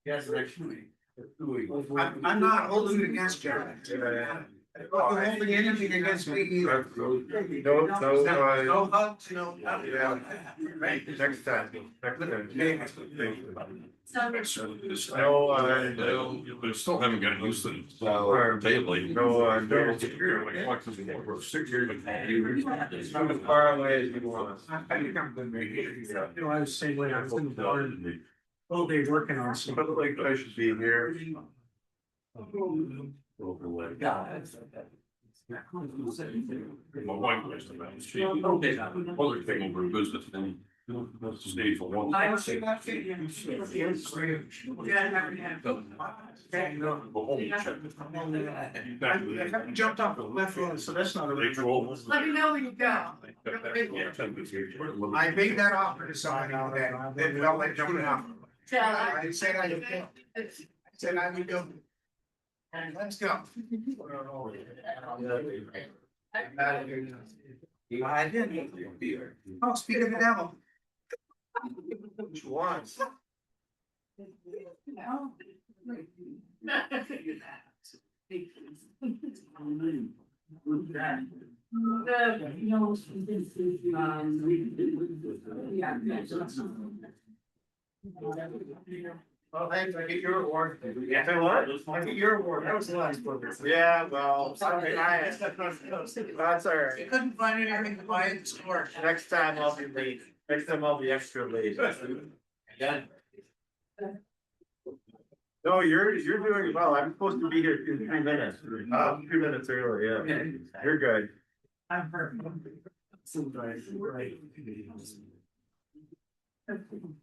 Yes, actually. I'm not holding it against you. I'm not holding anything against me either. No, No hugs, no. yeah. Next time. No, but still haven't got used to it. Daily. no, No. I'm as far away as you want. I think I'm good. You know, I was saying when I was in the barn, all day working on some. But like I should be here. My wife was about she other thing over business and stay for one. I jumped off the left field, so that's not a. Let me know when you go. I made that offer to somebody today, they felt like jumping off. I didn't say I would go. I said I would go. Let's go. I didn't. Oh, speak of the devil. Which ones? Well, thanks, I get your award. Yeah, say what? I get your award, that was the last one. Yeah, well, that's all right. You couldn't find anything to buy at the store. Next time I'll be late. Next time I'll be extra late. No, you're doing well. I'm supposed to be here in 3 minutes. 3 minutes early, yeah. You're good. I'm hurt. Right.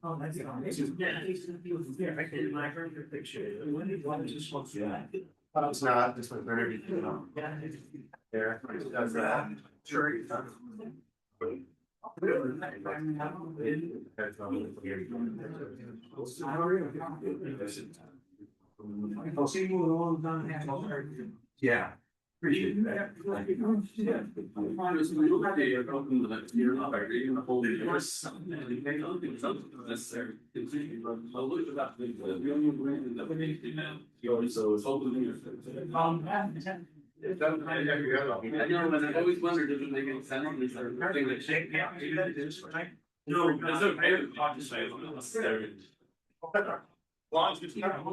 Oh, that's it. Yeah, I can, I heard your picture. Oh, it's not, this one's better. There. Does that. Sure. I'll see you along down. Yeah. Appreciate that. I know, but I've always wondered if it make any sense when it's a thing that shake me out. No, that's okay. I'll just say long as it's not.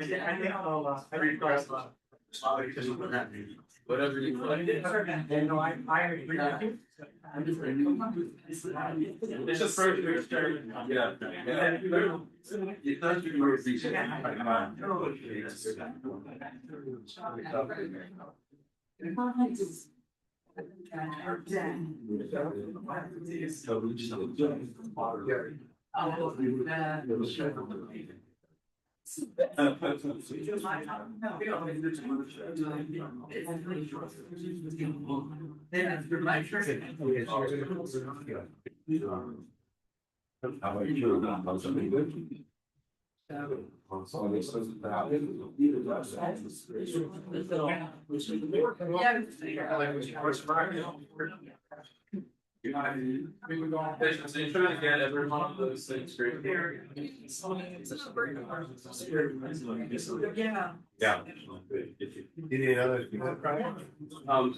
I think I'll, Whatever you like. no, I agree with you. It's just first year starting. Yeah. It does be more efficient. We would go on business and trying to get every one of those things straight here. Yeah. Yeah. You need another?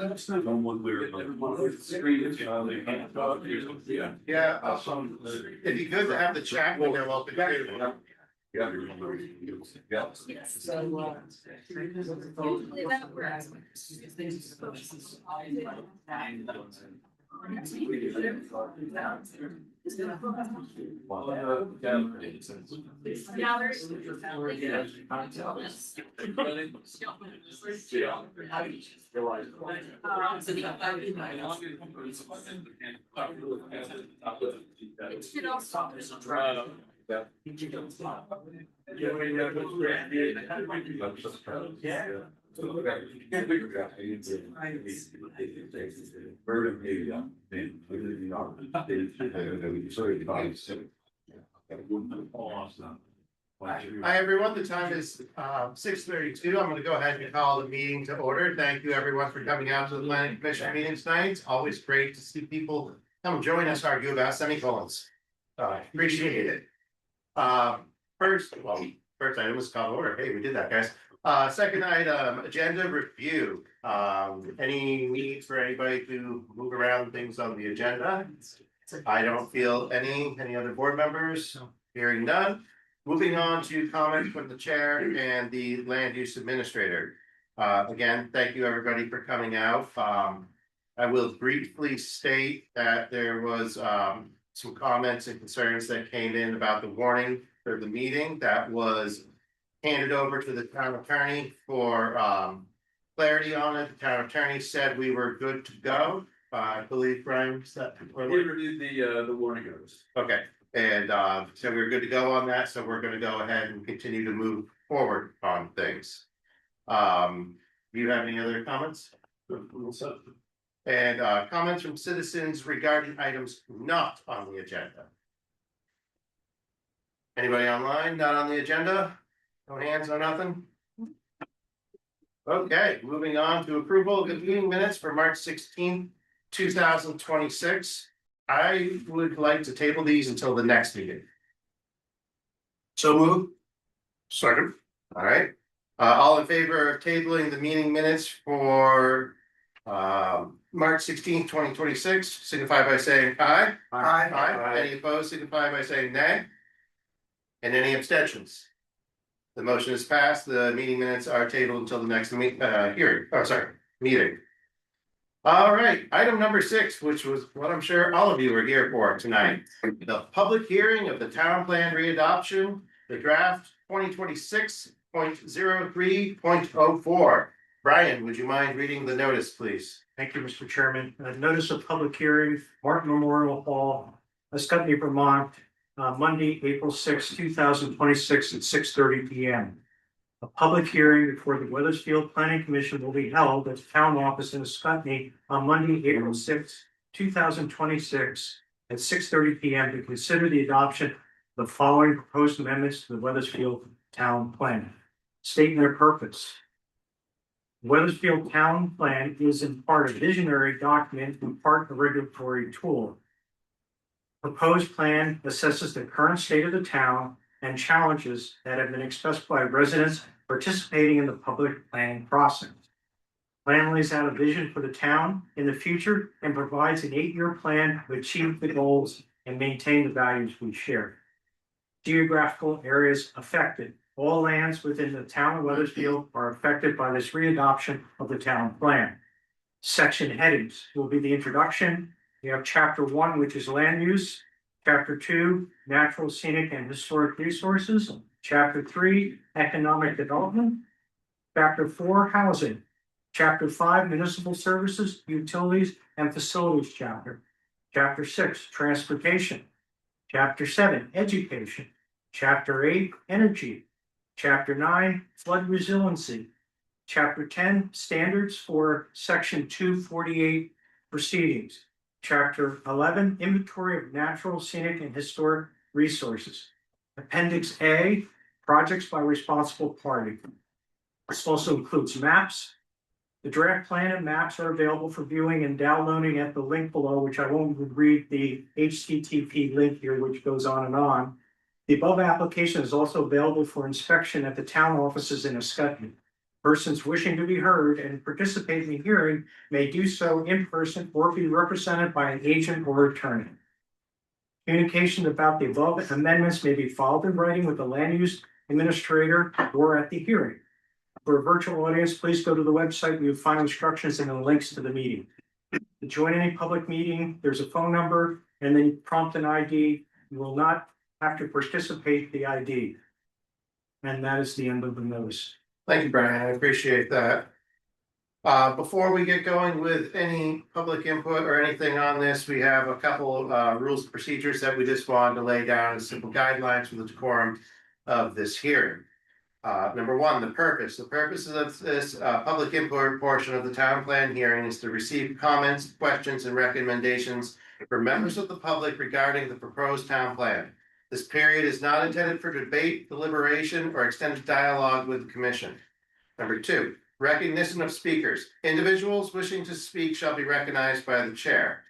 That's not on one way or another. Yeah. Yeah, it'd be good to have the chat window open too. Yeah. So, usually that works. Now there's. It should also. Hi, everyone. The time is 6:32. I'm going to go ahead and call the meeting to order. Thank you, everyone, for coming out to the planning commission meeting tonight. It's always great to see people come join us argue about semicolons. Appreciate it. First item was called order. Hey, we did that, guys. Second item, agenda review. Any needs for anybody to move around things on the agenda? I don't feel any other board members? Hearing none. Moving on to comments from the chair and the land use administrator. Again, thank you everybody for coming out. I will briefly state that there was some comments and concerns that came in about the warning for the meeting that was handed over to the town attorney for clarity on it. The town attorney said we were good to go. I believe Brian said. We reviewed the warning notice. Okay, and so we're good to go on that, so we're gonna go ahead and continue to move forward on things. Do you have any other comments? And comments from citizens regarding items not on the agenda? Anybody online not on the agenda? No hands, no nothing? Okay, moving on to approval of the meeting minutes for March 16th, 2026. I would like to table these until the next meeting. So move. Second. All right. All in favor of tabling the meeting minutes for March 16th, 2026, signify by saying aye. Aye. Any opposed, signify by saying nay. And any abstentions? The motion is passed. The meeting minutes are tabled until the next meeting. All right, item number 6, which was what I'm sure all of you are here for tonight. The public hearing of the town plan readoption, the draft 2026.03.04. Brian, would you mind reading the notice, please? Thank you, Mr. Chairman. Notice of public hearing, Martin Memorial Hall, Scotty, Vermont, Monday, April 6, 2026 at 6:30 p.m. A public hearing before the Weathersfield Planning Commission will be held at the town office in Scotty on Monday, April 6, 2026 at 6:30 p.m. to consider the adoption of the following proposed amendments to the Weathersfield Town Plan. Statement of purpose. Weathersfield Town Plan is in part a visionary document and part a regulatory tool. Proposed plan assesses the current state of the town and challenges that have been expressed by residents participating in the public planning process. Plan lays out a vision for the town in the future and provides an 8-year plan to achieve the goals and maintain the values we share. Geographical areas affected. All lands within the town of Weathersfield are affected by this readoption of the town plan. Section headings will be the introduction. We have chapter 1, which is land use. Chapter 2, natural, scenic, and historic resources. Chapter 3, economic development. Chapter 4, housing. Chapter 5, municipal services, utilities, and facilities chapter. Chapter 6, transportation. Chapter 7, education. Chapter 8, energy. Chapter 9, flood resiliency. Chapter 10, standards for section 248 proceedings. Chapter 11, inventory of natural, scenic, and historic resources. Appendix A, projects by responsible party. This also includes maps. The draft plan and maps are available for viewing and downloading at the link below, which I won't read the HTTP link here, which goes on and on. The above application is also available for inspection at the town offices in Ascutney. Persons wishing to be heard and participate in the hearing may do so in person or be represented by an agent or attorney. Communication about the above amendments may be filed in writing with the land use administrator or at the hearing. For a virtual audience, please go to the website. We will find instructions and the links to the meeting. To join any public meeting, there's a phone number and then prompt an ID. You will not have to participate the ID. And that is the end of the notice. Thank you, Brian. I appreciate that. Before we get going with any public input or anything on this, we have a couple rules and procedures that we just wanted to lay down as simple guidelines for the decorum of this hearing. Number 1, the purpose. The purpose of this public input portion of the town plan hearing is to receive comments, questions, and recommendations from members of the public regarding the proposed town plan. This period is not intended for debate, deliberation, or extended dialogue with the commission. Number 2, recognition of speakers. Individuals wishing to speak shall be recognized by the chair.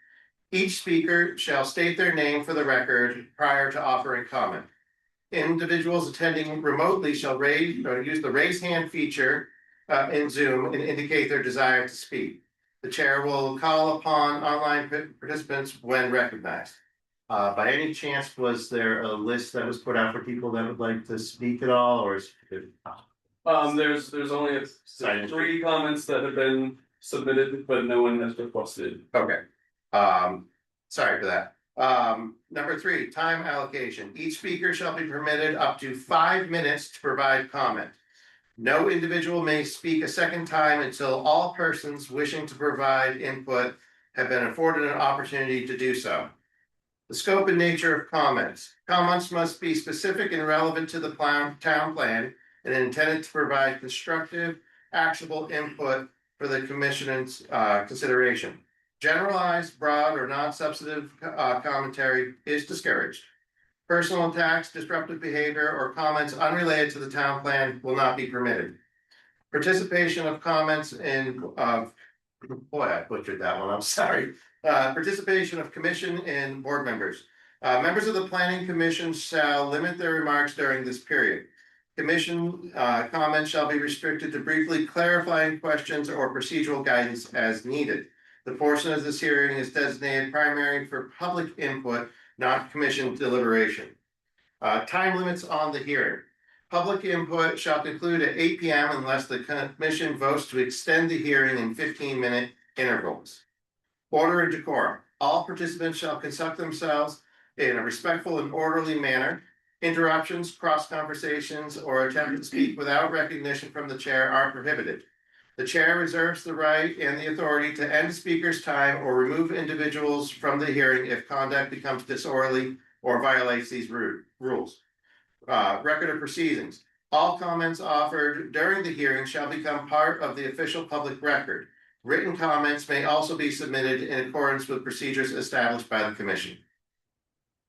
Each speaker shall state their name for the record prior to offering comment. Individuals attending remotely shall raise or use the raise hand feature in Zoom and indicate their desire to speak. The chair will call upon online participants when recognized. By any chance, was there a list that was put out for people that would like to speak at all, or is it? There's only three comments that have been submitted, but no one has requested. Okay. Sorry for that. Number 3, time allocation. Each speaker shall be permitted up to 5 minutes to provide comment. No individual may speak a second time until all persons wishing to provide input have been afforded an opportunity to do so. The scope and nature of comments. Comments must be specific and relevant to the town plan and intended to provide constructive, actionable input for the commission's consideration. Generalized, broad, or non-substantive commentary is discouraged. Personal attacks, disruptive behavior, or comments unrelated to the town plan will not be permitted. Participation of comments in, boy, I butchered that one, I'm sorry. Participation of commission and board members. Members of the planning commission shall limit their remarks during this period. Commission comments shall be restricted to briefly clarifying questions or procedural guidance as needed. The portion of this hearing is designated primary for public input, not commission deliberation. Time limits on the hearing. Public input shall conclude at 8 p.m. unless the commission votes to extend the hearing in 15-minute intervals. Order and decorum. All participants shall conduct themselves in a respectful and orderly manner. Interruptions, cross conversations, or attempt to speak without recognition from the chair are prohibited. The chair reserves the right and the authority to end speaker's time or remove individuals from the hearing if conduct becomes disorderly or violates these rules. Record of proceedings. All comments offered during the hearing shall become part of the official public record. Written comments may also be submitted in accordance with procedures established by the commission.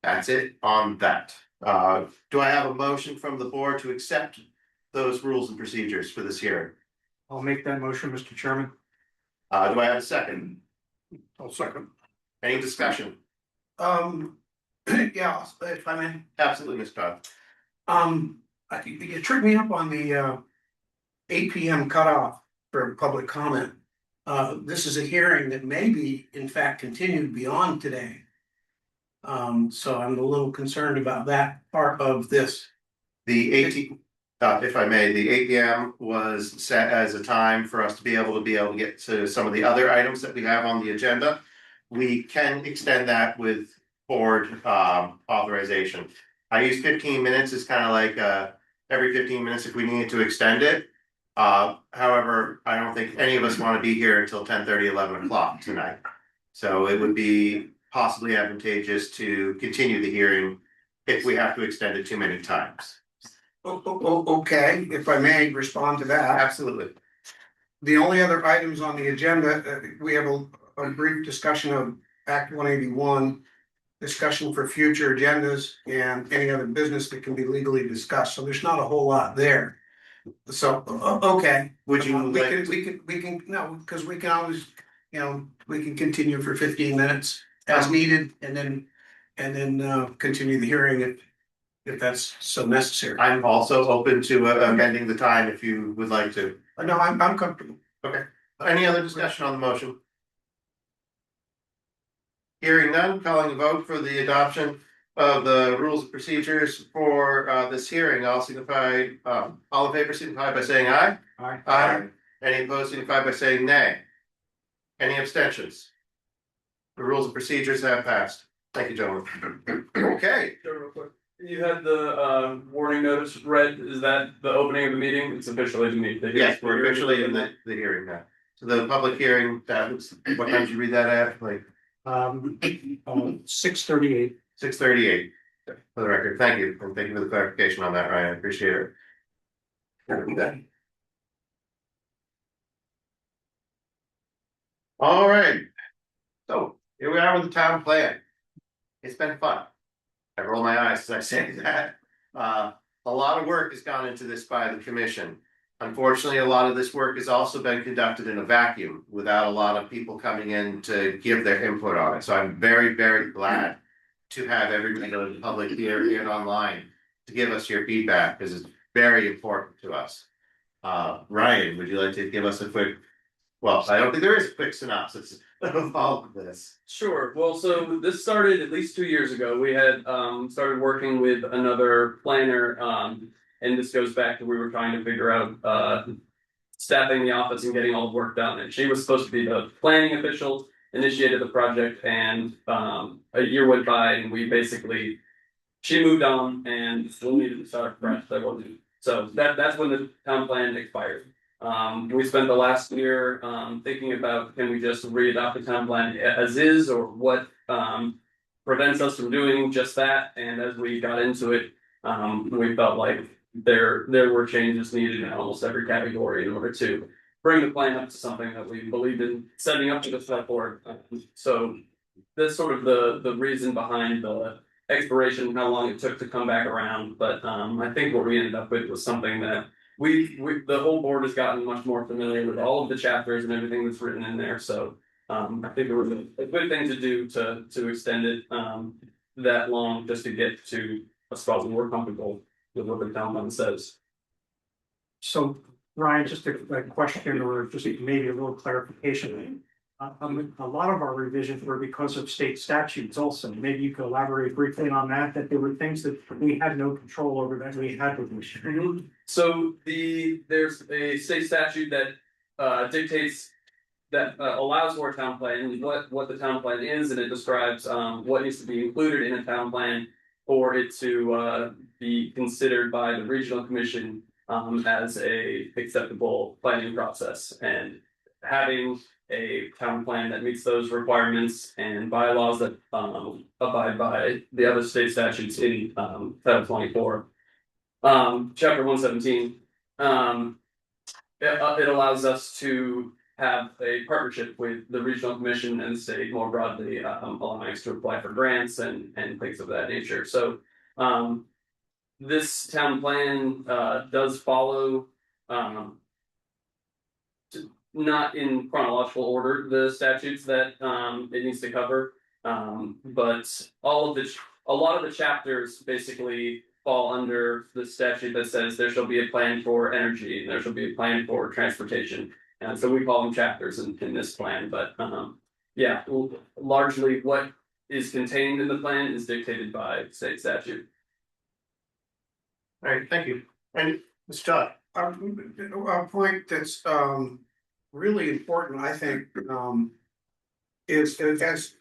That's it on that. Do I have a motion from the board to accept those rules and procedures for this hearing? I'll make that motion, Mr. Chairman. Do I have a second? I'll second. Any discussion? Yeah, if I may. Absolutely, Ms. Todd. I think you tripped me up on the 8 p.m. cutoff for public comment. This is a hearing that may be in fact continued beyond today. So I'm a little concerned about that part of this. The 18, if I may, the 8 p.m. was set as a time for us to be able to get to some of the other items that we have on the agenda. We can extend that with board authorization. I use 15 minutes as kind of like every 15 minutes if we needed to extend it. However, I don't think any of us want to be here until 10:30, 11 o'clock tonight. So it would be possibly advantageous to continue the hearing if we have to extend it too many times. Okay, if I may respond to that. Absolutely. The only other items on the agenda, we have a brief discussion of Act 181, discussion for future agendas and any other business that can be legally discussed. So there's not a whole lot there. So, okay. Would you We like? can, no, because we can always, we can continue for 15 minutes as needed and then continue the hearing if that's so necessary. I'm also open to amending the time if you would like to. No, I'm comfortable. Okay. Any other discussion on the motion? Hearing none, calling a vote for the adoption of the rules and procedures for this hearing. All in favor signify by saying aye. Aye. Aye. Any opposed signify by saying nay. Any abstentions? The rules and procedures have passed. Thank you, gentlemen. Okay. Real quick. You had the warning notice read. Is that the opening of the meeting? It's officially the meeting. Yes, we're officially in the hearing now. So the public hearing, that was, what time did you read that at? Like 6:38. 6:38 for the record. Thank you. And thank you for the clarification on that, Ryan. I appreciate it. All right. So here we are with the town plan. It's been fun. I roll my eyes as I say that. A lot of work has gone into this by the commission. Unfortunately, a lot of this work has also been conducted in a vacuum without a lot of people coming in to give their input on it. So I'm very, very glad to have everybody in the public here and online to give us your feedback, because it's very important to us. Ryan, would you like to give us a quick, well, I don't think there is a quick synopsis of all of this. Sure. Well, so this started at least 2 years ago. We had started working with another planner, and this goes back to we were trying to figure out staffing the office and getting all the work done. And she was supposed to be the planning official, initiated the project, and a year went by, and she moved on, and we needed to start fresh. So that's when the town plan expired. We spent the last year thinking about, can we just re-adopt the town plan as is, or what prevents us from doing just that? And as we got into it, we felt like there were changes needed in almost every category in order to bring the plan up to something that we believed in setting up to the select board. So that's sort of the reason behind the expiration, how long it took to come back around. But I think what we ended up with was something that the whole board has gotten much more familiar with all of the chapters and everything that's written in there. So I think it was a good thing to do to extend it that long, just to get to a spot where we're comfortable with what the town plan says. So Ryan, just a question or just maybe a little clarification. A lot of our revisions were because of state statutes also. Maybe you could elaborate briefly on that there were things that we had no control over that we had to do. So there's a state statute that dictates that allows for a town plan, what the town plan is, and it describes what needs to be included in a town plan for it to be considered by the regional commission as a acceptable planning process. And having a town plan that meets those requirements and bylaws that abide by the other state statutes in Title 24, Chapter 117. It allows us to have a partnership with the regional commission and the state more broadly, allowing us to apply for grants and things of that nature. So this town plan does follow not in chronological order the statutes that it needs to cover, but a lot of the chapters basically fall under the statute that says there shall be a plan for energy and there shall be a plan for transportation, and so we call them chapters in this plan. But yeah, largely what is contained in the plan is dictated by state statute. All right, thank you. And Mr. Todd. A point that's really important, I think, is as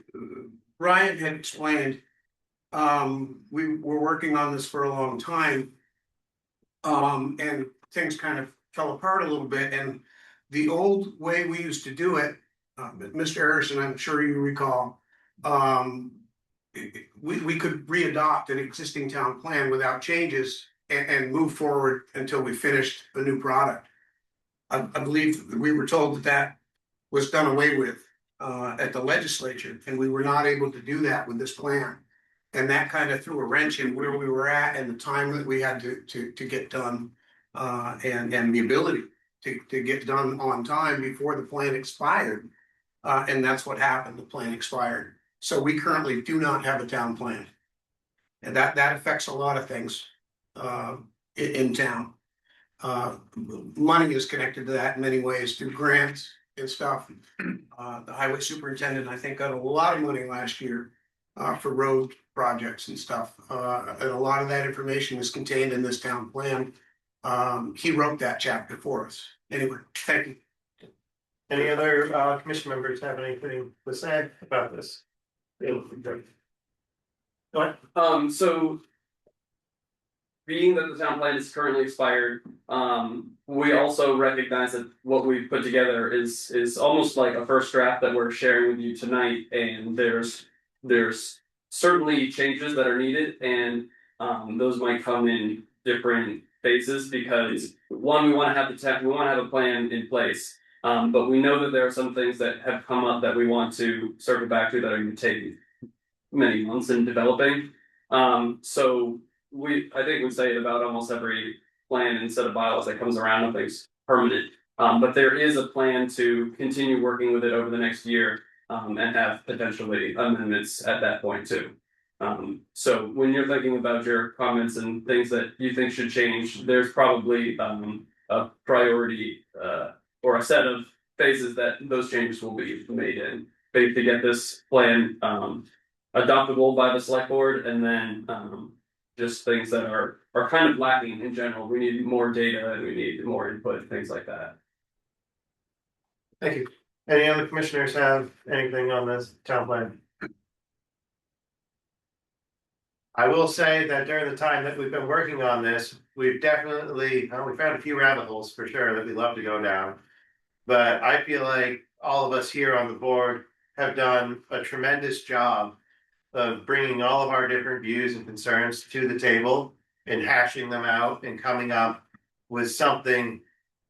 Ryan had explained, we were working on this for a long time. And things kind of fell apart a little bit, and the old way we used to do it, Mr. Harrison, I'm sure you recall, we could re-adopt an existing town plan without changes and move forward until we finished a new product. I believe we were told that was done away with at the legislature, and we were not able to do that with this plan. And that kind of threw a wrench in where we were at and the time that we had to get done, and the ability to get done on time before the plan expired. And that's what happened. The plan expired. So we currently do not have a town plan. And that affects a lot of things in town. Money is connected to that in many ways through grants and stuff. The highway superintendent, I think, got a lot of money last year for road projects and stuff. And a lot of that information is contained in this town plan. He wrote that chapter for us. Anyway, thank you. Any other commission members have anything to say about this? Go ahead. So being that the town plan is currently expired, we also recognize that what we've put together is almost like a first draft that we're sharing with you tonight, and there's certainly changes that are needed, and those might come in different phases, because one, we want to have a plan in place, but we know that there are some things that have come up that we want to circle back to that are going to take many months in developing. So I think we say it about almost every plan and set of bylaws that comes around, nothing's permanent. But there is a plan to continue working with it over the next year, and have potentially amendments at that point too. So when you're thinking about your comments and things that you think should change, there's probably, a priority, or a set of phases that those changes will be made in. To get this plan, adoptable by the select board, and then, just things that are kind of lacking in general. We need more data and we need more input, things like that. Thank you. Any other commissioners have anything on this town plan? I will say that during the time that we've been working on this, we've definitely, we found a few rabbit holes for sure that we love to go down. But I feel like all of us here on the board have done a tremendous job of bringing all of our different views and concerns to the table and hashing them out and coming up with something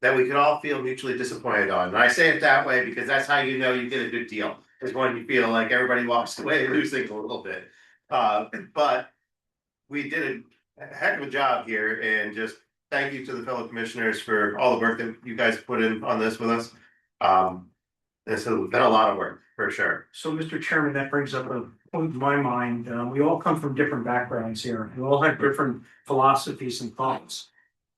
that we could all feel mutually disappointed on. And I say it that way because that's how you know you get a good deal, is when you feel like everybody walks away losing a little bit. But we did a heck of a job here, and just thank you to the fellow commissioners for all the work that you guys put in on this with us. This has been a lot of work for sure. So, Mr. Chairman, that brings up a point in my mind. We all come from different backgrounds here. We all have different philosophies and thoughts.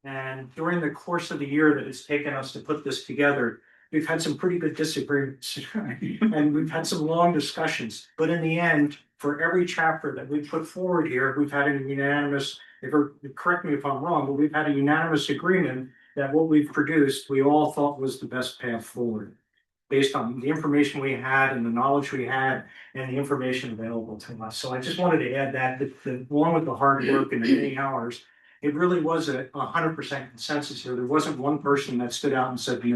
And during the course of the year that it's taken us to put this together, we've had some pretty good disagreements and we've had some long discussions. But in the end, for every chapter that we put forward here, we've had a unanimous, correct me if I'm wrong, but we've had a unanimous agreement that what we've produced, we all thought was the best path forward, based on the information we had and the knowledge we had and the information available to us. So I just wanted to add that along with the hard work and the many hours, it really was a 100% consensus here. There wasn't one person that stood out and said, it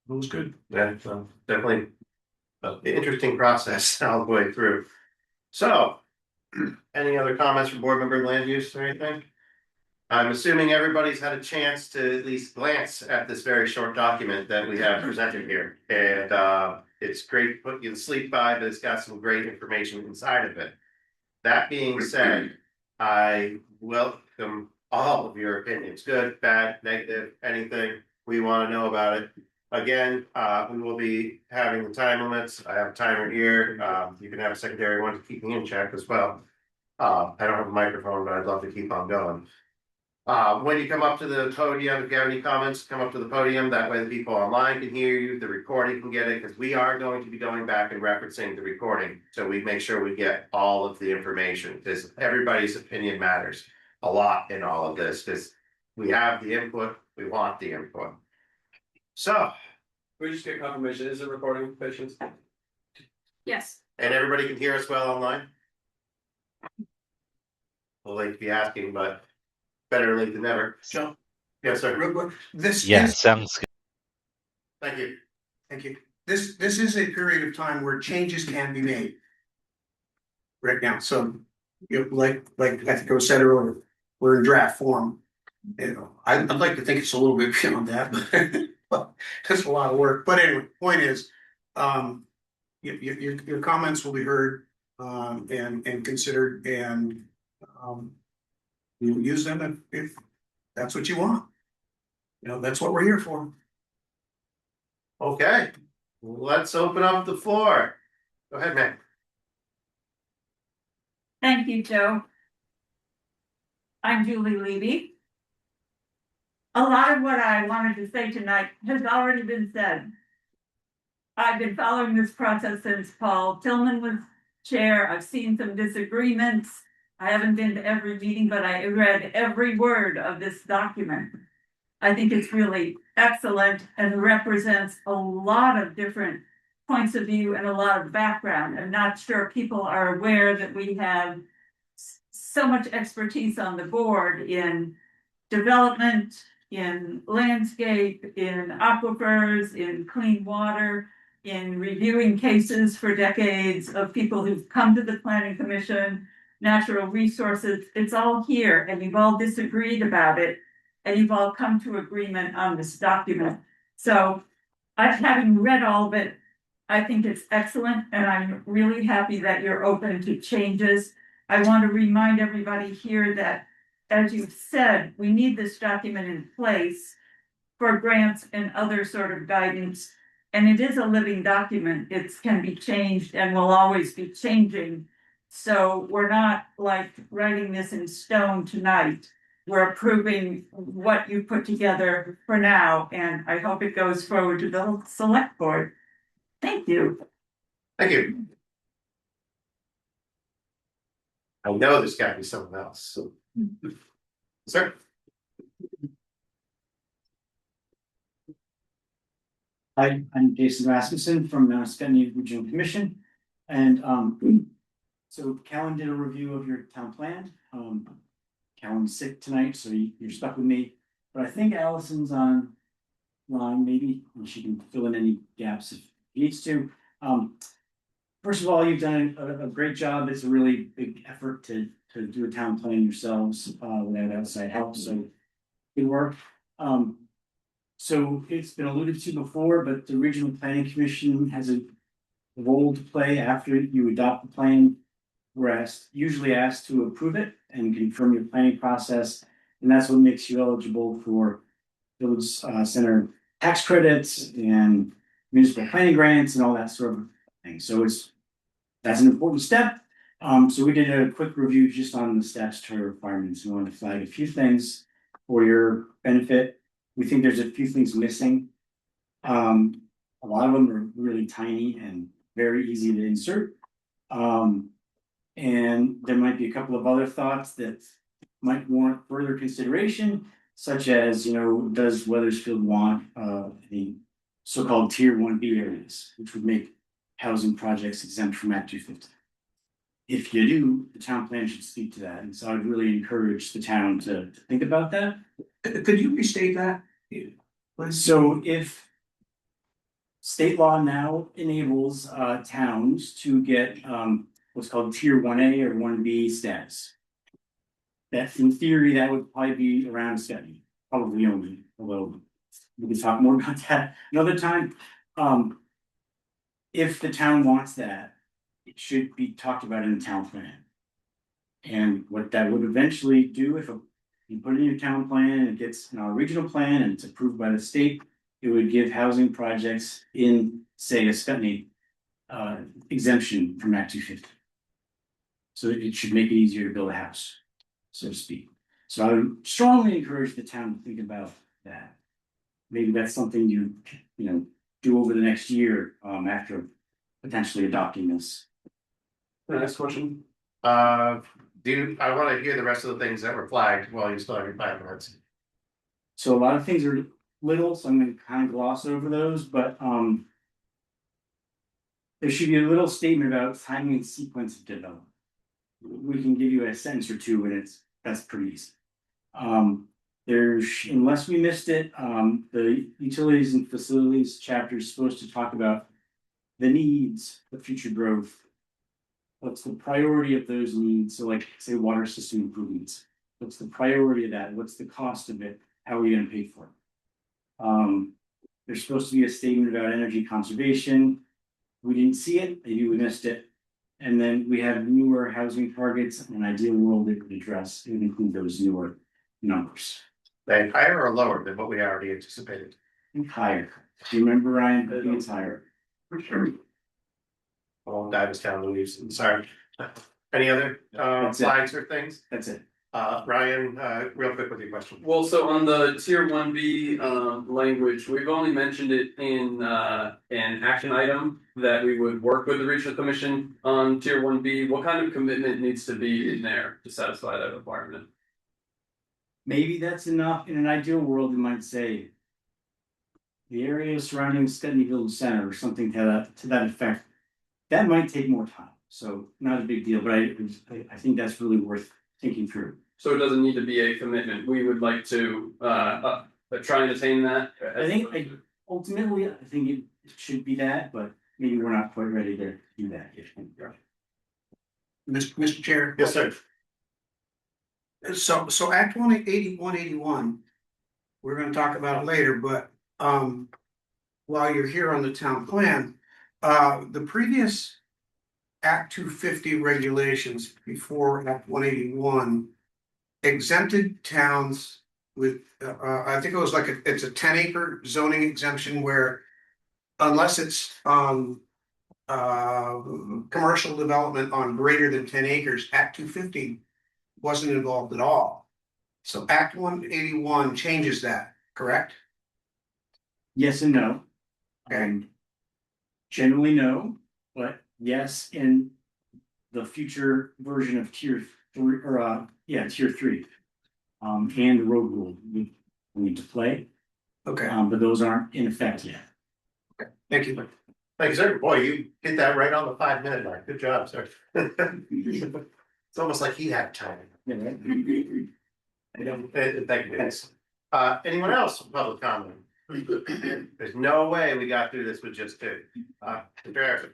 was good. Yeah, so definitely an interesting process all the way through. So, any other comments from board member land use or anything? I'm assuming everybody's had a chance to at least glance at this very short document that we have presented here. And it's great to put you to sleep by, but it's got some great information inside of it. That being said, I welcome all of your opinions, good, bad, negative, anything we want to know about it. Again, we will be having the time limits. I have a timer here. You can have a secondary one to keep me in check as well. I don't have a microphone, but I'd love to keep on going. When you come up to the podium, if you have any comments, come up to the podium. That way the people online can hear you, the recording can get it, because we are going to be going back and referencing the recording. So we make sure we get all of the information, because everybody's opinion matters a lot in all of this, because we have the input, we want the input. So. We just get confirmation, is it recording, patients? Yes. And everybody can hear us well online? Well, late to be asking, but better late than never. Joe, Yes, sir. real quick, this Yeah, is, sounds good. Thank you. thank you. This is a period of time where changes can be made. Right now, so, like I think I said earlier, we're in draft form. I'd like to think it's a little bit beyond that, but it's a lot of work. But anyway, point is, your comments will be heard, and considered, and, you'll use them if that's what you want. That's what we're here for. Okay, let's open up the floor. Go ahead, man. Thank you, Joe. I'm Julie Levy. A lot of what I wanted to say tonight has already been said. I've been following this process since Paul Tillman was chair. I've seen some disagreements. I haven't been to every meeting, but I read every word of this document. I think it's really excellent and represents a lot of different points of view and a lot of background. I'm not sure people are aware that we have so much expertise on the board in development, in landscape, in aquifers, in clean water, in reviewing cases for decades of people who've come to the planning commission, natural resources. It's all here, and you've all disagreed about it, and you've all come to agreement on this document. So having read all of it, I think it's excellent, and I'm really happy that you're open to changes. I want to remind everybody here that as you've said, we need this document in place for grants and other sort of guidance. And it is a living document. It can be changed and will always be changing. So we're not like writing this in stone tonight. We're approving what you put together for now, and I hope it goes forward to the select board. Thank you. Thank you. I know there's gotta be someone else, so. Sir? Hi, I'm Jason Rasmussen from Scandia Regional Commission. And so Callan did a review of your town plan. Callan's sick tonight, so you're stuck with me. But I think Allison's on line maybe, and she can fill in any gaps if he needs to. First of all, you've done a great job. It's a really big effort to do a town plan yourselves without outside help, so good work. So it's been alluded to before, but the Regional Planning Commission has a role to play after you adopt the plan. We're usually asked to approve it and confirm your planning process, and that's what makes you eligible for village center tax credits and municipal planning grants and all that sort of thing. So that's an important step. So we did a quick review just on the statutory requirements. We wanted to flag a few things for your benefit. We think there's a few things missing. A lot of them are really tiny and very easy to insert. And there might be a couple of other thoughts that might warrant further consideration, such as, does Weathersfield want the so-called tier 1B areas, which would make housing projects exempt from Act 250. If you do, the town plan should speak to that. And so I'd really encourage the town to think about that. Could you restate that? So if state law now enables towns to get what's called tier 1A or 1B status. That in theory, that would probably be around Scotty, probably only, although we can talk more about that another time. If the town wants that, it should be talked about in the town plan. And what that would eventually do, if you put it in your town plan and it gets in our regional plan and it's approved by the state, it would give housing projects in, say, a Scotty exemption from Act 250. So it should make it easier to build a house, so to speak. So I would strongly encourage the town to think about that. Maybe that's something you do over the next year after potentially adopting this. Next question. I want to hear the rest of the things that were flagged while you still have your 5 minutes. So a lot of things are little, so I'm going to kind of gloss over those, but there should be a little statement about timing and sequence of development. We can give you a sentence or two, and that's pretty easy. Unless we missed it, the utilities and facilities chapter is supposed to talk about the needs of future growth. What's the priority of those needs? So like say water system improvements. What's the priority of that? What's the cost of it? How are we going to pay for it? There's supposed to be a statement about energy conservation. We didn't see it, maybe we missed it. And then we have newer housing targets and an ideal world that would address and include those newer numbers. They higher or lower than what we already anticipated? Higher. Do you remember, Ryan? I think it's higher. For sure. Well, Davistown, Louise, sorry. Any other slides or things? That's it. Ryan, real quick with your question. Well, so on the tier 1B language, we've only mentioned it in an action item that we would work with the regional commission on tier 1B. What kind of commitment needs to be in there to satisfy that requirement? Maybe that's enough. In an ideal world, you might say the area surrounding Scotty Village Center or something to that effect. That might take more time, so not a big deal, but I think that's really worth thinking through. So it doesn't need to be a commitment. We would like to try and attain that. Ultimately, I think it should be that, but maybe we're not quite ready to do that yet. Mr. Chair. Yes, sir. So Act 181, we're gonna talk about it later, but while you're here on the town plan, the previous Act 250 regulations before Act 181 exempted towns with, I think it was like, it's a 10 acre zoning exemption where unless it's commercial development on greater than 10 acres, Act 250 wasn't involved at all. So Act 181 changes that, correct? Yes and no. Okay. Generally no, but yes, in the future version of tier three, or tier three. And the road rule we need to play, Okay, but those aren't in effect yet. thank you. Thanks, sir. Boy, you hit that right on the 5 minute mark. Good job, sir. It's almost like he had time. Thank you, guys. Anyone else with public comment? There's no way we got through this with just two. Mr. Harrison.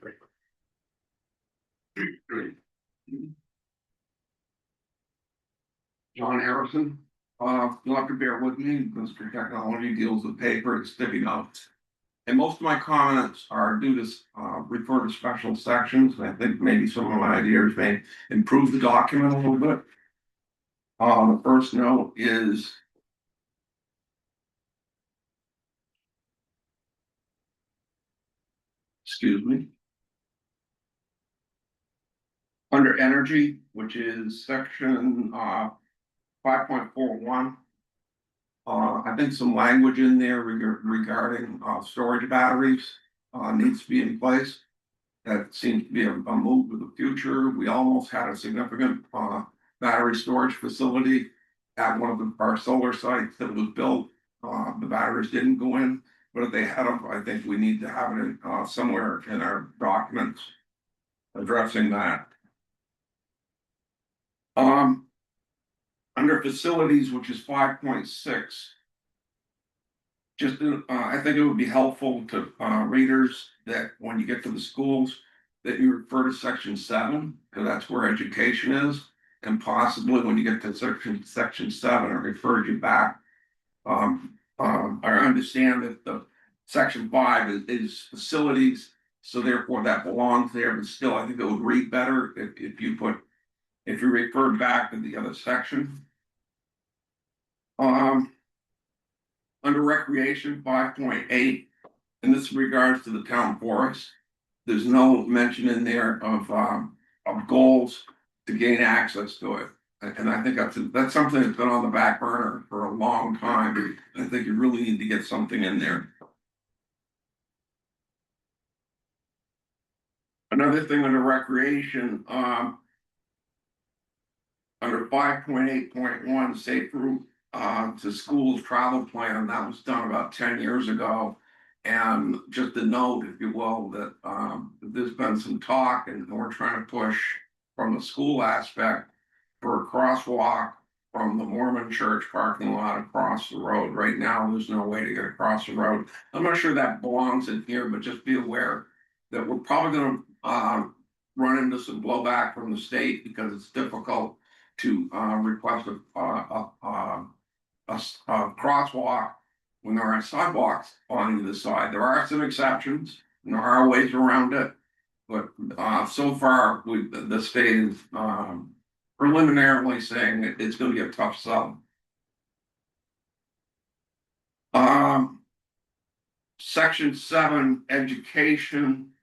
John Harrison, you'll have to bear with me because the technology deals with paper and sticky notes. And most of my comments are due to refer to special sections. I think maybe some of my ideas may improve the document a little bit. The first note is excuse me. Under energy, which is section 5.41. I think some language in there regarding storage batteries needs to be in place. That seems to be a move to the future. We almost had a significant battery storage facility at one of our solar sites that was built. The batteries didn't go in, but if they had them, I think we need to have it in, somewhere in our documents addressing that. Under facilities, which is 5.6, just I think it would be helpful to readers that when you get to the schools, that you refer to section 7, because that's where education is, and possibly when you get to section 7, it refers you back. I understand that the section 5 is facilities, so therefore that belongs there, but still I think it would read better if you refer back to the other section. Under recreation 5.8, and this regards to the town forest, there's no mention in there of goals to gain access to it. And I think that's something that's been on the back burner for a long time. I think you really need to get something in there. Another thing under recreation, under 5.8.1, safe route to schools travel plan, that was done about 10 years ago. And just a note, if you will, that there's been some talk and we're trying to push from the school aspect for a crosswalk from the Mormon church parking lot across the road. Right now, there's no way to get across the road. I'm not sure that belongs in here, but just be aware that we're probably going to run into some blowback from the state because it's difficult to request a crosswalk when there are sidewalks on either side. There are some exceptions, and there are ways around it, but so far the state is preliminarily saying that it's going to be a tough sell. Section 7, education,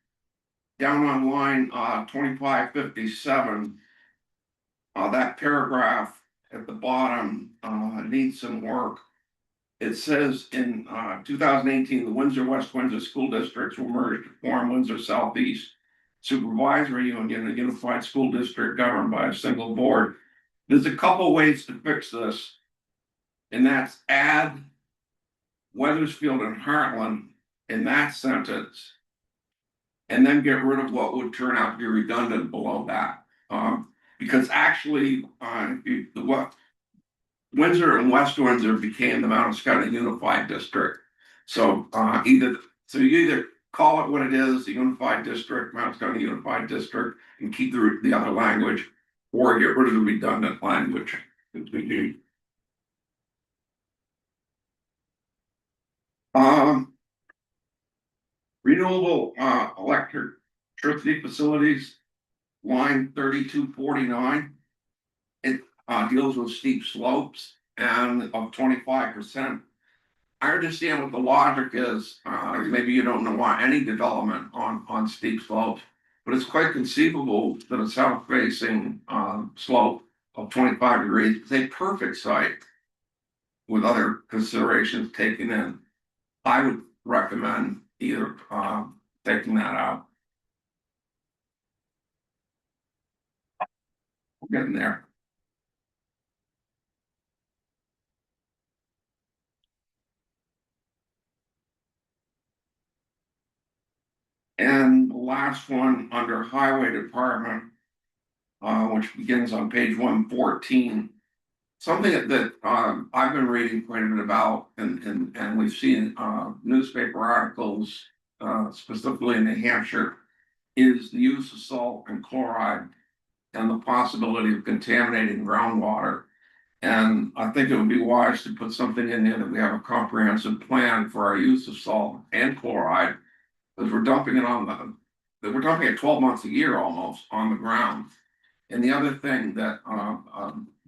down on line 2557. That paragraph at the bottom needs some work. It says in 2018, the Windsor West Windsor school districts were merged to form Windsor Southeast Supervisory Union, a unified school district governed by a single board. There's a couple ways to fix this, and that's add Weathersfield and Heartland in that sentence, and then get rid of what would turn out to be redundant below that. Because actually, Windsor and West Windsor became the Mount Scott Unified District. So you either call it what it is, the Unified District, Mount Scott Unified District, and keep the other language, or get rid of the redundant language. Renewable electricity facilities, line 3249. deals with steep slopes and of 25%. I understand what the logic is. Maybe you don't want any development on steep slopes, but it's quite conceivable that a south-facing slope of 25 degrees is a perfect site with other considerations taken in. I would recommend either taking that out. We're getting there. And the last one under Highway Department, which begins on page 114. Something that I've been reading quite a bit about, and we've seen newspaper articles, specifically in New Hampshire, is the use of salt and chloride and the possibility of contaminating groundwater. And I think it would be wise to put something in there that we have a comprehensive plan for our use of salt and chloride, because we're dumping it we're dumping it 12 months a year almost on the ground. And the other thing that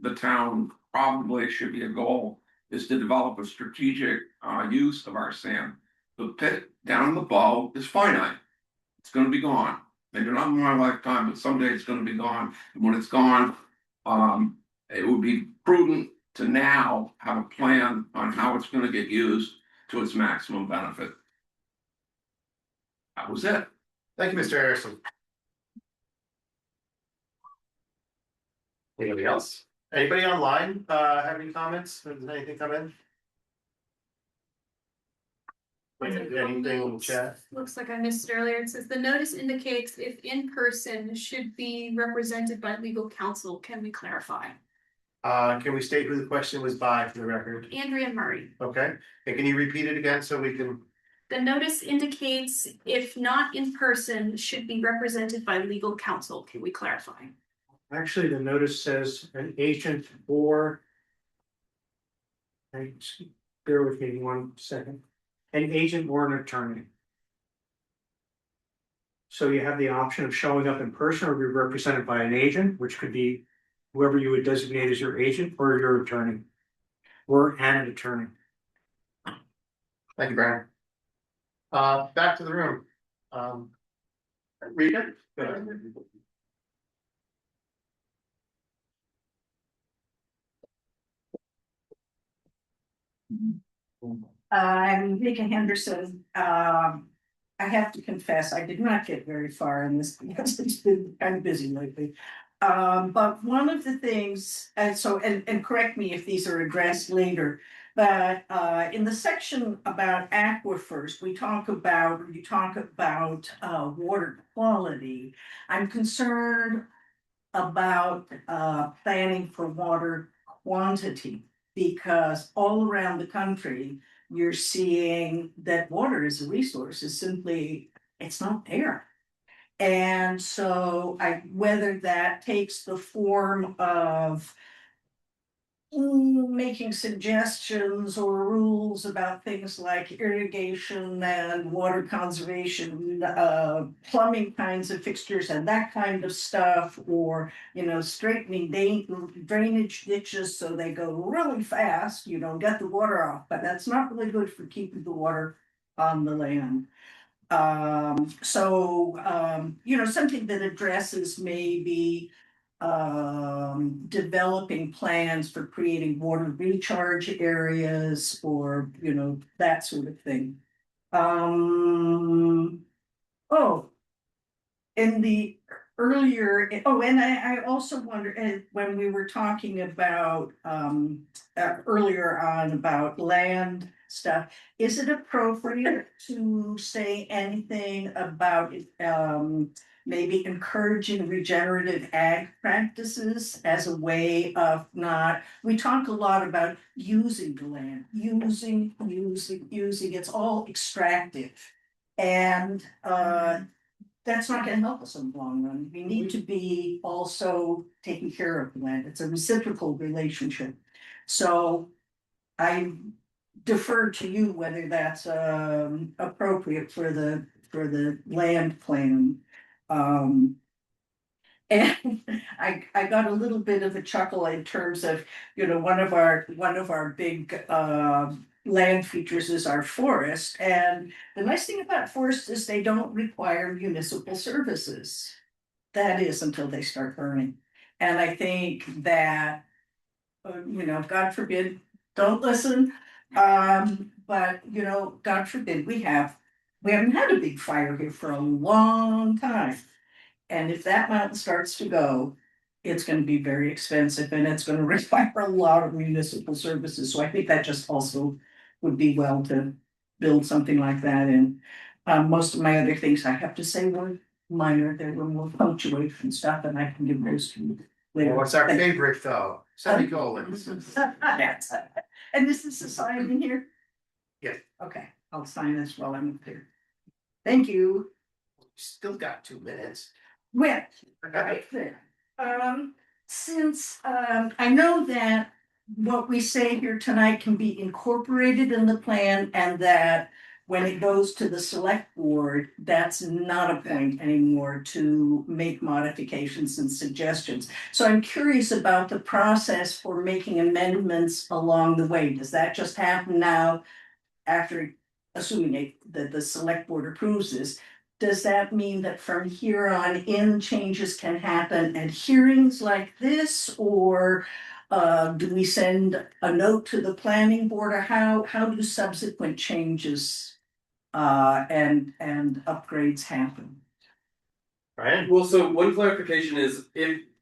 the town probably should be a goal is to develop a strategic use of our sand. The pit down in the bow is finite. It's going to be gone. Maybe not in my lifetime, but someday it's going to be gone. And when it's gone, it would be prudent to now have a plan on how it's going to get used to its maximum benefit. That was it. Thank you, Mr. Harrison. Anybody else? Anybody online have any comments? Did anything come in? Anything in the chat? Looks like I missed it earlier. It says the notice indicates if in person should be represented by legal counsel. Can we clarify? Can we state who the question was by for the record? Andrea Murray. Okay, and can you repeat it again so we can? The notice indicates if not in person should be represented by legal counsel. Can we clarify? Actually, the notice says an agent or. Bear with me 1 second. An agent or an attorney. So you have the option of showing up in person or be represented by an agent, which could be whoever you would designate as your agent or your attorney. Or an attorney. Thank you, Brian. Back to the room. Rita? Go ahead. I'm Rika Henderson. I have to confess, I did not get very far in this because it's been kind of busy lately. But one of the things, and correct me if these are addressed later, but in the section about aquifers, you talk about water quality. I'm concerned about planning for water quantity, because all around the country, you're seeing that water as a resource is simply, it's not there. And so whether that takes the form of making suggestions or rules about things like irrigation and water conservation, plumbing kinds of fixtures and that kind of stuff, or, straightening drainage ditches so they go really fast, you don't get the water off, but that's not really good for keeping the water on the land. Something that addresses maybe developing plans for creating water recharge areas or, that sort of thing. In the earlier, and I also wonder, when we were talking about earlier on about land stuff, is it appropriate to say anything about maybe encouraging regenerative ag practices as a way of we talk a lot about using the land, using, it's all extractive. And that's not going to help us in the long run. We need to be also taking care of the land. It's a reciprocal relationship. So I defer to you whether that's appropriate for the land plan. And I got a little bit of a chuckle in terms of, one of our big land features is our forest. And the nice thing about forests is they don't require municipal services. That is until they start burning. And I think that, God forbid, don't listen. But God forbid, we haven't had a big fire here for a long time. And if that mountain starts to go, it's gonna be very expensive and it's gonna require a lot of municipal services. So I think that just also would be well to build something like that in. Most of my other things I have to say were minor, there were more punctuation stuff and I can give those to you later. What's our Thank you. favorite though? Semicolons. And this is the sign in here? Yes. Okay, I'll sign this while I'm up here. Thank you. Still got 2 minutes. Well, right there. Since I know that what we say here tonight can be incorporated in the plan and that when it goes to the select board, that's not a point anymore to make modifications and suggestions. So I'm curious about the process for making amendments along the way. Does that just happen now after, assuming that the select board approves this? Does that mean that from here on in changes can happen at hearings like this? Or do we send a note to the planning board, or how do subsequent changes and upgrades happen? Right? Well, so one clarification is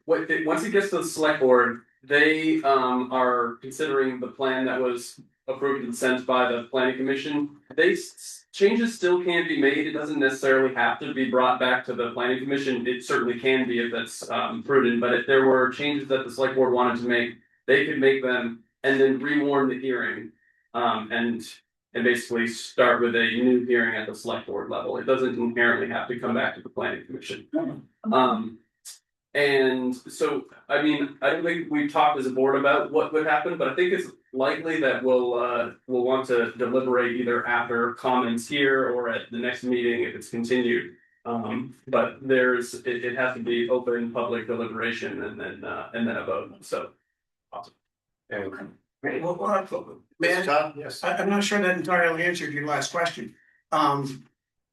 once it gets to the select board, they are considering the plan that was approved and sent by the planning commission. Changes still can be made. It doesn't necessarily have to be brought back to the planning commission. It certainly can be if that's prudent. But if there were changes that the select board wanted to make, they could make them and then rewarn the hearing, and basically start with a new hearing at the select board level. It doesn't inherently have to come back to the planning commission. And so, I mean, I don't think we've talked as a board about what would happen, but I think it's likely that we'll want to deliberate either after comments here or at the next meeting if it's continued. But it has to be open public deliberation and then a vote. So. Awesome. Great. Well, man, Tom, yes. I'm not sure that entirely answered your last question.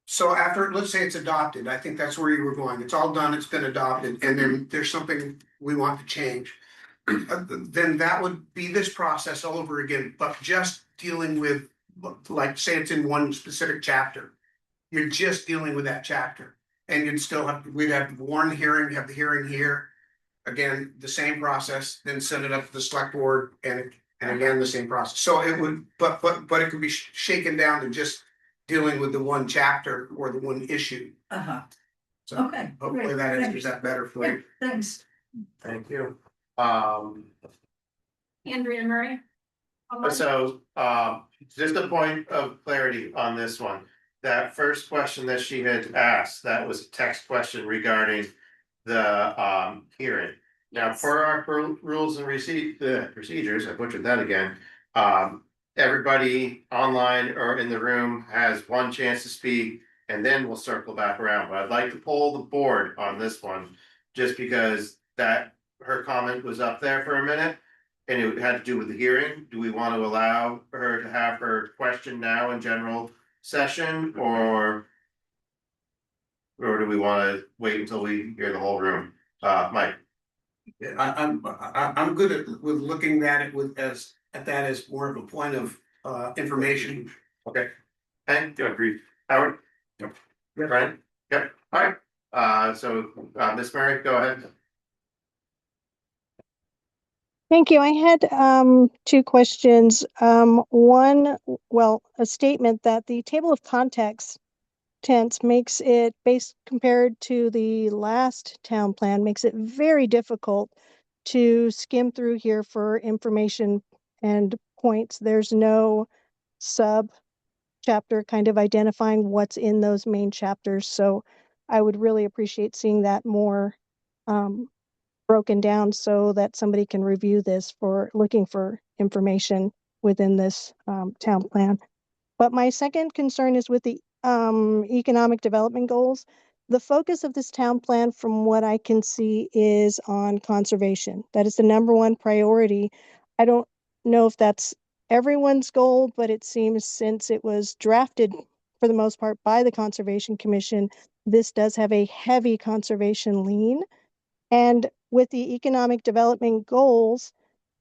So after, let's say it's adopted, I think that's where you were going. It's all done, it's been adopted, and then there's something we want to change. Then that would be this process all over again, but just dealing with, like, say it's in one specific chapter. You're just dealing with that chapter. And we'd have to warn the hearing, have the hearing here. Again, the same process, then send it up to the select board and again, the same process. So it would, but it could be shaken down to just dealing with the one chapter or the one issue. So Okay. hopefully great, that thanks. answers that better for Yeah, you. thanks. Thank you. Andrea Murray. So, just a point of clarity on this one. That first question that she had asked, that was a text question regarding the hearing. Now, for our rules and procedures, I butchered that again. Everybody online or in the room has one chance to speak, and then we'll circle back around. But I'd like to poll the board on this one, just because her comment was up there for a minute, and it had to do with the hearing. Do we want to allow her to have her question now in general session, or do we want to wait until we hear the whole room? Mike. I'm good with looking at it as more of a point of information. Okay. And do you agree? Howard? Yep. Brian? Yep. All right. So Miss Murray, go ahead. Thank you. I had two questions. One, a statement that the table of contents makes it, based compared to the last town plan, makes it very difficult to skim through here for information and points. There's no sub chapter kind of identifying what's in those main chapters. So I would really appreciate seeing that more broken down so that somebody can review this for looking for information within this town plan. But my second concern is with the economic development goals. the focus of this town plan, from what I can see, is on conservation. That is the number one priority. I don't know if that's everyone's goal, but it seems, since it was drafted for the most part by the Conservation Commission, this does have a heavy conservation lean. And with the economic development goals,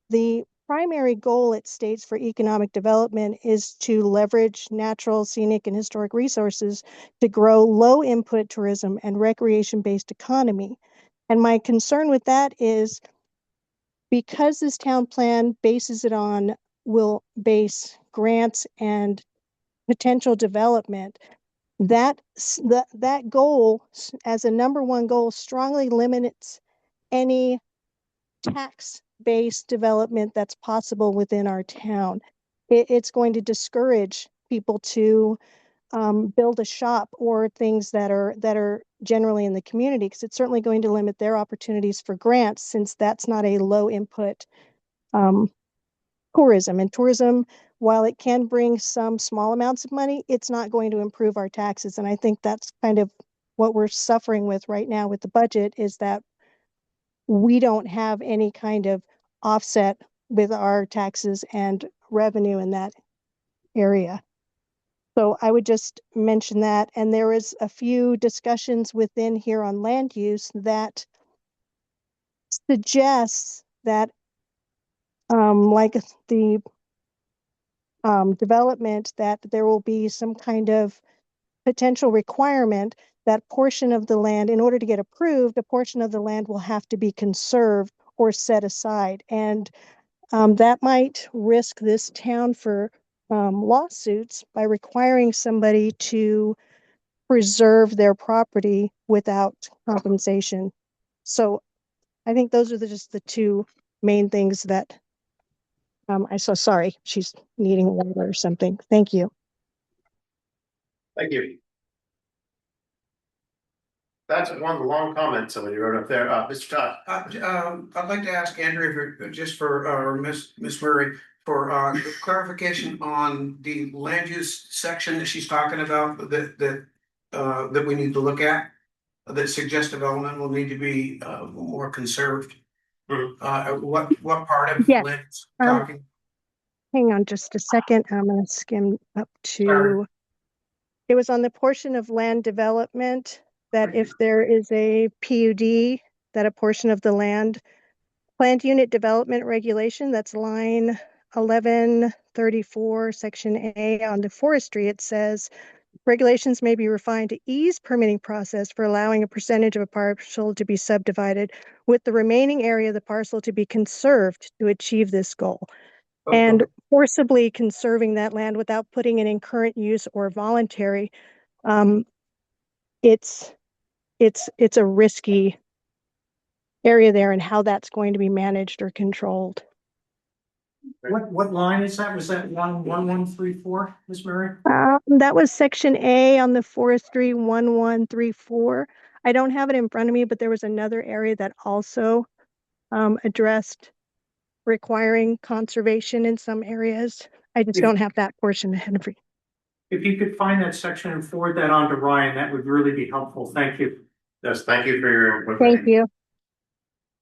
the primary goal it states for economic development is to leverage natural, scenic, and historic resources to grow low input tourism and recreation based economy. And my concern with that is, because this town plan bases it on, will base grants and potential development, that goal as a number one goal strongly limits any tax-based development that's possible within our town. It's going to discourage people to build a shop or things that are generally in the community, because it's certainly going to limit their opportunities for grants, since that's not a low input tourism. And tourism, while it can bring some small amounts of money, it's not going to improve our taxes. And I think that's kind of what we're suffering with right now with the budget, is that we don't have any kind of offset with our taxes and revenue in that area. So I would just mention that. And there is a few discussions within here on land use that suggests that like the development, that there will be some kind of potential requirement that portion of the land, in order to get approved, a portion of the land will have to be conserved or set aside. And that might risk this town for lawsuits by requiring somebody to preserve their property without compensation. So I think those are just the two main things that I saw. Sorry, she's needing water or something. Thank you. Thank you. That's one long comment somebody wrote up there. Mr. Todd. I'd like to ask Andrea, just for Miss Murray, for clarification on the land use section that she's talking about, that we need to look at, that suggests development will need to be more conserved. What part of Yes. land talking? Hang on just a second. I'm going to skim up to. Sorry. It was on the portion of land development that if there is a PUD, that a portion of the land planned unit development regulation, that's line 1134, section A on the forestry, it says regulations may be refined to ease permitting process for allowing a percentage of a parcel to be subdivided, with the remaining area of the parcel to be conserved to achieve this goal. And forcibly conserving that land without putting it in current use or voluntary, it's a risky area there, and how that's going to be managed or controlled. What line is that? Was that 1134, Ms. Murray? That was section A on the forestry 1134. I don't have it in front of me, but there was another area that also addressed requiring conservation in some areas. I just don't have that portion ahead of me. If you could find that section and forward that on to Ryan, that would really be helpful. Thank you. Yes, thank you for your input. Thank you.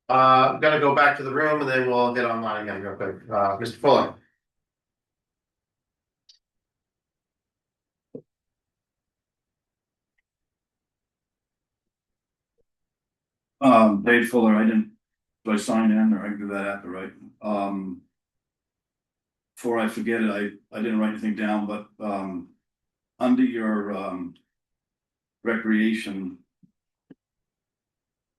I'm gonna go back to the room and then we'll get online again real quick. Mr. Fuller. Dave Fuller, do I sign in, or I can do that after, right? Before I forget it, I didn't write anything down, but, under your, recreation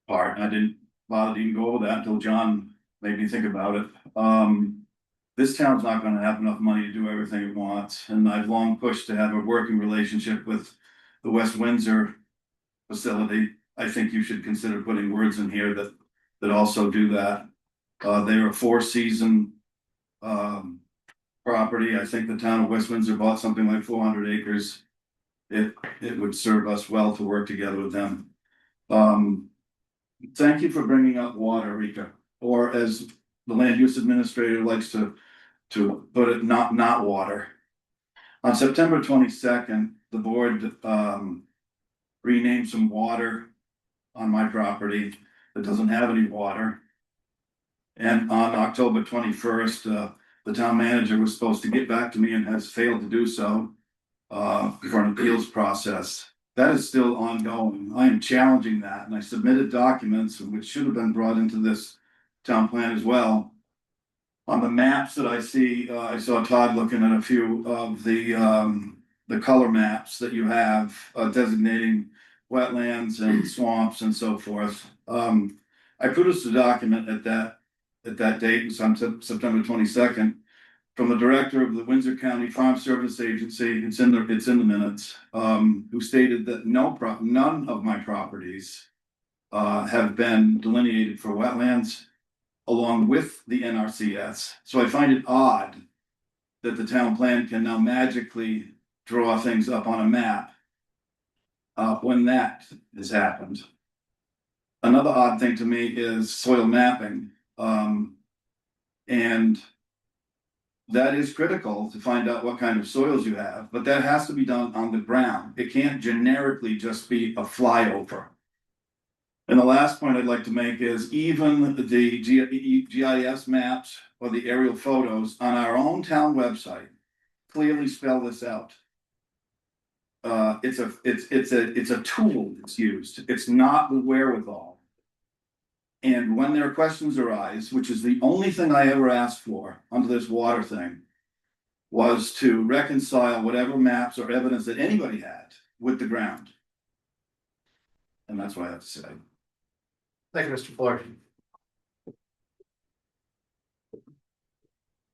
part, I didn't bother to even go over that until John made me think about it. This town's not gonna have enough money to do everything it wants, and I've long pushed to have a working relationship with the West Windsor facility. I think you should consider putting words in here that also do that. They're a 4-season property. I think the town of West Windsor bought something like 400 acres. It would serve us well to work together with them. Thank you for bringing up water, Rika, or as the land use administrator likes to put it, not water. On September 22nd, the board rename some water on my property that doesn't have any water. And on October 21st, the town manager was supposed to get back to me and has failed to do so for an appeals process. That is still ongoing. I am challenging that, and I submitted documents which should have been brought into this town plan as well. On the maps that I see, I saw Todd looking at a few of the color maps that you have designating wetlands and swamps and so forth. I produced a document at that date, on September 22nd, from the director of the Windsor County Farm Service Agency. It's in the minutes, who stated that none of my properties have been delineated for wetlands along with the NRCS. So I find it odd that the town plan can now magically draw things up on a map when that has happened. Another odd thing to me is soil mapping. And that is critical to find out what kind of soils you have, but that has to be done on the ground. It can't generically just be a flyover. And the last point I'd like to make is even the GIS maps or the aerial photos on our own town website clearly spell this out. It's a tool that's used. It's not the wherewithal. And when there are questions arise, which is the only thing I ever asked for under this water thing, was to reconcile whatever maps or evidence that anybody had with the ground. And that's what I have to say. Thank you, Mr. Fuller.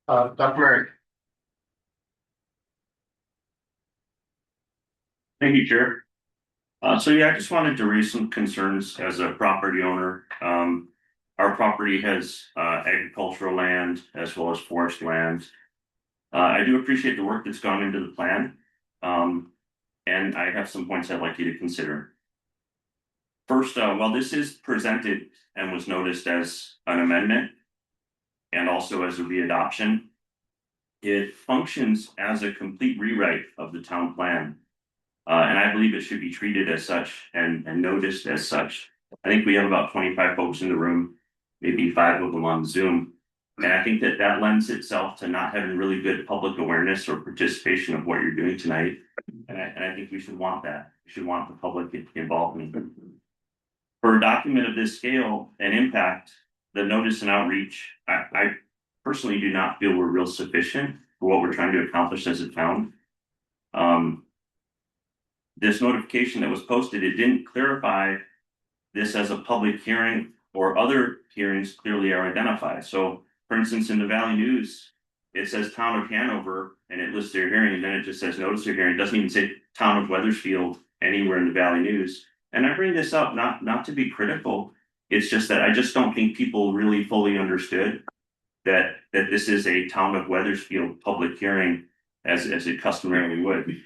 Dr. Murray. Thank you, Chair. So yeah, I just wanted to raise some concerns as a property owner. Our property has agricultural land as well as forest land. I do appreciate the work that's gone into the plan. And I have some points I'd like you to consider. First, while this is presented and was noticed as an amendment and also as a readoption, it functions as a complete rewrite of the town plan. And I believe it should be treated as such and noticed as such. I think we have about 25 folks in the room, maybe 5 of them on Zoom. And I think that lends itself to not having really good public awareness or participation of what you're doing tonight. And I think we should want that. We should want the public involvement. For a document of this scale and impact, the notice and outreach, I personally do not feel we're real sufficient for what we're trying to accomplish as a town. This notification that was posted, it didn't clarify this as a public hearing or other hearings clearly are identified. So for instance, in the Valley News, it says Town of Hanover and it lists their hearing, and then it just says notice of hearing. It doesn't even say Town of Weathersfield anywhere in the Valley News. And I bring this up not to be critical. It's just that I just don't think people really fully understood that this is a Town of Weathersfield public hearing as it customarily would.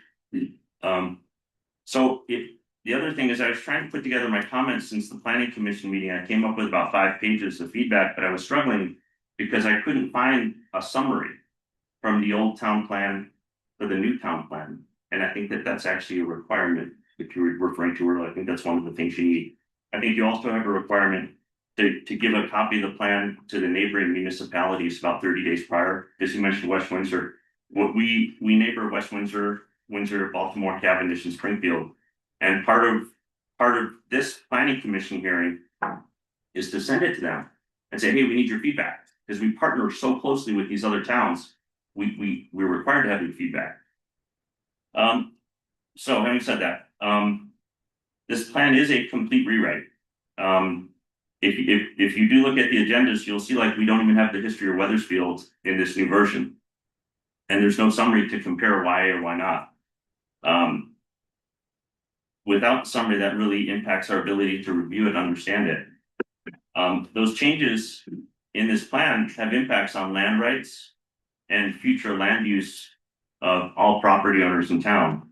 So the other thing is I was trying to put together my comments since the planning commission meeting. I came up with about 5 pages of feedback, but I was struggling because I couldn't find a summary from the old town plan to the new town plan. And I think that's actually a requirement that you were referring to earlier. I think that's one of the things you need. I think you also have a requirement to give a copy of the plan to the neighboring municipalities about 30 days prior. As you mentioned, West Windsor. What we neighbor West Windsor, Baltimore, Cavendish, and Springfield. And part of this planning commission hearing is to send it to them and say, hey, we need your feedback. Because we partner so closely with these other towns, we're required to have your feedback. So having said that, this plan is a complete rewrite. If you do look at the agendas, you'll see like we don't even have the history of Weathersfield in this new version. And there's no summary to compare why or why not. Without the summary, that really impacts our ability to review it and understand it. Those changes in this plan have impacts on land rights and future land use of all property owners in town.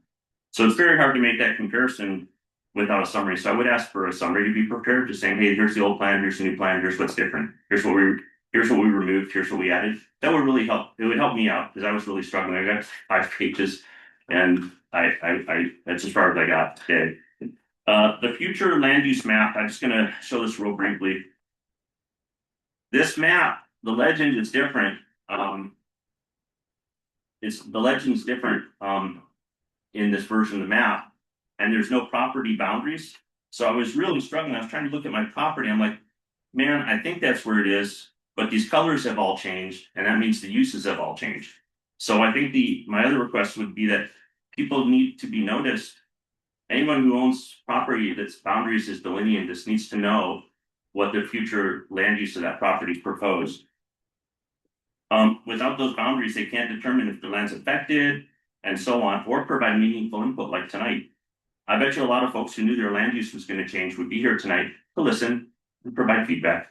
So it's very hard to make that comparison without a summary. So I would ask for a summary to be prepared, just saying, hey, here's the old plan, here's the new plan, here's what's different, here's what we removed, here's what we added. That would really help. It would help me out because I was really struggling. I got 5 pages and that's as far as I got today. The future land use map, I'm just gonna show this real briefly. This map, the legend is different. The legend's different in this version of the map, and there's no property boundaries. So I was really struggling. I was trying to look at my property. I'm like, man, I think that's where it is, but these colors have all changed, and that means the uses have all changed. So I think my other request would be that people need to be noticed. Anyone who owns property that's boundaries is delineated, this needs to know what the future land use of that property is proposed. Without those boundaries, they can't determine if the land's affected and so on, or provide meaningful input like tonight. I bet you a lot of folks who knew their land use was going to change would be here tonight to listen and provide feedback.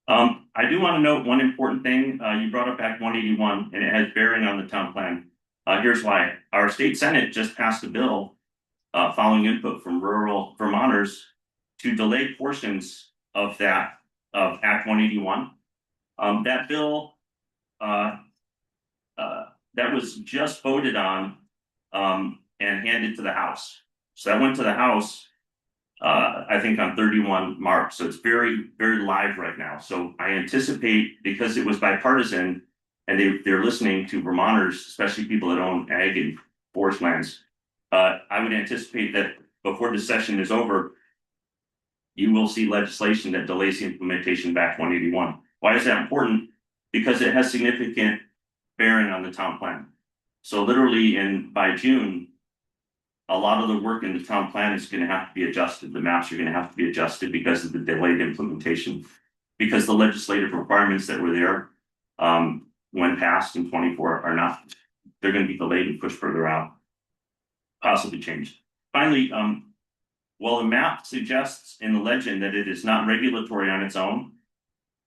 I do want to note one important thing. You brought up Act 181, and it has bearing on the town plan. Here's why. Our state Senate just passed a bill following input from rural Vermonters to delay portions of Act 181. That bill that was just voted on and handed to the House. So that went to the House, I think on 31 March. So it's very, very live right now. So I anticipate, because it was bipartisan and they're listening to Vermonters, especially people that own ag and forest lands, I would anticipate that before the session is over, you will see legislation that delays the implementation of Act 181. Why is that important? Because it has significant bearing on the town plan. So literally by June, a lot of the work in the town plan is going to have to be adjusted. The maps are going to have to be adjusted because of the delayed implementation. Because the legislative requirements that were there when passed in 24 are not, they're going to be delayed and pushed further out, possibly changed. Finally, while the map suggests in the legend that it is not regulatory on its own,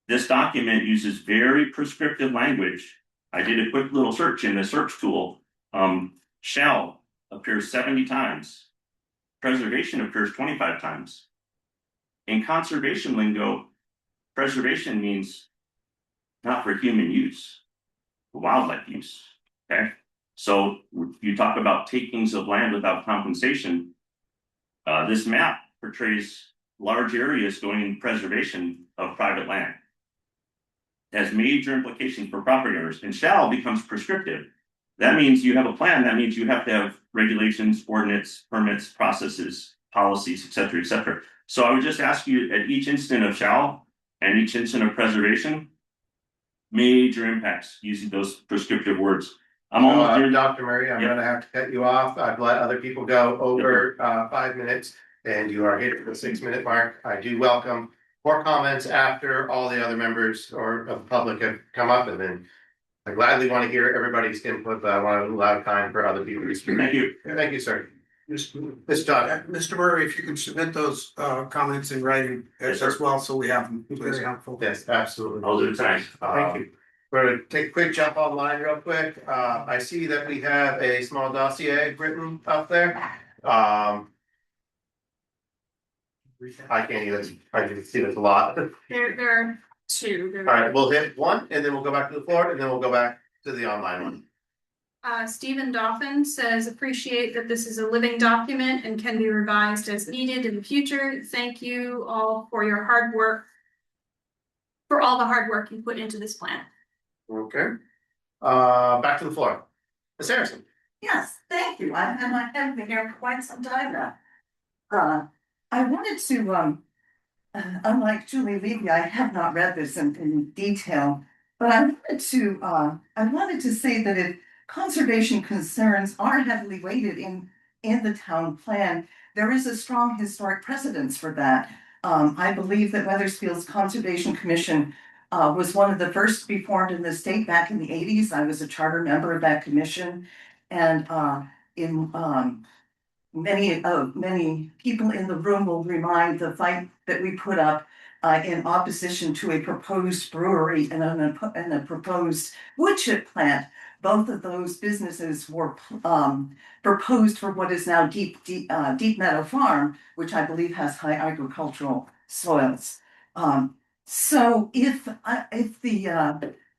this document uses very prescriptive language. I did a quick little search in the search tool. Shall appears 70 times. Preservation appears 25 times. In conservation lingo, preservation means not for human use, for wildlife use. Okay. So you talk about takings of land without compensation. This map portrays large areas going in preservation of private land. It has major implications for property owners, and shall becomes prescriptive. That means you have a plan. That means you have to have regulations, ordinance, permits, processes, policies, et cetera, et cetera. So I would just ask you, at each instant of shall and each instant of preservation, major impacts using those prescriptive words. I'm almost there. Dr. Murray, I'm gonna have to cut you off. I've let other people go over 5 minutes, and you are hitting the 6-minute mark. I do welcome more comments after all the other members or of the public have come up, and then I gladly want to hear everybody's input, but I want to allow time for other people to speak. Thank you. Thank you, sir. Mr. Murray, if you can submit those comments in writing Yes, as sir. well, so we have them, please. Helpful. Yes, absolutely. I'll do it tonight. Thank you. We're gonna take a quick jump online real quick. I see that we have a small dossier written up there. I can't even, I can see there's a lot. There are two. All right, we'll hit one and then we'll go back to the floor and then we'll go back to the online one. Stephen Dauphin says, appreciate that this is a living document and can be revised as needed in the future. Thank you all for your hard work. For all the hard work you put into this plan. Okay. Back to the floor. Ms. Harrison. Yes, thank you. I have been here for quite some time now. I wanted to, unlike Julie Levy, I have not read this in detail, but I wanted to say that conservation concerns are heavily weighted in the town plan. There is a strong historic precedence for that. I believe that Weathersfield's Conservation Commission was one of the first to be formed in the state back in the 80s. I was a charter member of that commission, and many people in the room will remind the fight that we put up in opposition to a proposed brewery and a proposed wood chip plant. Both of those businesses were proposed for what is now Deep Meadow Farm, which I believe has high agricultural soils. So if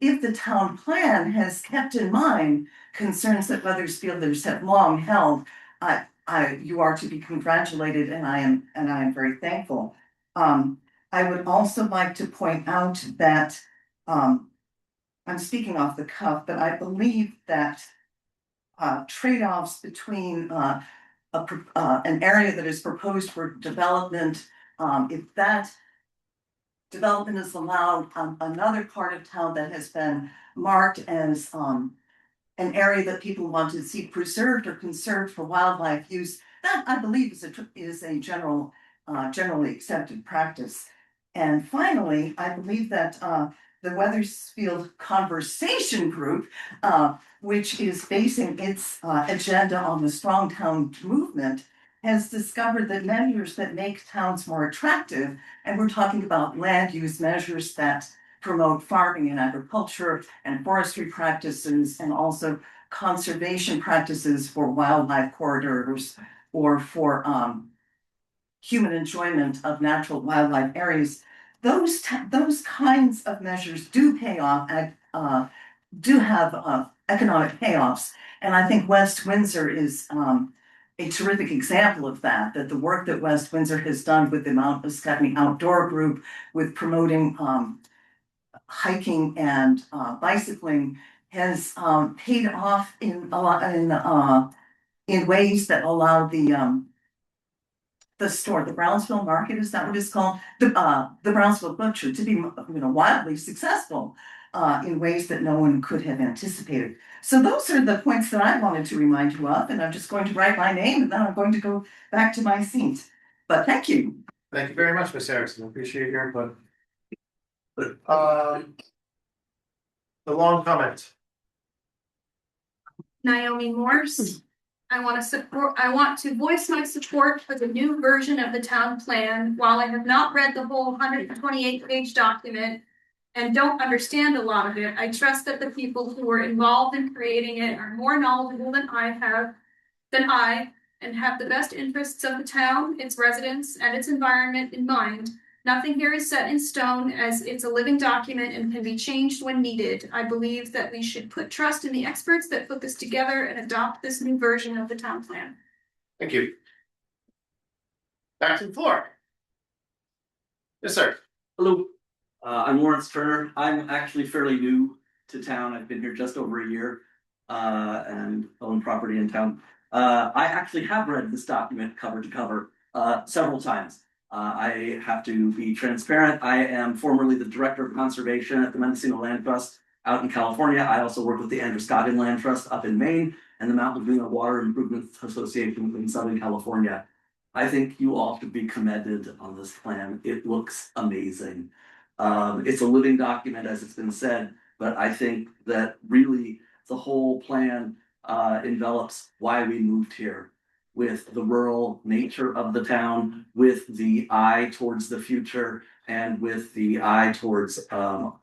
the town plan has kept in mind concerns that Weathersfielders have long held, you are to be congratulated and I am very thankful. I would also like to point out that, I'm speaking off the cuff, but I believe that trade-offs between an area that is proposed for development, if that development is allowed on another part of town that has been marked as an area that people want to see preserved or conserved for wildlife use, that I believe is a generally accepted practice. And finally, I believe that the Weathersfield Conversation Group, which is basing its agenda on the Strong Town movement, has discovered that measures that make towns more attractive, and we're talking about land use measures that promote farming and agriculture and forestry practices, and also conservation practices for wildlife corridors or for human enjoyment of natural wildlife areas. Those kinds of measures do pay off and do have economic payoffs. And I think West Windsor is a terrific example of that, that the work that West Windsor has done with the Mount Muscatney Outdoor Group, with promoting hiking and bicycling, has paid off in a lot in ways that allow the store, the Brownsville Market, is that what it's called? The Brownsville Butcher to be, wildly successful in ways that no one could have anticipated. So those are the points that I wanted to remind you of, and I'm just going to write my name and then I'm going to go back to my seat. But thank you. Thank you very much, Ms. Erickson. Appreciate your input. The long comment. Naomi Morse. I want to voice my support for the new version of the town plan. While I have not read the whole 128-page document and don't understand a lot of it, I trust that the people who were involved in creating it are more knowledgeable than I, and have the best interests of the town, its residents, and its environment in mind. Nothing here is set in stone, as it's a living document and can be changed when needed. I believe that we should put trust in the experts that put this together and adopt this new version of the town plan. Thank you. Back to the floor. Yes, sir. Hello, I'm Lawrence Turner. I'm actually fairly new to town. I've been here just over a year and own property in town. I actually have read this document cover to cover several times. I have to be transparent. I am formerly the Director of Conservation at the Mendocino Land Trust out in California. I also work with the Androscoggin Land Trust up in Maine and the Mountain View Water Improvement Association in Southern California. I think you all should be commended on this plan. It looks amazing. It's a living document, as it's been said, but I think that really the whole plan envelops why we moved here, with the rural nature of the town, with the eye towards the future, and with the eye towards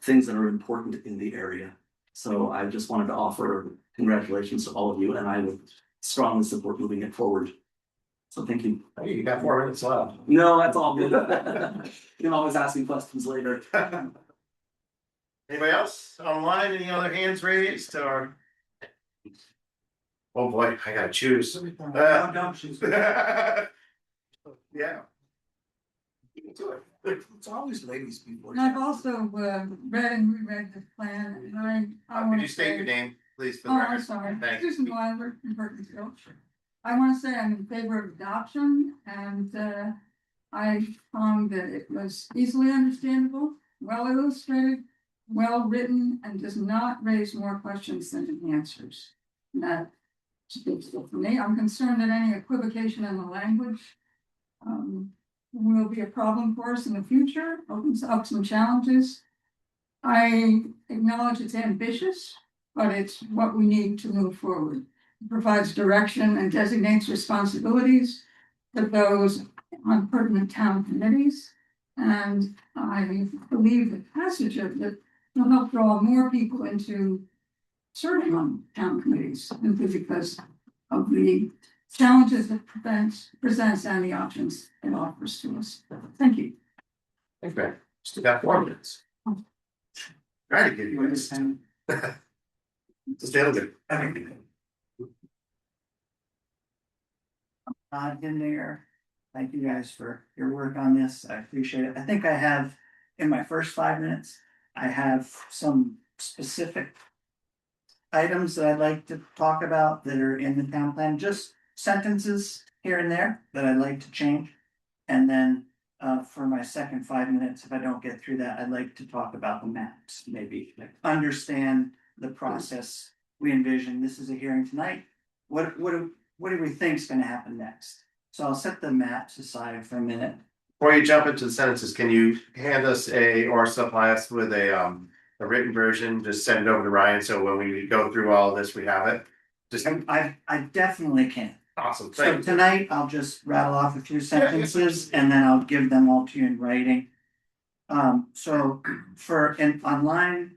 things that are important in the area. So I just wanted to offer congratulations to all of you, and I would strongly support moving it forward. So thank you. Hey, you got 4 minutes left. No, that's all good. You can always ask me questions later. Anybody else online? Any other hands raised or? Oh boy, I gotta choose. Yeah. You can do it. It's always ladies before. And I've also read and reread the plan, and I Could want you to state say. your name, please? For the Oh, record? I'm sorry, Thanks. Susan Weiler from Burtonsville. I want to say I'm in favor of adoption, and I found that it was easily understandable, well illustrated, well written, and does not raise more questions than it answers. And that speaks for me. I'm concerned that any equivocation in the language will be a problem for us in the future, opens up some challenges. I acknowledge it's ambitious, but it's what we need to move forward. It provides direction and designates responsibilities to those on pertinent town committees. And I believe the passage of it will help draw more people into serving on town committees, simply because of the challenges it presents and the options it offers to us. Thank you. Thanks, man. Still got 4 minutes. Trying to give you this. Just a little bit. in there. Thank you guys for your work on this. I appreciate it. I think I have, in my first 5 minutes, I have some specific items that I'd like to talk about that are in the town plan, just sentences here and there that I'd like to change. And then for my second 5 minutes, if I don't get through that, I'd like to talk about the maps, maybe like understand the process we envision. This is a hearing tonight. What do we think is going to happen next? So I'll set the maps aside for a minute. Before you jump into the sentences, can you hand us or supply us with a written version? Just send it over to Ryan, so when we go through all of this, we have it. Just I definitely can. awesome. So Thank you. tonight, I'll just rattle off a few sentences and then I'll give them all to you in writing. So on line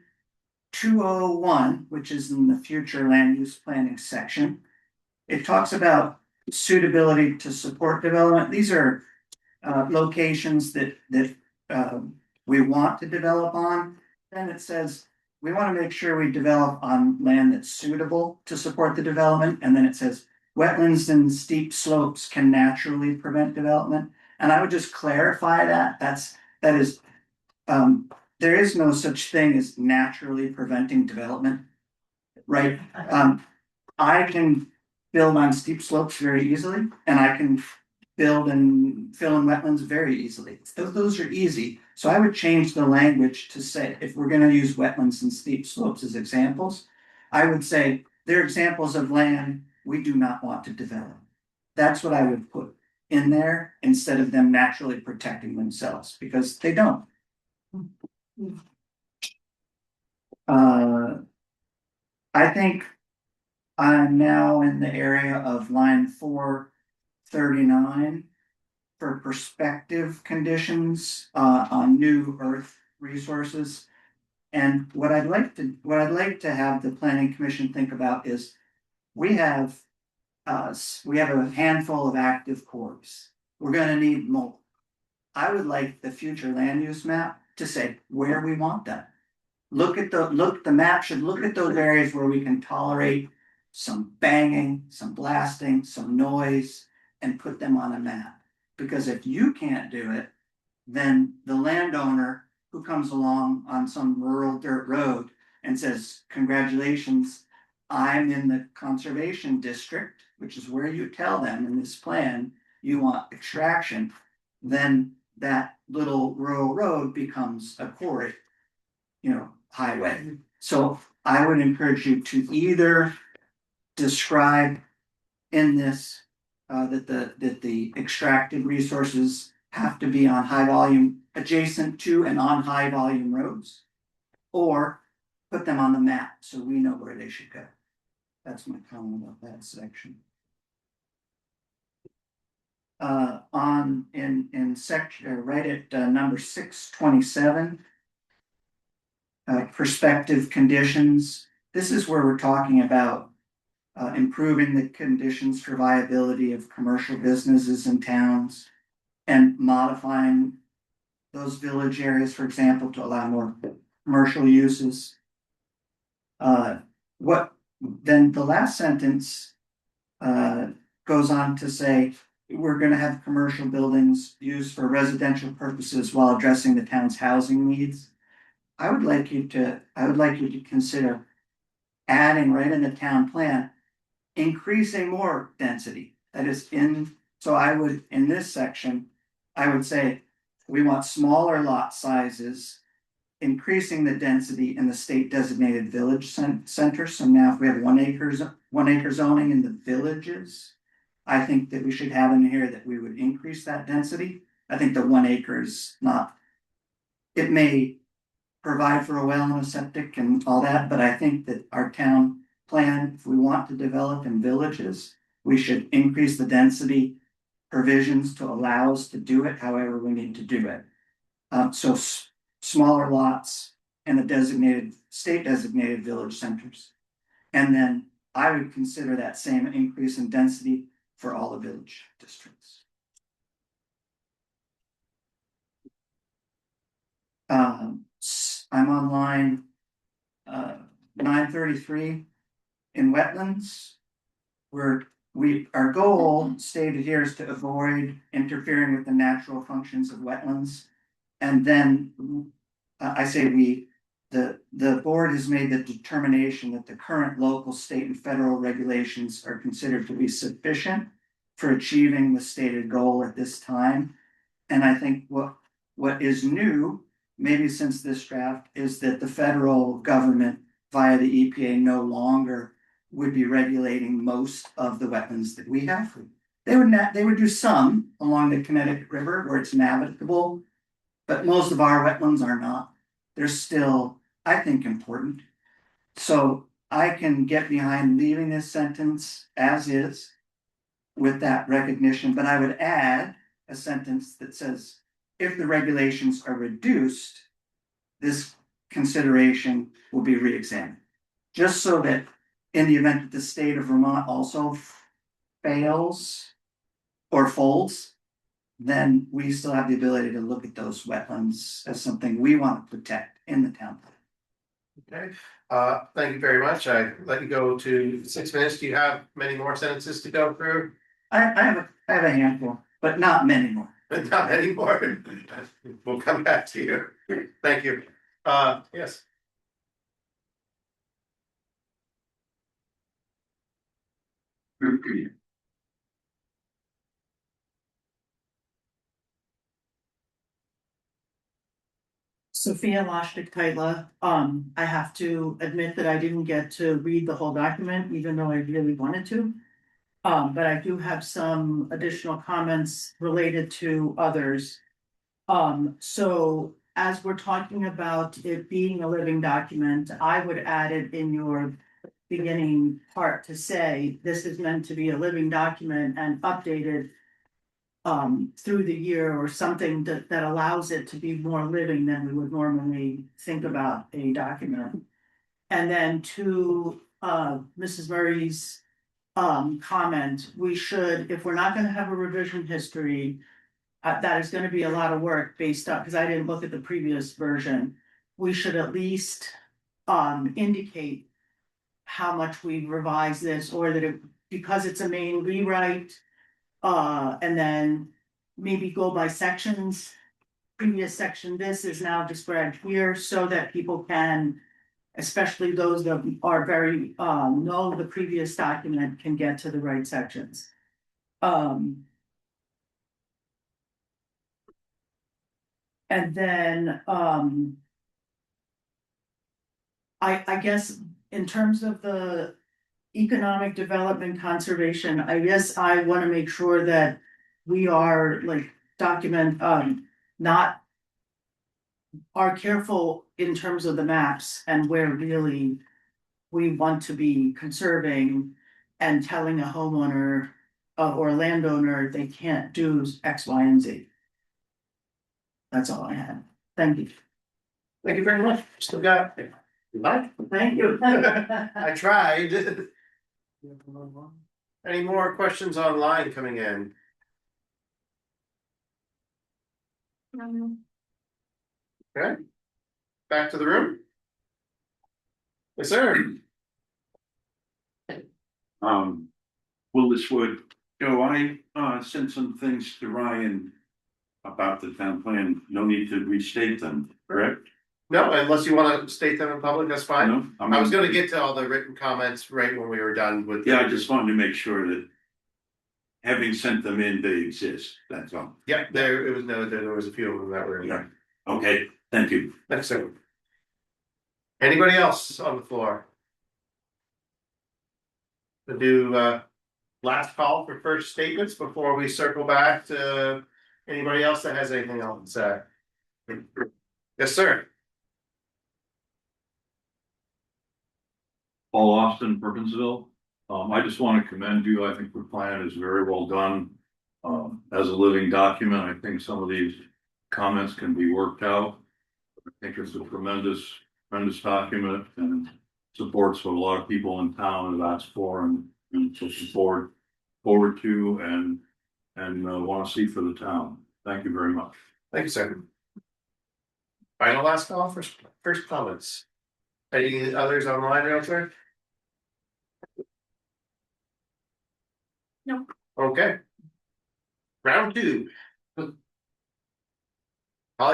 201, which is in the future land use planning section, it talks about suitability to support development. These are locations that we want to develop on. Then it says we want to make sure we develop on land that's suitable to support the development. And then it says wetlands and steep slopes can naturally prevent development. And I would just clarify that. That is there is no such thing as naturally preventing development, right? I can build on steep slopes very easily, and I can build and fill in wetlands very easily. Those are easy. So I would change the language to say, if we're going to use wetlands and steep slopes as examples, I would say they're examples of land we do not want to develop. That's what I would put in there instead of them naturally protecting themselves, because they don't. I think I'm now in the area of line 439 for perspective conditions on new earth resources. And what I'd like to have the planning commission think about is we have a handful of active cores. We're going to need more. I would like the future land use map to say where we want that. The map should look at those areas where we can tolerate some banging, some blasting, some noise, and put them on a map. Because if you can't do it, then the landowner who comes along on some rural dirt road and says, congratulations, I'm in the conservation district, which is where you tell them in this plan you want extraction, then that little rural road becomes a quarry, highway. So I would encourage you to either describe in this that the extracted resources have to be on high volume, adjacent to and on high volume roads, or put them on the map so we know where they should go. That's my comment about that section. In section right at number 627, perspective conditions. This is where we're talking about improving the conditions for viability of commercial businesses in towns and modifying those village areas, for example, to allow more commercial uses. Then the last sentence goes on to say we're going to have commercial buildings used for residential purposes while addressing the town's housing needs. I would like you to consider adding right in the town plan, increasing more density. That is so I would, in this section, I would say we want smaller lot sizes, increasing the density in the state designated village center. So now if we have 1 acre zoning in the villages, I think that we should have in here that we would increase that density. I think the 1 acre is not, it may provide for a well and a septic and all that, but I think that our town plan, if we want to develop in villages, we should increase the density provisions to allow us to do it however we need to do it. So smaller lots and the state designated village centers. And then I would consider that same increase in density for all the village districts. I'm on line 933 in wetlands. We're our goal stated here is to avoid interfering with the natural functions of wetlands. And then, I say the board has made the determination that the current local, state and federal regulations are considered to be sufficient for achieving the stated goal at this time. And I think what is new, maybe since this draft, is that the federal government via the EPA no longer would be regulating most of the wetlands that we have. They would do some along the Connecticut River where it's navigable, but most of our wetlands are not. They're still, I think, important. So I can get behind leaving this sentence as is with that recognition, but I would add a sentence that says, if the regulations are reduced, this consideration will be re-examined. Just so that in the event that the state of Vermont also fails or folds, then we still have the ability to look at those wetlands as something we want to protect in the town. Okay, thank you very much. I let you go to 6 minutes. Do you have many more sentences to go through? I have a handful, but not many more. Not many more. We'll come back to you. Thank you. Yes. Sophia Lashtik-Teitla. I have to admit that I didn't get to read the whole document, even though I really wanted to. But I do have some additional comments related to others. So as we're talking about it being a living document, I would add it in your beginning part to say this is meant to be a living document and updated through the year or something that allows it to be more living than we would normally think about a document. And then to Mrs. Murray's comment, we should, if we're not gonna have a revision history, that is gonna be a lot of work based on, because I didn't look at the previous version. We should at least indicate how much we revised this, or that it, because it's a main rewrite, and then maybe go by sections. Previous section, this is now described here so that people can, especially those that are very know the previous document, can get to the right sections. And then I guess in terms of the economic development conservation, I guess I want to make sure that we are like not are careful in terms of the maps and where really we want to be conserving and telling a homeowner or a landowner they can't do X, Y, and Z. That's all I had. Thank you. Thank you very much. Still got. Thank you. I tried. Any more questions online coming in? Okay. Back to the room. Yes, sir. Willis Wood, Joe, I sent some things to Ryan about the town plan. No need to restate them, correct? No, unless you want to state them in public, that's fine. No, I was gonna get to all the written comments right when we were done with. Yeah, I just wanted to make sure that having sent them in, they exist, that's all. Yeah, it was noted that there was a few of them that were in there. Okay, thank you. Thanks, sir. Anybody else on the floor? To do last call for first statements before we circle back to anybody else that has anything else to say. Yes, sir. Paul Austin, Perkinsville. I just want to commend you. I think the plan is very well done. As a living document, I think some of these comments can be worked out. I think it's a tremendous document and supports what a lot of people in town have asked for and looking forward to and want to see for the town. Thank you very much. Thank you, sir. Final last call for first comments. Any others online, real quick? No. Okay. Round two. Probably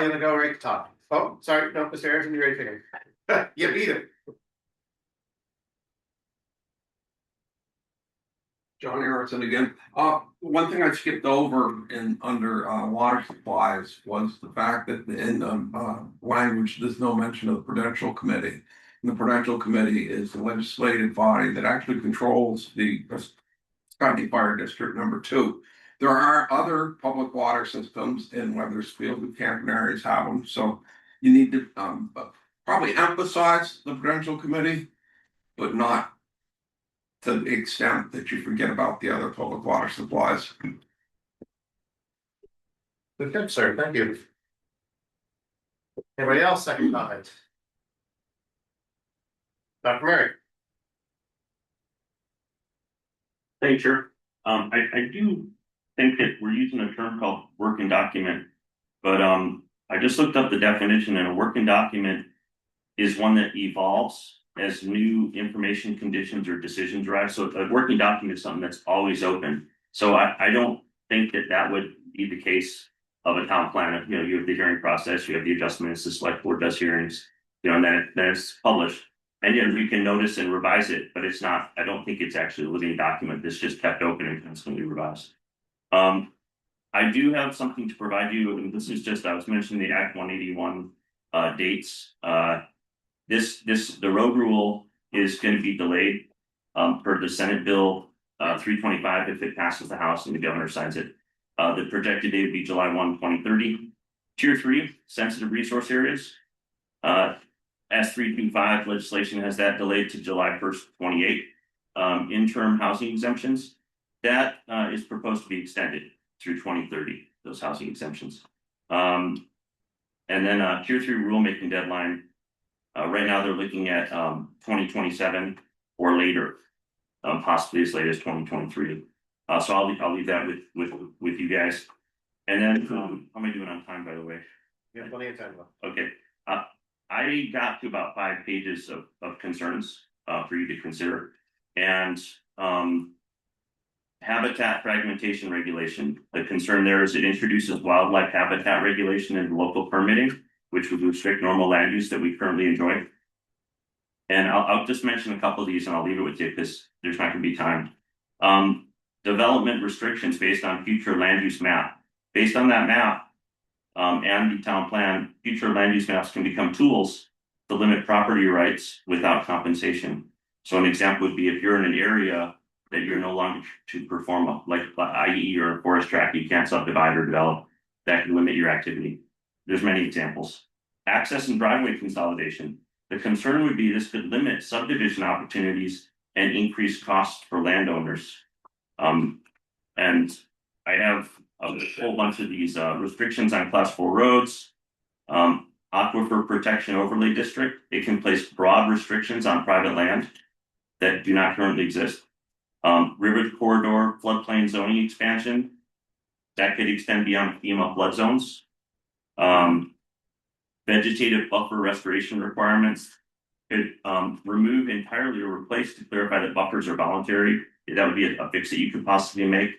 gonna go right to top. Oh, sorry, no, Mr. Harrison, you ready to figure? You beat it. John Harrison again. One thing I skipped over in under water supplies was the fact that in language, there's no mention of the Prudential Committee. And the Prudential Committee is the legislative body that actually controls the Scotty Fire District #2. There are other public water systems in Weathersfield, and Camden areas have them, so you need to probably emphasize the Prudential Committee, but not to the extent that you forget about the other public water supplies. Good tip, sir, thank you. Anybody else, second comment? Dr. Murray? Thanks, Chair. I do think that we're using a term called working document, but I just looked up the definition, and a working document is one that evolves as new information, conditions, or decisions arise. So a working document is something that's always open. So I don't think that that would be the case of a town plan. You know, you have the hearing process, you have the adjustments, the select board does hearings, you know, and then it's published. And you know, you can notice and revise it, but it's not, I don't think it's actually a living document that's just kept open and constantly revised. I do have something to provide you, and this is just, I was mentioning the Act 181 dates. The road rule is going to be delayed per the Senate Bill 325 if it passes the House and the governor signs it. The projected date would be July 1, 2030. Tier 3, sensitive resource areas. S325 legislation has that delayed to July 1st, 28. Interim housing exemptions, that is proposed to be extended through 2030, those housing exemptions. And then Tier 3 rulemaking deadline, right now they're looking at 2027 or later, possibly as late as 2023. So I'll leave that with you guys. And then how am I doing on time, by the way? You have plenty of time left. Okay. I got to about 5 pages of concerns for you to consider. And habitat fragmentation regulation. The concern there is it introduces wildlife habitat regulation into local permitting, which would restrict normal land use that we currently enjoy. And I'll just mention a couple of these and I'll leave it with you because there's not going to be time. Development restrictions based on future land use map. Based on that map and the town plan, future land use maps can become tools to limit property rights without compensation. So an example would be if you're in an area that you're no longer to perform, like i.e. or a forest tract, you can't subdivide or develop, that can limit your activity. There's many examples. Access and driveway consolidation. The concern would be this could limit subdivision opportunities and increase costs for landowners. And I have a whole bunch of these restrictions on class 4 roads. Aquifer Protection Overlay District, it can place broad restrictions on private land that do not currently exist. River corridor floodplain zoning expansion, that could extend beyond FEMA flood zones. Vegetative buffer restoration requirements could remove entirely or replace to clarify that buffers are voluntary. That would be a fix that you could possibly make.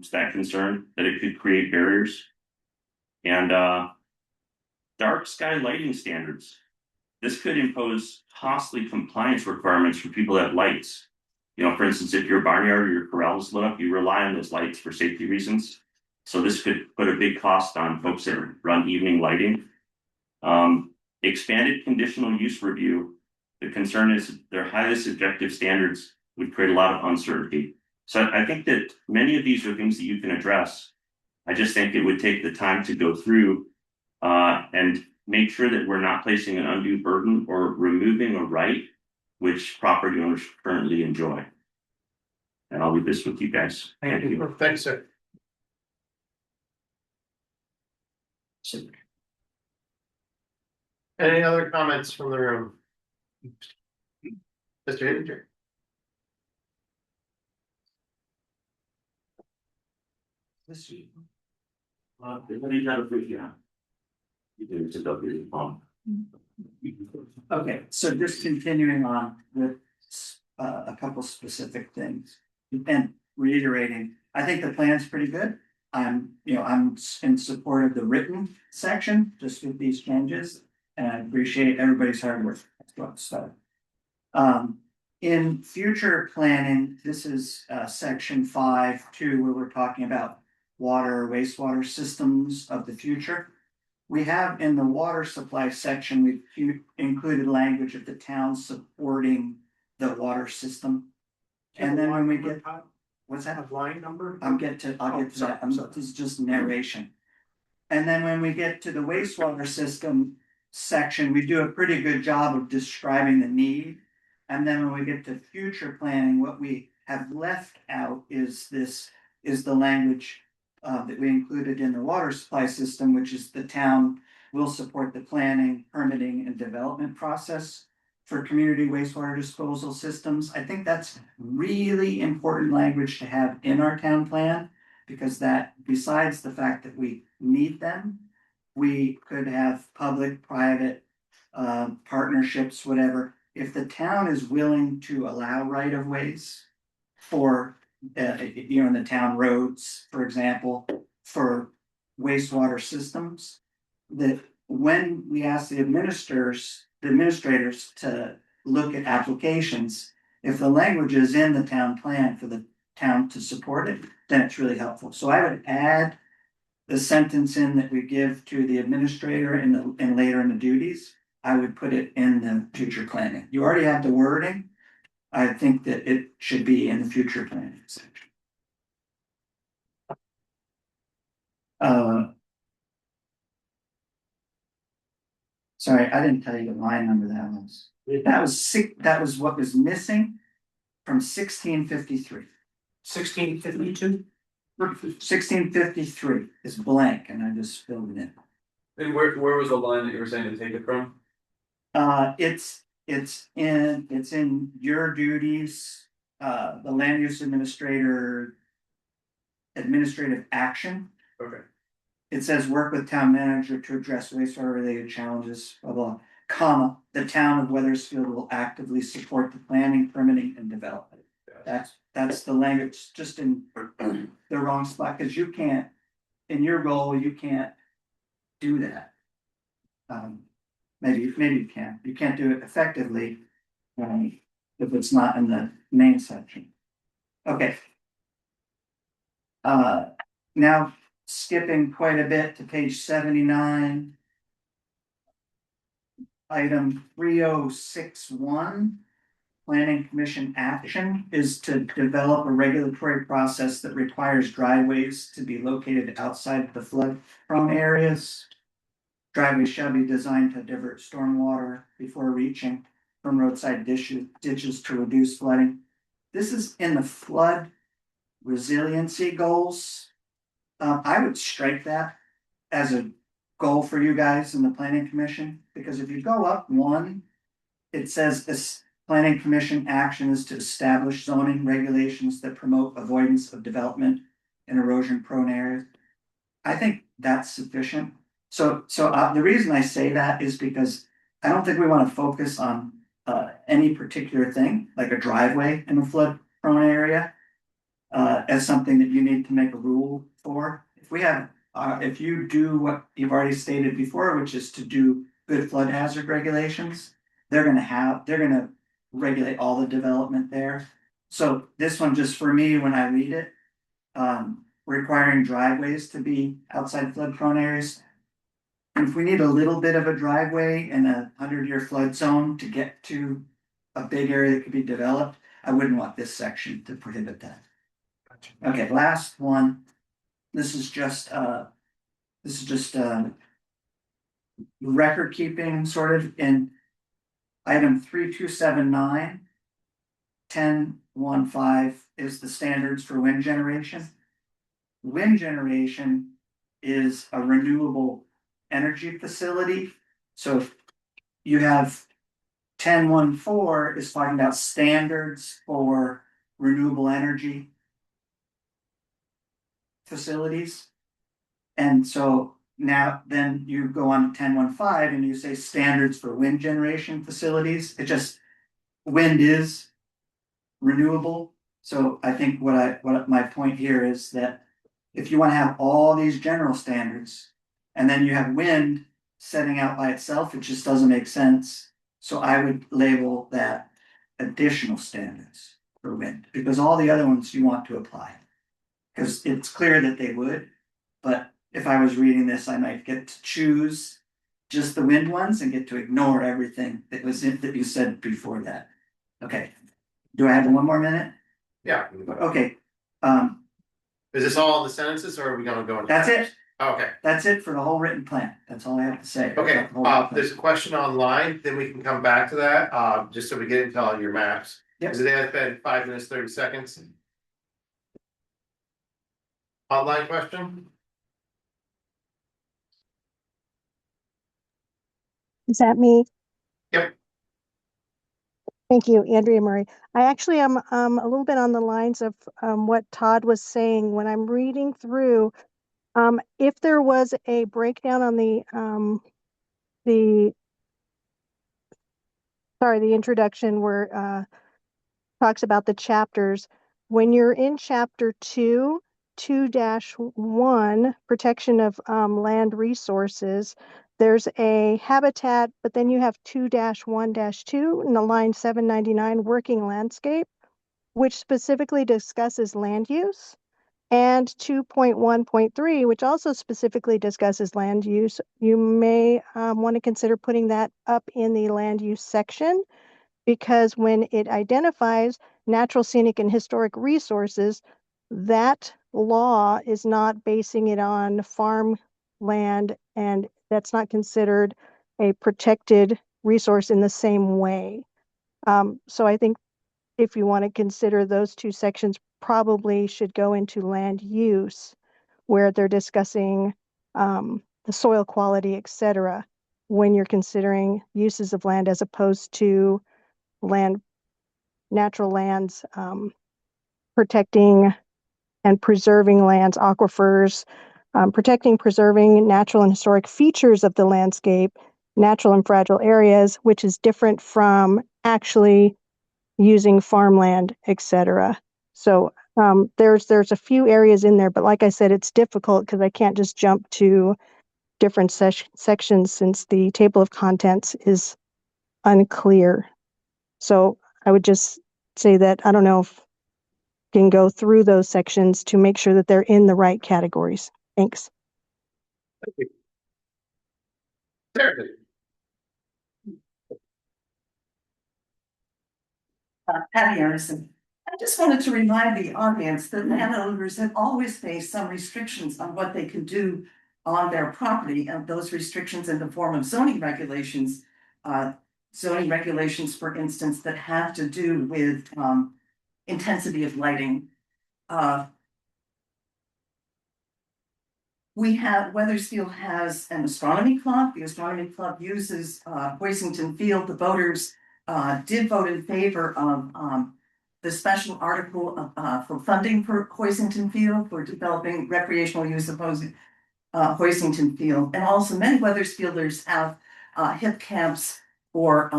Is that concern that it could create barriers? And dark sky lighting standards. This could impose costly compliance requirements for people that have lights. You know, for instance, if your barnyard or your corral is lit up, you rely on those lights for safety reasons. So this could put a big cost on folks that run evening lighting. Expanded conditional use review. The concern is their highly subjective standards would create a lot of uncertainty. So I think that many of these are things that you can address. I just think it would take the time to go through and make sure that we're not placing an undue burden or removing a right which property owners currently enjoy. And I'll leave this with you guys. Thank you. Thanks, sir. Any other comments from the room? Mr. Hittinger? This year. Okay, so just continuing on with a couple specific things. And reiterating, I think the plan's pretty good. I'm in support of the written section, just with these changes, and I appreciate everybody's hard work. That's what started. In future planning, this is section 5.2, where we're talking about water, wastewater systems of the future. We have in the water supply section, we've included language of the town supporting the water system. And then when we get, what's that? A line number? I'll get to that. This is just narration. And then when we get to the wastewater system section, we do a pretty good job of describing the need. And then when we get to future planning, what we have left out is the language that we included in the water supply system, which is the town will support the planning, permitting, and development process for community wastewater disposal systems. I think that's really important language to have in our town plan, because that, besides the fact that we need them, we could have public, private partnerships, whatever. If the town is willing to allow right of ways for, in the town roads, for example, for wastewater systems, that when we ask the administrators to look at applications, if the language is in the town plan for the town to support it, then it's really helpful. So I would add the sentence in that we give to the administrator and later in the duties. I would put it in the future planning. You already have the wording. I think that it should be in the future planning section. Sorry, I didn't tell you the line number that was. That was what was missing from 1653. 1652? 1653 is blank, and I just filled it in. And where was the line that you were saying to take it from? It's in your duties, the land use administrator. Administrative action. Okay. It says work with town manager to address wastewater related challenges, blah, blah, comma, the town of Weathersfield will actively support the planning, permitting, and development. That's the language, just in the wrong spot, because you can't, in your role, you can't do that. Maybe you can. You can't do it effectively if it's not in the main section. Okay. Now skipping quite a bit to page 79. Item 3061. Planning Commission action is to develop a regulatory process that requires driveways to be located outside the flood prone areas. Driveways shall be designed to divert stormwater before reaching from roadside ditches to reduce flooding. This is in the flood resiliency goals. I would strike that as a goal for you guys in the Planning Commission, because if you go up one, it says this Planning Commission action is to establish zoning regulations that promote avoidance of development in erosion prone areas. I think that's sufficient. So the reason I say that is because I don't think we want to focus on any particular thing, like a driveway in a flood prone area, as something that you need to make a rule for. If we have, if you do what you've already stated before, which is to do good flood hazard regulations, they're gonna regulate all the development there. So this one, just for me, when I read it, requiring driveways to be outside flood prone areas. And if we need a little bit of a driveway in a 100-year flood zone to get to a big area that could be developed, I wouldn't want this section to prohibit that. Okay, last one. This is just record keeping sort of in item 3279. 10.15 is the standards for wind generation. Wind generation is a renewable energy facility. So you have 10.14 is talking about standards for renewable energy facilities. And so now then you go on to 10.15 and you say standards for wind generation facilities. It just, wind is renewable. So I think what my point here is that if you want to have all these general standards and then you have wind setting out by itself, it just doesn't make sense. So I would label that additional standards for wind, because all the other ones you want to apply. Because it's clear that they would, but if I was reading this, I might get to choose just the wind ones and get to ignore everything that you said before that. Okay, do I have one more minute? Yeah. Okay, Is this all in the sentences or are we gonna go? into that's that? it. Okay, That's it for the whole written plan. That's all I have to say. okay, The whole plan. there's a question online, then we can come back to that, just so we get into all your maps. Yep. Because it has been 5 minutes, 30 seconds. Online question? Is that me? Yep. Thank you, Andrea Murray. I actually am a little bit on the lines of what Todd was saying when I'm reading through. If there was a breakdown on the introduction where talks about the chapters, when you're in chapter 2-1, protection of land resources, there's a habitat, but then you have 2-1-2 in the line 799 working landscape, which specifically discusses land use, and 2.1.3, which also specifically discusses land use. You may want to consider putting that up in the land use section, because when it identifies natural, scenic, and historic resources, that law is not basing it on farm land, and that's not considered a protected resource in the same way. So I think if you want to consider those two sections, probably should go into land use, where they're discussing the soil quality, et cetera, when you're considering uses of land as opposed to natural lands, protecting and preserving lands, aquifers, protecting, preserving natural and historic features of the landscape, natural and fragile areas, which is different from actually using farmland, etc. So there's a few areas in there, but like I said, it's difficult because I can't just jump to different sections since the table of contents is unclear. So I would just say that I don't know if you can go through those sections to make sure that they're in the right categories. Thanks. Thank you. There. Patty Anderson. I just wanted to remind the audience that landowners have always faced some restrictions on what they can do on their property, and those restrictions in the form of zoning regulations. Zoning regulations, for instance, that have to do with intensity of lighting. Weathersfield has an astronomy club. The astronomy club uses Hoisington Field. The voters did vote in favor of the special article for funding for Hoisington Field for developing recreational use of Hoisington Field. And also many Weathersfielders have hip camps or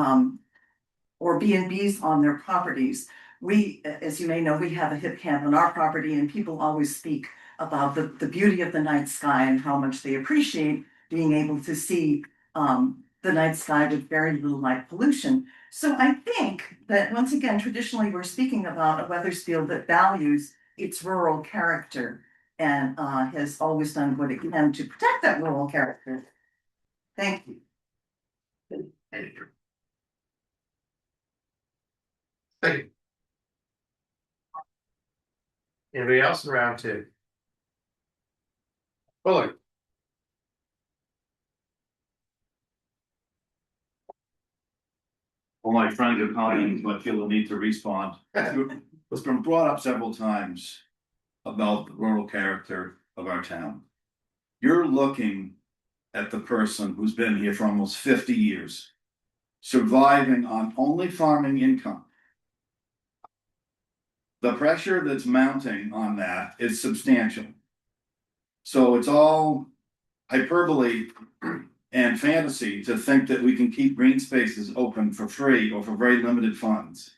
B&Bs on their properties. We, as you may know, we have a hip camp on our property, and people always speak about the beauty of the night sky and how much they appreciate being able to see the night sky with very little light pollution. So I think that once again, traditionally, we're speaking about a Weathersfield that values its rural character and has always done what it can to protect that rural character. Thank you. Thank you. Anybody else in round two? Bullard. Well, my friend and colleague might feel the need to respond. It's been brought up several times about the rural character of our town. You're looking at the person who's been here for almost 50 years, surviving on only farming income. The pressure that's mounting on that is substantial. So it's all hyperbole and fantasy to think that we can keep green spaces open for free or for very limited funds.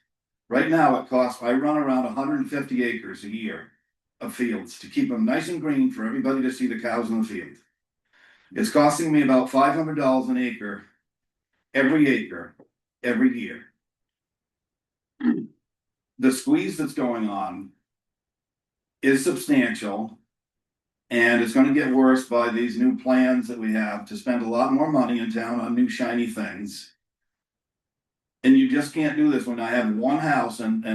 Right now, it costs, I run around 150 acres a year of fields to keep them nice and green for everybody to see the cows in the field. It's costing me about $500 an acre, every year. The squeeze that's going on is substantial. And it's gonna get worse by these new plans that we have to spend a lot more money in town on new shiny things. And you just can't do this when I have one house and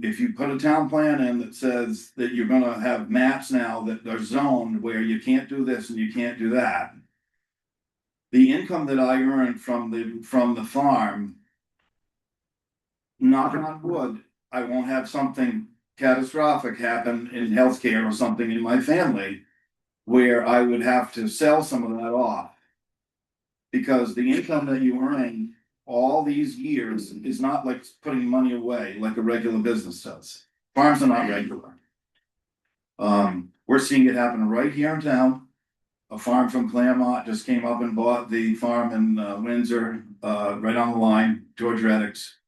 if you put a town plan in that says that you're gonna have maps now that are zoned where you can't do this and you can't do that. The income that I earn from the farm, knock on wood, I won't have something catastrophic happen in healthcare or something in my family where I would have to sell some of that off. Because the income that you earn all these years is not like putting money away like a regular business does. Farms are not regular. We're seeing it happen right here in town. A farm from Claremont just came up and bought the farm in Windsor, right on the line, George Reddick's.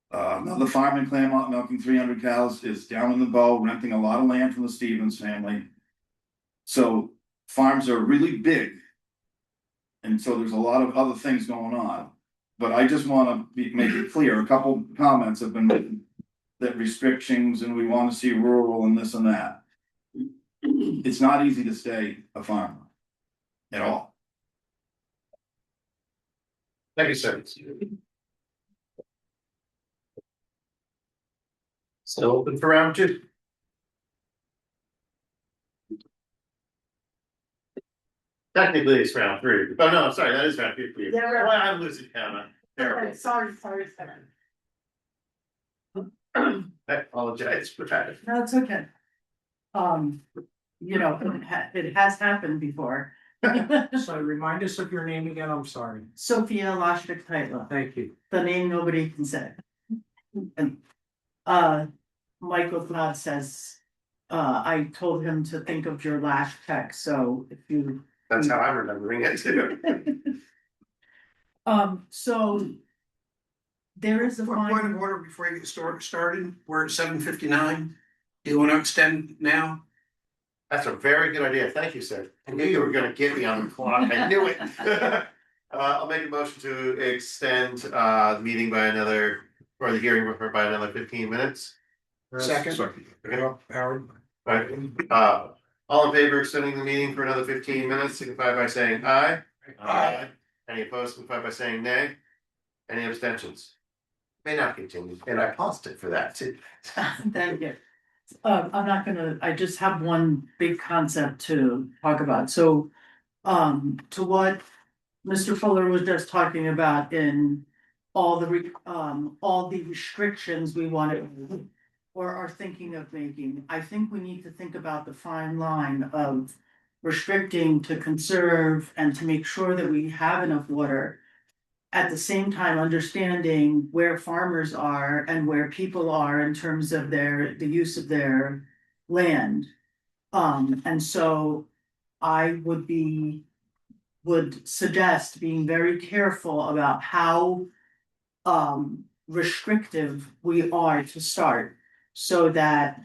Another farm in Claremont milking 300 cows is down in the bow, renting a lot of land from the Stevens family. So farms are really big. And so there's a lot of other things going on. But I just want to make it clear, a couple comments have been made that restrictions and we want to see rural and this and that. It's not easy to stay a farmer at all. Thank you, sir. Still open for round two. Technically, it's round three. Oh, no, sorry, that is round two for you. Yeah, right. Well, I'm losing count. Okay, sorry. I apologize for that. No, it's okay. It has happened before. So remind us of your name again, I'm sorry. Sophia Lashvik-Titla, Thank you. the name nobody can say. And, Michael Glad says, I told him to think of your last text, so if you. That's how I'm remembering it too. So. There is a Point of order before you get started, we're at 7:59. Do you want to extend now? That's a very good idea. Thank you, sir. I knew you were gonna get me on the clock. I knew it. I'll make a motion to extend the meeting by another, or the hearing by another 15 minutes. Second. Okay. Howard. Right. All in favor of extending the meeting for another 15 minutes, signify by saying aye. Aye. Any opposed, signify by saying nay. Any abstentions? May not continue, and I paused it for that too. Thank you. I just have one big concept to talk about, so, to what Mr. Fuller was just talking about in all the restrictions we wanted or are thinking of making, I think we need to think about the fine line of restricting to conserve and to make sure that we have enough water. At the same time, understanding where farmers are and where people are in terms of the use of their land. And so I would suggest being very careful about how restrictive we are to start, so that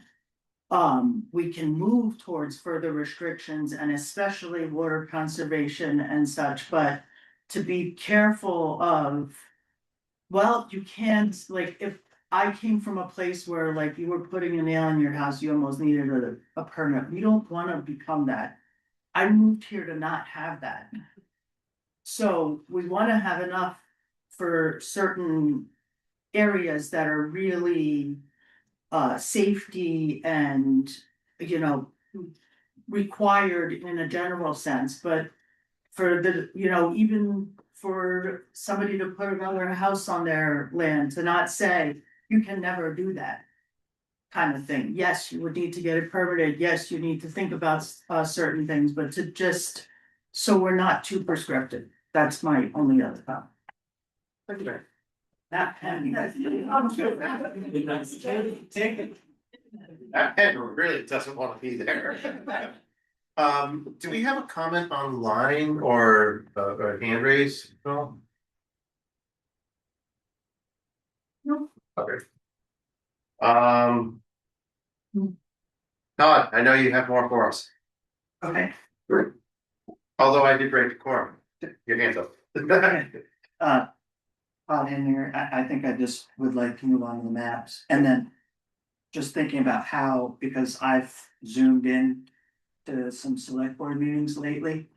we can move towards further restrictions and especially water conservation and such, but to be careful of, well, you can't, like, if I came from a place where like you were putting a nail in your house, you almost needed a permit. We don't want to become that. I moved here to not have that. So we want to have enough for certain areas that are really safety and, required in a general sense, but for the, even for somebody to put another house on their land, to not say, you can never do that kind of thing. Yes, you would need to get it permitted. Yes, you need to think about certain things, but to just, so we're not too prescriptive. That's my only other thought. That pen. That pen really doesn't want to be there. Do we have a comment online or a hand raise? No. No. Okay. Todd, I know you have more for us, Okay. although I did break the quorum. Your hands up. Uh, in here, I think I just would like to move on to the maps and then just thinking about how, because I've zoomed in to some select board meetings lately.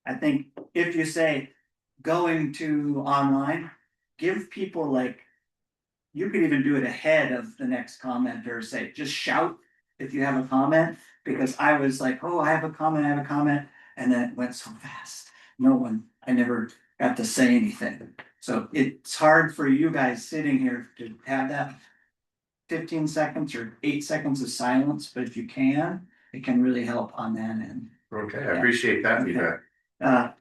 I think if you say going to online, give people like, you could even do it ahead of the next comment or say, just shout if you have a comment, because I was like, oh, I have a comment, I have a comment, and then it went so fast. I never got to say anything. So it's hard for you guys sitting here to have that 15 seconds or 8 seconds of silence, but if you can, it can really help on that end. Okay, I appreciate that feedback.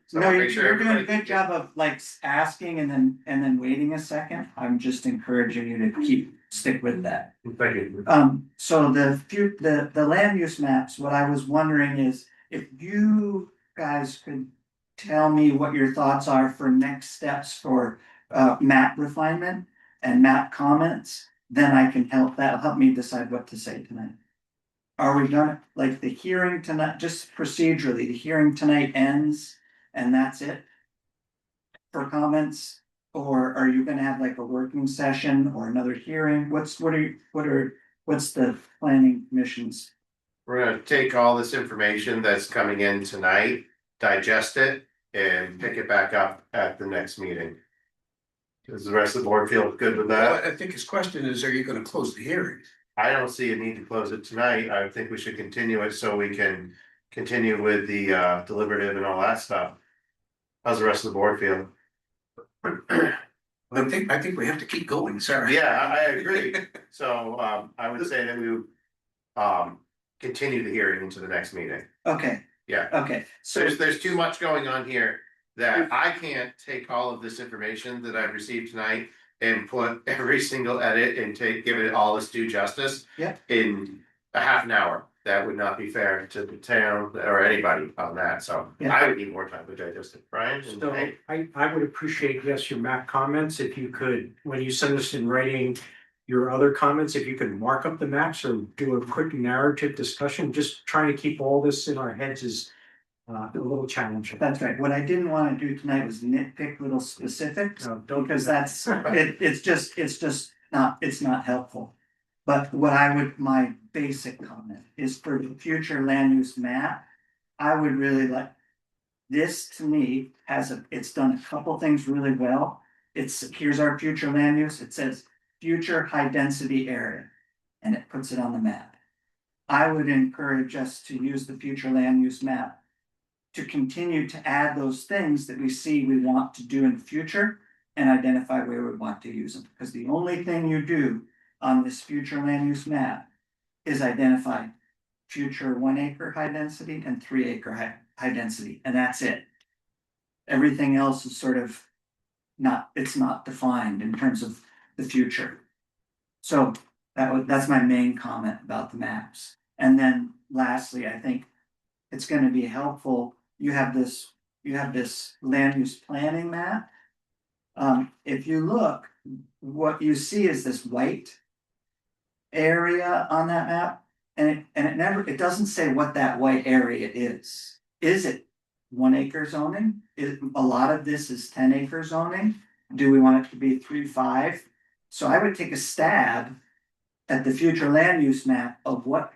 So No, make sure you're doing a everybody- good job of like asking and then waiting a second. I'm just encouraging you to stick with that. Thank you. So the land use maps, what I was wondering is if you guys could tell me what your thoughts are for next steps for map refinement and map comments, then I can that'll help me decide what to say tonight. Are we done, like the hearing tonight, just procedurally, the hearing tonight ends and that's it? For comments, or are you gonna have like a working session or another hearing? What's the planning commission's? We're gonna take all this information that's coming in tonight, digest it, and pick it back up at the next meeting. Does the rest of the board feel good with Well, that? I think his question is, are you gonna close the hearing? I don't see a need to close it tonight. I think we should continue it so we can continue with the deliberative and all that stuff. How's the rest of the board feel? I think we have to keep going, sorry. Yeah, I agree. So I would say that we would continue the hearing into the next meeting. Okay, Yeah, okay, so there's too much going on here that I can't take all of this information that I've received tonight and put every single edit and give it all its due justice. Yeah. In a half an hour. That would not be fair to the town or anybody on that, so Yeah. I would need more time to digest it. Brian? and So Hank? I would appreciate, yes, your map comments, if you could, when you send us in writing. Your other comments, if you could mark up the maps or do a quick narrative discussion, just trying to keep all this in our heads is. A little challenging. that's right. What I didn't want to do tonight was nitpick little specifics. No, don't do Because that. it's just not helpful. But my basic comment is for the future land use map, I would really like. This to me it's done a couple things really well. Here's our future land use, it says future high density area. And it puts it on the map. I would encourage us to use the future land use map. To continue to add those things that we see we want to do in the future and identify where we want to use them. Because the only thing you do on this future land use map is identify future 1 acre high density and 3 acre high density, and that's it. Everything else is sort of it's not defined in terms of the future. So that's my main comment about the maps. And then lastly, I think it's gonna be helpful. You have this land use planning map. If you look, what you see is this white area on that map, and it doesn't say what that white area is. Is it 1 acre zoning? A lot of this is 10 acre zoning. Do we want it to be 3-5? So I would take a stab at the future land use map of what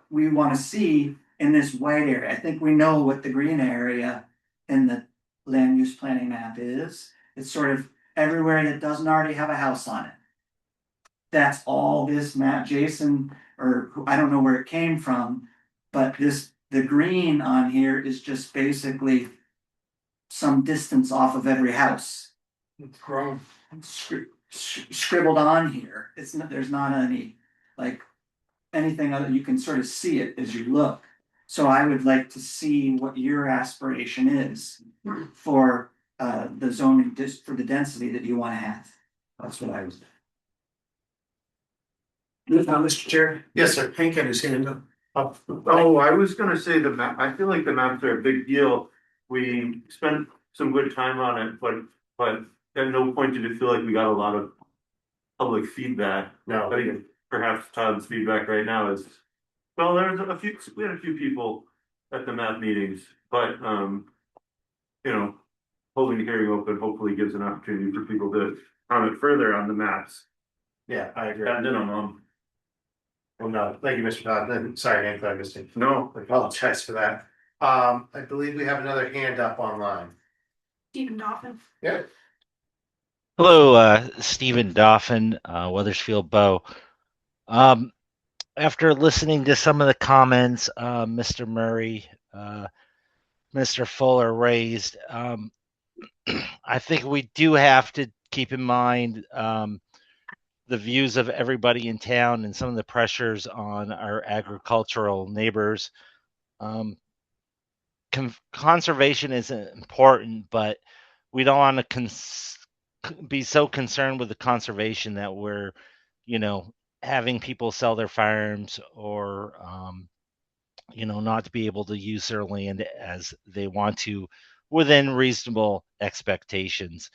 we want to see in this white area. I think we know what the green area in the land use planning map is. It's sort of everywhere that doesn't already have a house on it. That's all this map, Jason, or I don't know where it came from, but the green on here is just basically some distance off of every house. It's grown. Scribbled on here. There's not any like anything other, you can sort of see it as you look. So I would like to see what your aspiration is for the zoning for the density that you want to have. That's what I was. Mr. Chair? Yes, sir. Hank had his hand up. Oh, I was gonna say I feel like the maps are a big deal. We spent some good time on it, but at no point did it feel like we got a lot of public feedback. No. But again, perhaps Todd's feedback right now is, well, we had a few people at the map meetings, but, you know, holding the hearing open hopefully gives an opportunity for people to comment further on the maps. Yeah, I agree. And then Well, no, thank you, Mr. Todd. Sorry, Nancy, I missed it. no, I apologize for that. I believe we have another hand up online. Stephen Doffin. Yeah. Hello, Stephen Doffin, Weathersfield Bow. After listening to some of the comments Mr. Murray, Mr. Fuller raised, I think we do have to keep in mind the views of everybody in town and some of the pressures on our agricultural neighbors. Conservation is important, but we don't want to be so concerned with the conservation that we're, having people sell their farms or, not to be able to use their land as they want to within reasonable expectations.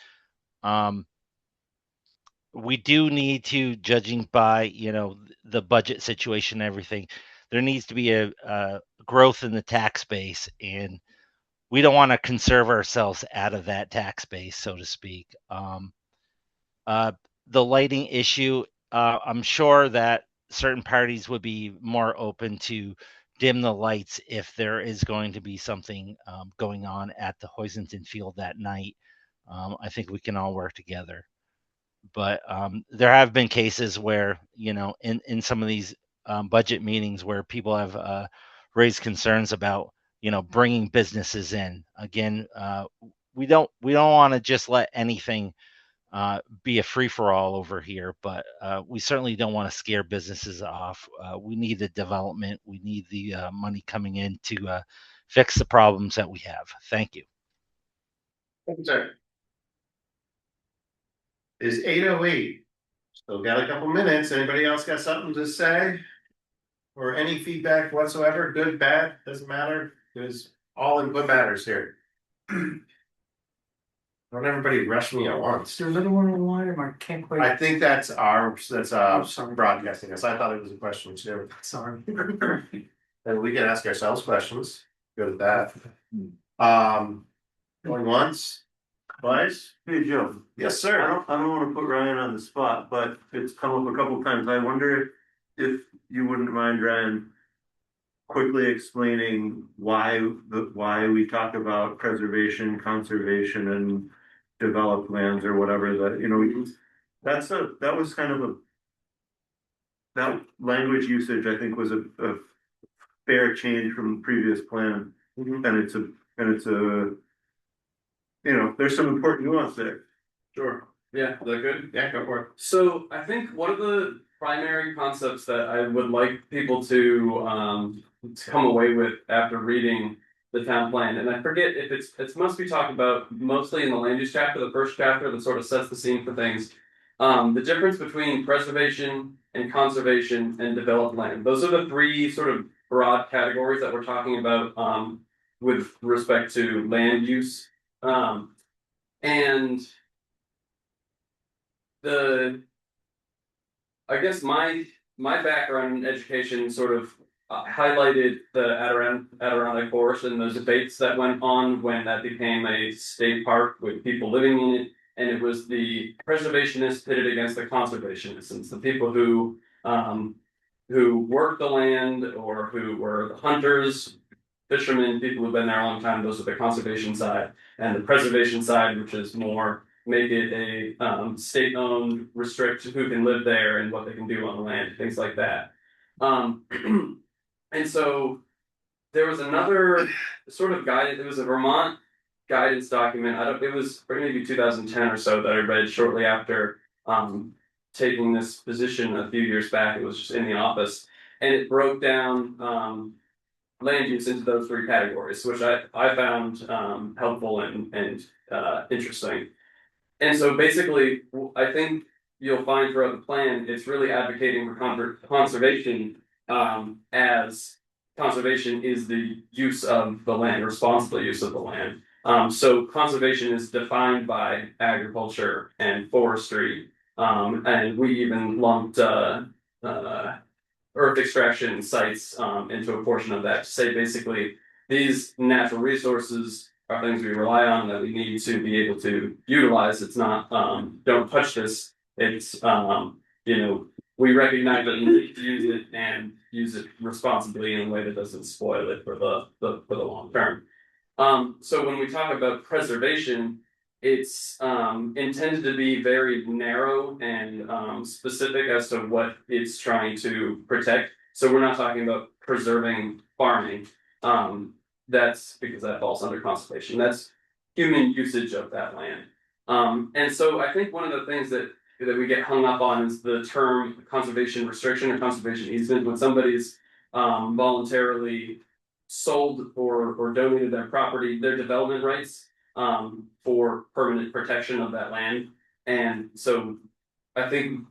We do need to, judging by, the budget situation and everything, there needs to be a growth in the tax base, and we don't want to conserve ourselves out of that tax base, so to speak. The lighting issue, I'm sure that certain parties would be more open to dim the lights if there is going to be something going on at the Hoisington Field that night. I think we can all work together. But there have been cases where, in some of these budget meetings where people have raised concerns about, bringing businesses in. Again, we don't want to just let anything be a free for all over here, but we certainly don't want to scare businesses off. We need the development. We need the money coming in to fix the problems that we have. Thank you. Thank you, sir. Is 8:08. Still got a couple minutes. Anybody else got something to say? Or any feedback whatsoever? Good, bad, doesn't matter. Because all input matters here. Don't everybody rush me at once. Is there another one online or I can't quite? I think that's sorry. broadcasting us. I thought it was a question too. Sorry. And we can ask ourselves questions. Good at that. Going once, twice. hey, Joe. Yes, I sir. don't want to put Ryan on the spot, but it's come up a couple of times. I wonder if you wouldn't mind, Ryan, quickly explaining why we talk about preservation, conservation, and developed lands or whatever that was kind of that language usage, I think, was a fair change from the previous plan. Mhm. And it's a there's some important nuance there. Sure. Yeah, is that good? Yeah, go for it. So I think one of the primary concepts that I would like people to come away with after reading the town plan, and I forget if it must be talked about mostly in the land use chapter, the first chapter that sort of sets the scene for things. The difference between preservation and conservation and developed land. Those are the three sort of broad categories that we're talking about with respect to land use. And I guess my background in education sort of highlighted the Adirondack Forest and those debates that went on when that became a state park with people living in it, and it was the preservationists pitted against the conservationists, and the people who worked the land or who were the hunters, fishermen, people who've been there a long time. Those are the conservation side, and the preservation side, which is more make it a state-owned, restrict who can live there and what they can do on the land, things like that. And so there was another sort of guidance. It was a Vermont guidance document. It was maybe 2010 or so that I read shortly after taking this position a few years back. It was just in the office, and it broke down land use into those three categories, which I found helpful and interesting. And so basically, I think you'll find throughout the plan, it's really advocating for conservation, as conservation is the use of the land, responsible use of the land. So conservation is defined by agriculture and forestry, and we even lumped earth extraction sites into a portion of that to say basically these natural resources are things we rely on that we need to be able to utilize. It's not don't touch this. It's we recognize that we need to use it and use it responsibly in a way that doesn't spoil it for the long term. So when we talk about preservation, it's intended to be very narrow and specific as to what it's trying to protect. So we're not talking about preserving farming. That's because that falls under conservation. That's human usage of that land. And so I think one of the things that we get hung up on is the term conservation restriction or conservation easement. When somebody's voluntarily sold or donated their property, their development rights for permanent protection of that land. And so I think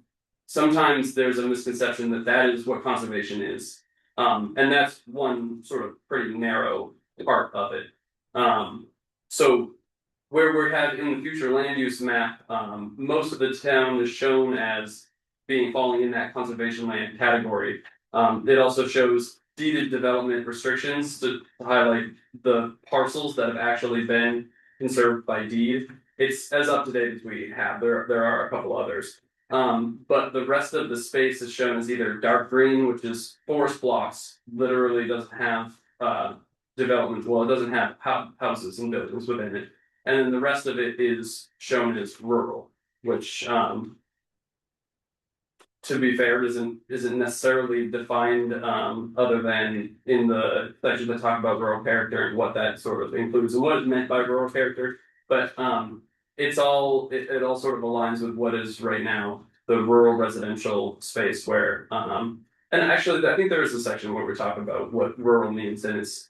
sometimes there's a misconception that that is what conservation is. And that's one sort of pretty narrow part of it. So where we have in the future land use map, most of the town is shown as falling in that conservation land category. It also shows deeded development restrictions to highlight the parcels that have actually been conserved by deed. It's as up to date as we have. There are a couple others. But the rest of the space is shown as either dark green, which is forest blocks, literally doesn't have development. Well, it doesn't have houses and buildings within it. And then the rest of it is shown as rural, which to be fair, isn't necessarily defined other than in the section that talk about rural character and what that sort of includes and what is meant by rural character. But it all sort of aligns with what is right now the rural residential space where and actually I think there is a section where we talk about what rural means, and it's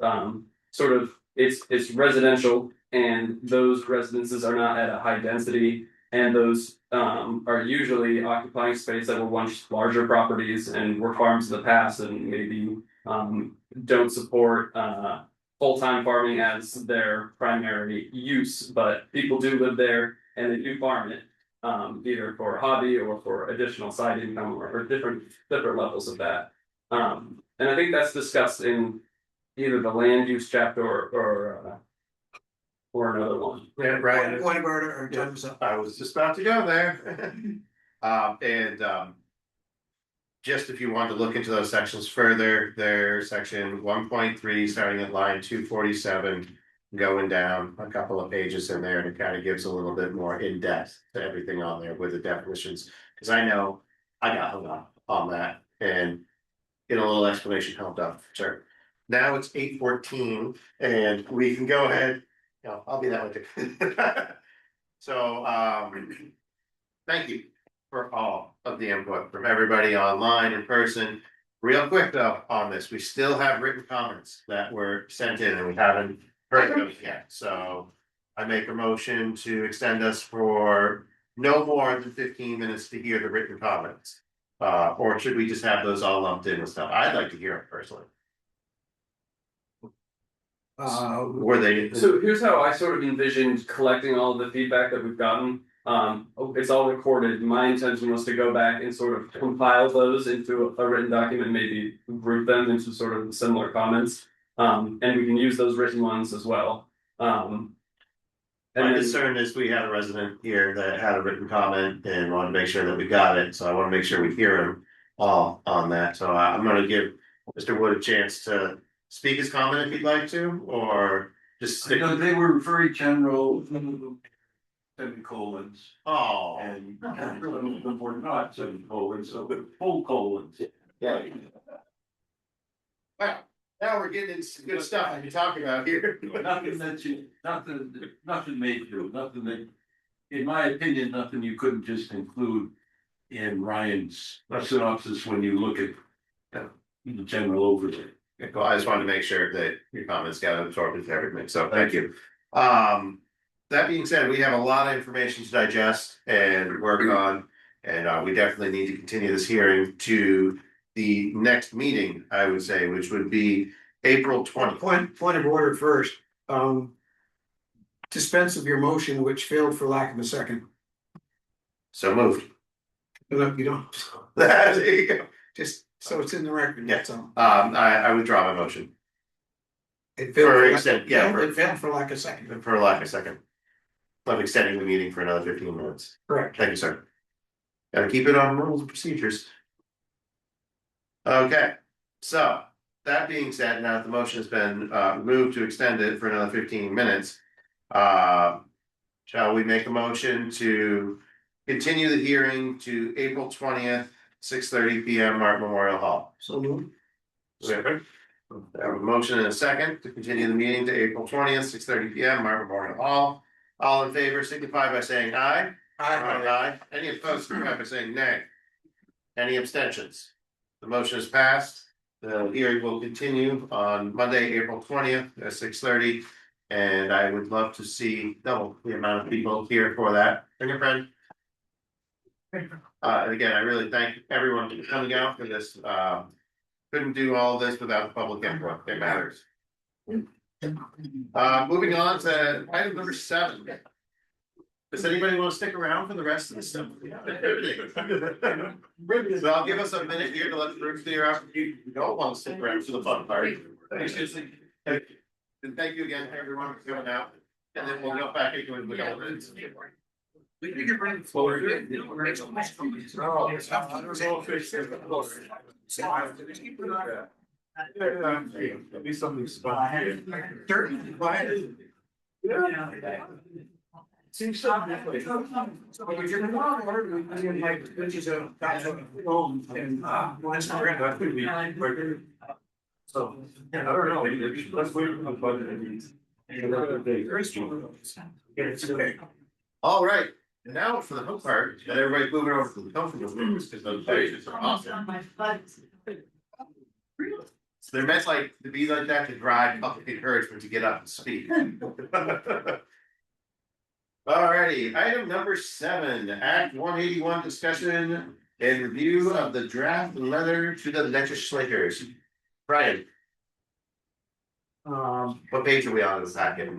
sort of it's residential, and those residences are not at a high density. And those are usually occupying space that were once larger properties and were farms in the past, and maybe don't support full-time farming as their primary use. But people do live there and they do farm it, either for a hobby or for additional side income or different levels of that. And I think that's discussed in either the land use chapter or another one. Yeah, right. Point of order or time's up. I was just about to go there. Just if you want to look into those sections further, there's section 1.3 starting at line 247, going down a couple of pages in there, and it kind of gives a little bit more in depth to everything on there with the definitions. Because I know I got hung up on that, and get a little explanation helped out. Sure. Now it's 8:14, and we can go ahead. I'll be that way too. So, thank you for all of the input from everybody online, in person. Real quick though, on this, we still have written comments that were sent in and we haven't heard those yet. So I make a motion to extend us for no more than 15 minutes to hear the written comments. Or should we just have those all lumped in and stuff? I'd like to hear them personally. Were they? So here's how I sort of envisioned collecting all of the feedback that we've gotten. It's all recorded. My intention was to go back and sort of compile those into a written document, maybe group them into sort of similar comments. And we can use those written ones as well. My concern is we had a resident here that had a written comment and wanted to make sure that we got it. So I want to make sure we hear him all on that. So I'm going to give Mr. Wood a chance to speak his comment if you'd like to, or just stick. No, they were very general semicolons. Oh. And really were not semicolons, so but full colons. Yeah. Wow, now we're getting into some good stuff to talk about here. Nothing major, nothing that, in my opinion, nothing you couldn't just include in Ryan's synopsis when you look at the general overview. Cool. I just wanted to make sure that your comments got absorbed into everything, so thank you. That being said, we have a lot of information to digest and work on, and we definitely need to continue this hearing to the next meeting, I would say, which would be April 20th. Point of order first. Dispense of your motion, which failed for lack of a second. So moved. You don't. There you go. Just so it's in the record, that's all. I withdraw my motion. It For failed, extent, yeah, it failed for like a second. for lack of a second. I'm extending the meeting for another 15 minutes. Correct. Thank you, sir. Gotta keep it on rules and procedures. Okay, so that being said, now that the motion has been moved to extend it for another 15 minutes. Shall we make a motion to continue the hearing to April 20th, 6:30 PM, Martin Memorial Hall? So moved. We have a motion and a second to continue the meeting to April 20th, 6:30 PM, Martin Memorial Hall. All in favor signify by saying aye. Aye. Any opposed signify by saying nay. Any abstentions? The motion is passed. The hearing will continue on Monday, April 20th at 6:30. And I would love to see double the amount of people here for that. Bring a friend. And again, I really thank everyone for coming out for this. Couldn't do all this without the public input. It matters. Moving on to item number 7. Does anybody want to stick around for the rest of the stuff? So I'll give us a minute here to let the group clear out. You don't want to stick around for the fun part. And thank you again, everyone, for coming out. And then we'll go back into it with elements. We can get ready for it. Be something spot. Dirty, quiet. Yeah. Seems so. So if you're not ordering, like, which is a home and once we're in that could be. So, yeah, I don't know. Let's wait for the budget. It's okay. All right, and now for the hook part, that everybody's moving over to the comfortable rooms because those pages are awesome. So they're meant like to be like that to drive public encouragement to get up and speak. Alrighty, item number 7, Act 181 discussion and review of the draft letter to the legislators. Brian, what page are we on in this packet?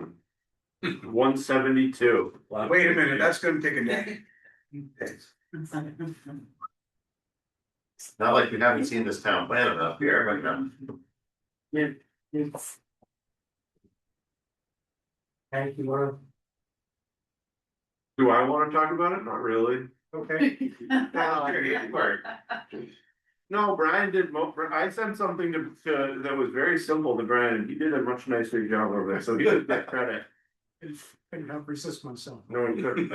172. Wait a minute, that's gonna take a day. Not like we haven't seen this town plan enough here, but Thank you, Laura. Do I want to talk about it? Not really. Okay. No, Brian did. I sent something to that was very simple to Brian, and he did a much nicer job of it. So he does get credit. Couldn't help resist myself. No, he couldn't.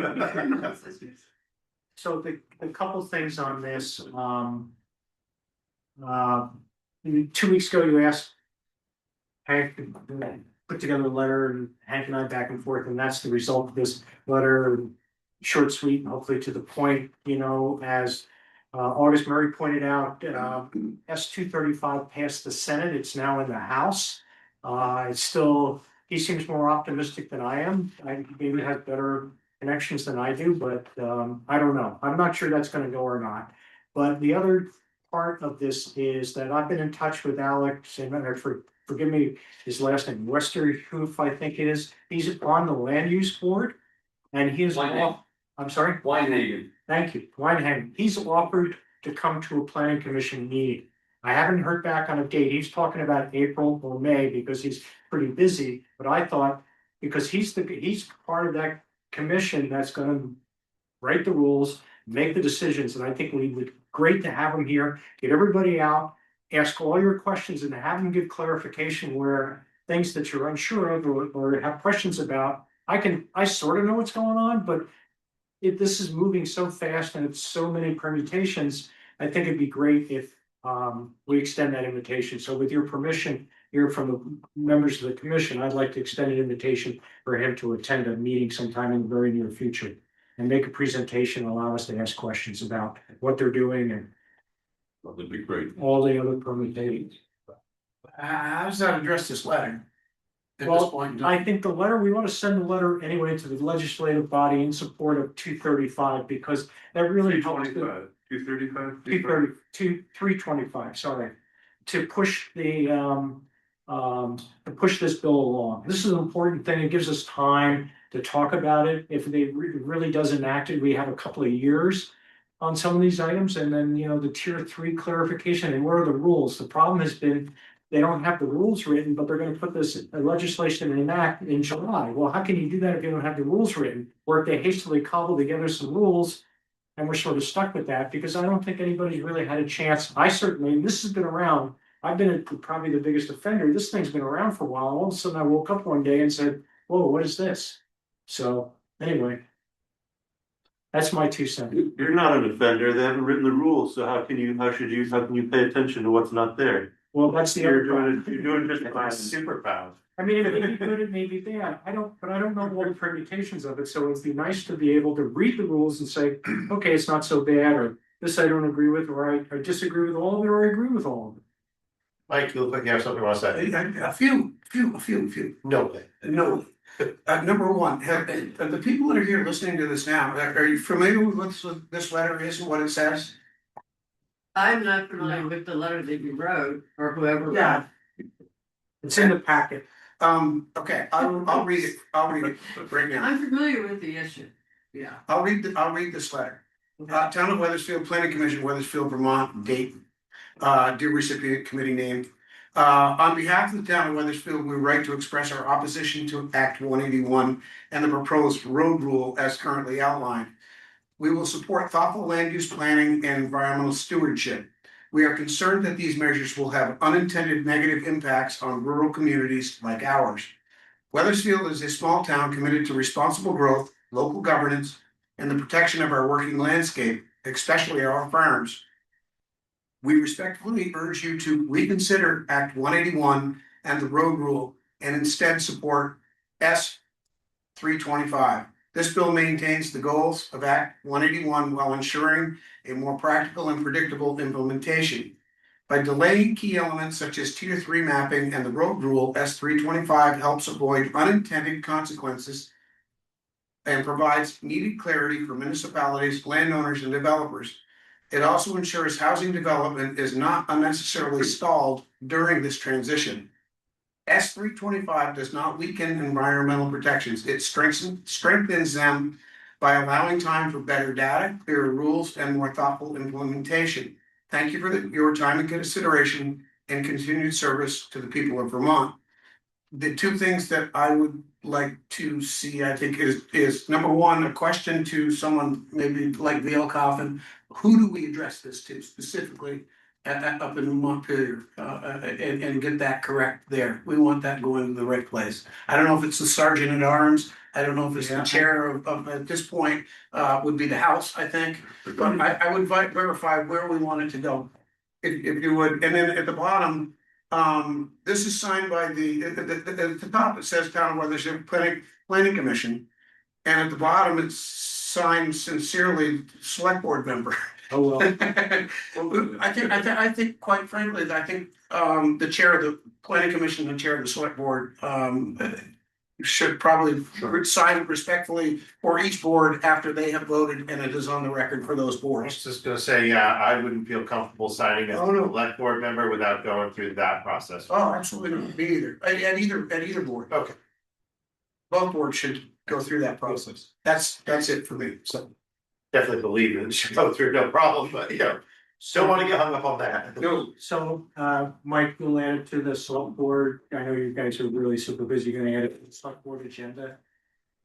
So the couple things on this, 2 weeks ago, you asked Hank to put together a letter, and Hank and I back and forth, and that's the result of this letter. Short, sweet, and hopefully to the point, as August Murray pointed out, S-235 passed the Senate, it's now in the House. It's still, he seems more optimistic than I am. Maybe has better connections than I do, but I don't know. I'm not sure that's gonna go or not. But the other part of this is that I've been in touch with Alex, and forgive me, his last name, Westerhoof, I think it is. He's on the land use board. And he is, I'm sorry? Weinhagen. Thank you, Weinhagen. He's offered to come to a planning commission meeting. I haven't heard back on a date. He's talking about April or May because he's pretty busy. But I thought, because he's part of that commission that's gonna write the rules, make the decisions, and I think we would great to have him here, get everybody out, ask all your questions and have him give clarification where things that you're unsure of or have questions about. I sort of know what's going on, but this is moving so fast and it's so many permutations. I think it'd be great if we extend that invitation. So with your permission here from the members of the commission, I'd like to extend an invitation for him to attend a meeting sometime in the very near future and make a presentation, allow us to ask questions about what they're doing and that'd be great. all the other permutations. How does that address this letter? At this point in time? I think the letter, we want to send a letter anyway to the legislative body in support of 235 because that really helps. 235, 325, sorry, to push to push this bill along. This is an important thing. It gives us time to talk about it. If they really does enact it, we have a couple of years on some of these items, and then, the tier 3 clarification and what are the rules? The problem has been, they don't have the rules written, but they're gonna put this legislation in act in July. Well, how can you do that if you don't have the rules written? Or if they hastily cobble together some rules and we're sort of stuck with that, because I don't think anybody's really had a chance. I certainly, and this has been around, I've been probably the biggest offender. This thing's been around for a while. All of a sudden I woke up one day and said, whoa, what is this? So anyway. That's my 2 cents. You're not an offender, they haven't written the rules, so how can you pay attention to what's not there? Well, that's the You're other problem. doing just fine. Super pound. I mean, it may be good, it may be bad. I don't know all the permutations of it, so it'd be nice to be able to read the rules and say, okay, it's not so bad, or this I don't agree with, or I disagree with all of it, or I agree with all of it. Mike, you look like you have something you want to say. A few. No way. No. Number one, the people that are here listening to this now, are you familiar with what this letter is and what it says? I'm not familiar with the letter that you wrote, or whoever. Yeah. It's in the packet. Okay, I'll read it right now. I'm familiar with the issue. Yeah. I'll read this letter. Town of Weathersfield, Planning Commission, Weathersfield, Vermont, date, dear recipient, committee name. On behalf of the town of Weathersfield, we write to express our opposition to Act 181 and the proposed road rule as currently outlined. We will support thoughtful land use planning and environmental stewardship. We are concerned that these measures will have unintended negative impacts on rural communities like ours. Weathersfield is a small town committed to responsible growth, local governance, and the protection of our working landscape, especially our farms. We respectfully urge you to reconsider Act 181 and the road rule and instead support S 325. This bill maintains the goals of Act 181 while ensuring a more practical and predictable implementation. By delaying key elements such as Tier 3 mapping and the road rule, S 325 helps avoid unintended consequences and provides needed clarity for municipalities, landowners, and developers. It also ensures housing development is not unnecessarily stalled during this transition. S 325 does not weaken environmental protections. It strengthens them by allowing time for better data, clearer rules, and more thoughtful implementation. Thank you for your time and consideration and continued service to the people of Vermont. The 2 things that I would like to see, I think, is number one, a question to someone maybe like Vail Coffin. Who do we address this to specifically up in Montpelier, and get that correct there? We want that going to the right place. I don't know if it's the sergeant at arms. I don't know if it's the chair of at this point, would be the House, I think. But I would verify where we want it to go, if you would. And then at the bottom, this is signed by at the top, it says Town of Weathersfield Planning Commission. And at the bottom, it's signed sincerely, select board member. Oh, well. I think, quite frankly, the chair of the planning commission, and the chair of the select board, should probably sign respectfully for each board after they have voted and it is on the record for those I was boards. just gonna say, yeah, I wouldn't feel comfortable signing as Oh, a no. select board member without going through that process. Oh, absolutely not, me either, at either board. Okay. Both boards should go through that process. That's it for me, so. Definitely believe it should go through, no problem, but don't want to get hung up on that. No. So, Mike, you'll add it to the select board. I know you guys are really super busy. You're gonna add it to the select board agenda.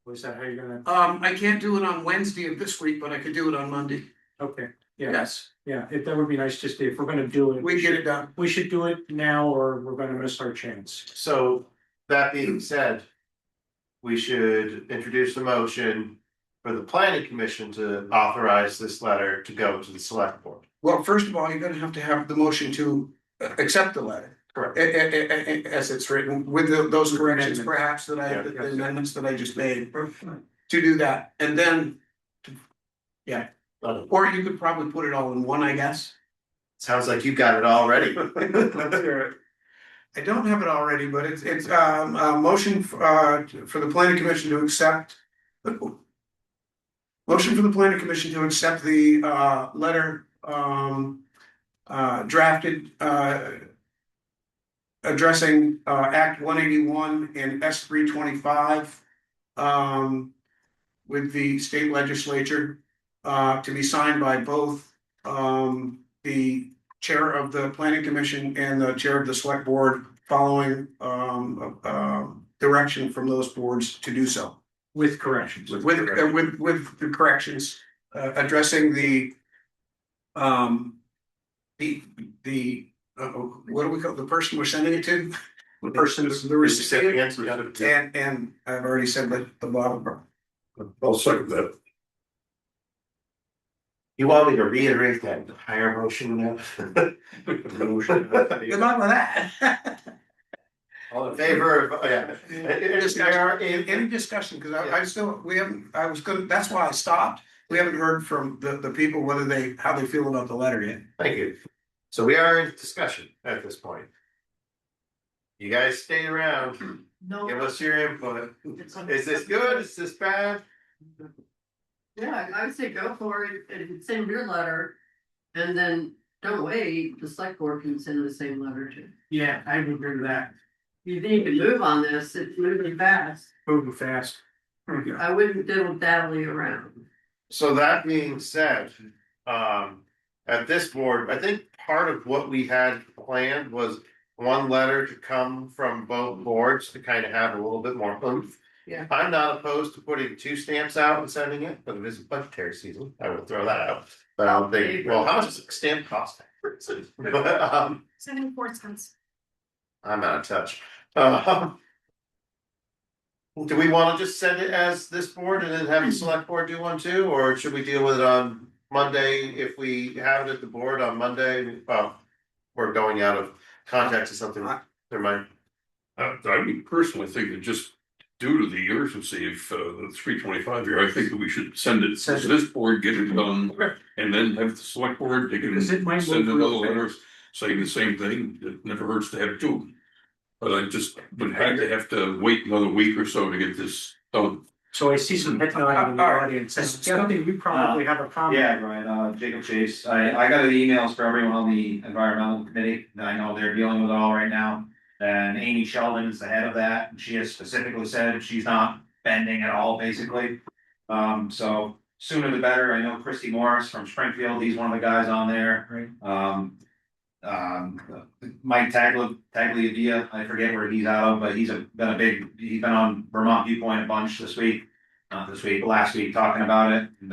Was that how you're gonna? I can't do it on Wednesday of this week, but I could do it on Monday. Okay, yeah, Yes, yeah, that would be nice, just if we're gonna do it. we get it done. We should do it now or we're gonna miss our chance. So, that being said, we should introduce the motion for the planning commission to authorize this letter to go to the select board. Well, first of all, you're gonna have to have the motion to accept the letter. Correct. As it's written, with those corrections perhaps that the amendments that I just made. To do that, and then. Yeah, or you could probably put it all in one, I guess. Sounds like you got it already. I don't have it already, but it's a motion for the planning commission to accept. Motion for the planning commission to accept the letter drafted addressing Act 181 and S 325 with the state legislature to be signed by both, the chair of the planning commission and the chair of the select board, following, direction from those boards to do so. With corrections. With the corrections, addressing the, what do we call, the person we're sending it to? The person, the recipient, and I've already said that the bottom. I'll second that. You want me to reiterate that higher motion now? Good luck with that. All in favor of, yeah. Any discussion, because I still, we haven't, I was good, that's why I stopped. We haven't heard from the people whether they, how they feel about the letter yet. Thank you. So we are in discussion at this point. You guys stay around, No. give us your input. Is this good? Is this bad? Yeah, I would say go for it, and send your letter, and then don't wait, the select board can send the same letter too. Yeah, I would agree with that. You need to move on this, it's moving fast, Moving fast. I wouldn't diddle dally around. So that being said, at this board, I think part of what we had planned was one letter to come from both boards to kind of have a little bit more oomph. Yeah. I'm not opposed to putting 2 stamps out and sending it, but it is budgetary season, I will throw that out. But I don't think, well, how much does a stamp cost? But, 74 cents. I'm out of touch. Do we wanna just send it as this board and then have the select board do one too, or should we deal with it on Monday? If we have it at the board on Monday, we're going out of context or something, there might. I mean, personally, I think that just due to the urgency of the 325 here, I think that we should send it to this board, get it done, and then have the select board, they can send another letter saying the same thing. It never hurts to have 2. But I just would hate to have to wait another week or so to get this done. So I see some head nodding in the audience. Something you probably have a comment. Yeah, right, Jacob Chase, I got the emails for everyone on the environmental committee, and I know they're dealing with it all right now. And Amy Sheldon is the head of that, and she has specifically said she's not bending at all, basically. So sooner the better. I know Christy Morris from Springfield, he's one of the guys on there. Right. Mike Tagliavia, I forget where he's out of, but he's been on Vermont Viewpoint a bunch this week. Not this week, but last week, talking about it, and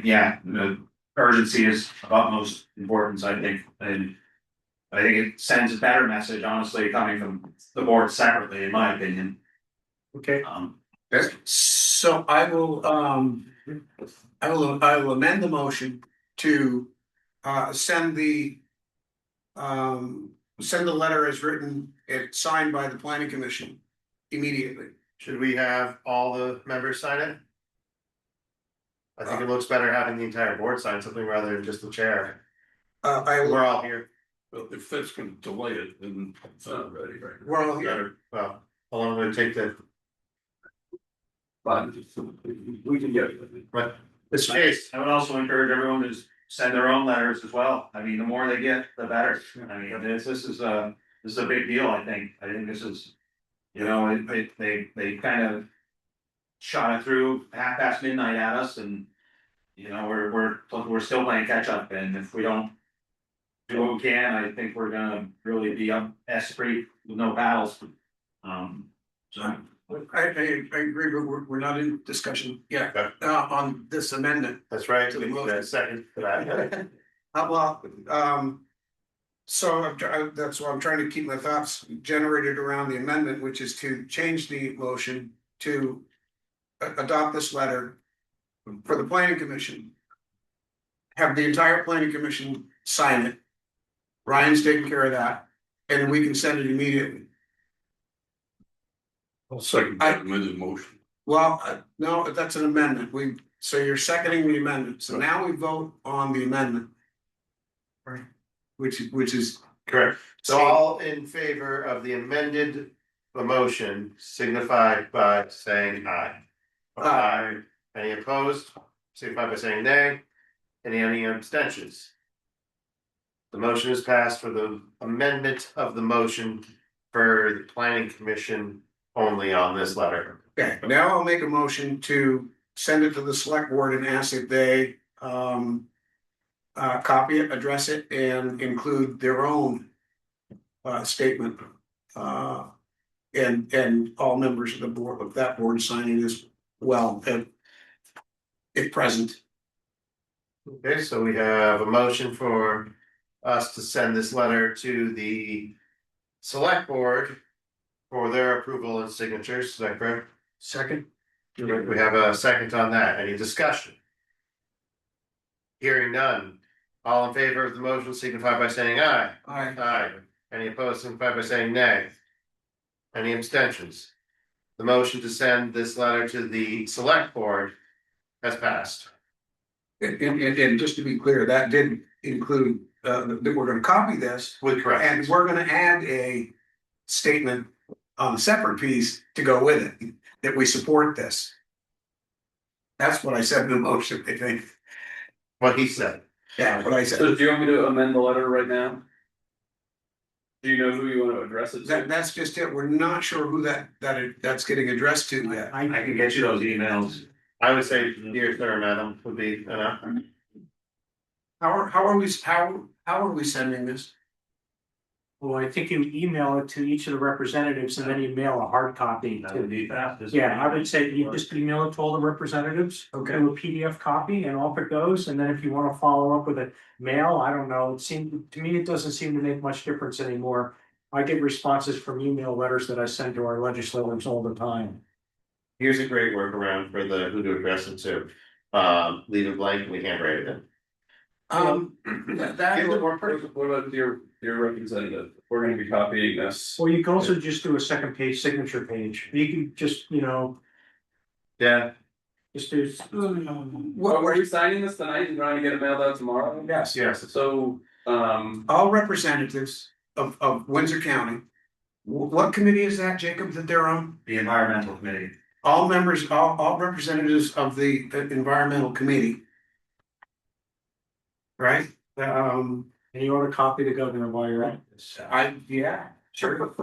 the urgency is of utmost importance, I think, and I think it sends a better message, honestly, coming from the board separately, in my opinion. Okay. So I will amend the motion to send the letter as written, it's signed by the planning commission immediately. Should we have all the members sign it? I think it looks better having the entire board sign something rather than just the chair. We're all here. Well, if that's gonna delay it, then it's not ready, right? We're all here. Well, how long would it take to? But we can get it. But This case, I would also encourage everyone to send their own letters as well. I mean, the more they get, the better. I mean, this is a big deal, I think. I think this is, they kind of shot it through midnight at us, and we're still playing catch up, and if we don't do what we can, I think we're gonna really be up Esprit with no paddles. So. I agree, but we're not in discussion yet, on this amendment. That's right, we moved a second for that. So that's why I'm trying to keep my thoughts generated around the amendment, which is to change the motion to adopt this letter for the planning commission. Have the entire planning commission sign it. Ryan's taking care of that, and then we can send it immediately. I'll second that amended motion. Well, no, that's an amendment. So you're seconding the amendment. So now we vote on the amendment. Right. Which is Correct. So all in favor of the amended motion signify by saying aye. Aye. Any opposed? Signify by saying nay. Any abstentions? The motion is passed for the amendment of the motion for the planning commission only on this letter. okay. Now I'll make a motion to send it to the select board and ask if they, copy it, address it, and include their own statement. And all members of the board, of that board signing as well, if present. Okay, so we have a motion for us to send this letter to the select board for their approval and signatures, is that correct? Second. We have a second on that, any discussion? Hearing none, all in favor of the motion signify by saying aye. Aye. Aye. Any opposed signify by saying nay. Any abstentions? The motion to send this letter to the select board has passed. And just to be clear, that did include, that we're gonna copy this. With correct. And we're gonna add a statement on a separate piece to go with it, that we support this. That's what I said in the motion, I think. What he said. Yeah, what I said. So do you want me to amend the letter right now? Do you know who you want to address it to? That's just it. We're not sure who that's getting addressed to yet. I can get you those emails. I would say, dear sir, madam, would be enough. How are we sending this? Well, I think you email it to each of the representatives and then you mail a hard copy to. Yeah, I would say you just email it to all the representatives. Okay. Do a PDF copy and off it goes, and then if you wanna follow up with a mail, I don't know, to me, it doesn't seem to make much difference anymore. I get responses from email letters that I send to our legislators all the time. Here's a great workaround for the who to address it to. Leave it blank and we handwrite it in. That What about your representative? We're gonna be copying this. Or you can also just do a second page signature page. You can just, Yeah. just do. What, were we signing this tonight and trying to get it mailed out tomorrow? Yes. Yes. So, All representatives of Windsor County. What committee is that, Jacob, that they're on? The environmental committee. All members, all representatives of the environmental committee. Right? And you ought to copy the governor while you're at this. Yeah, sure.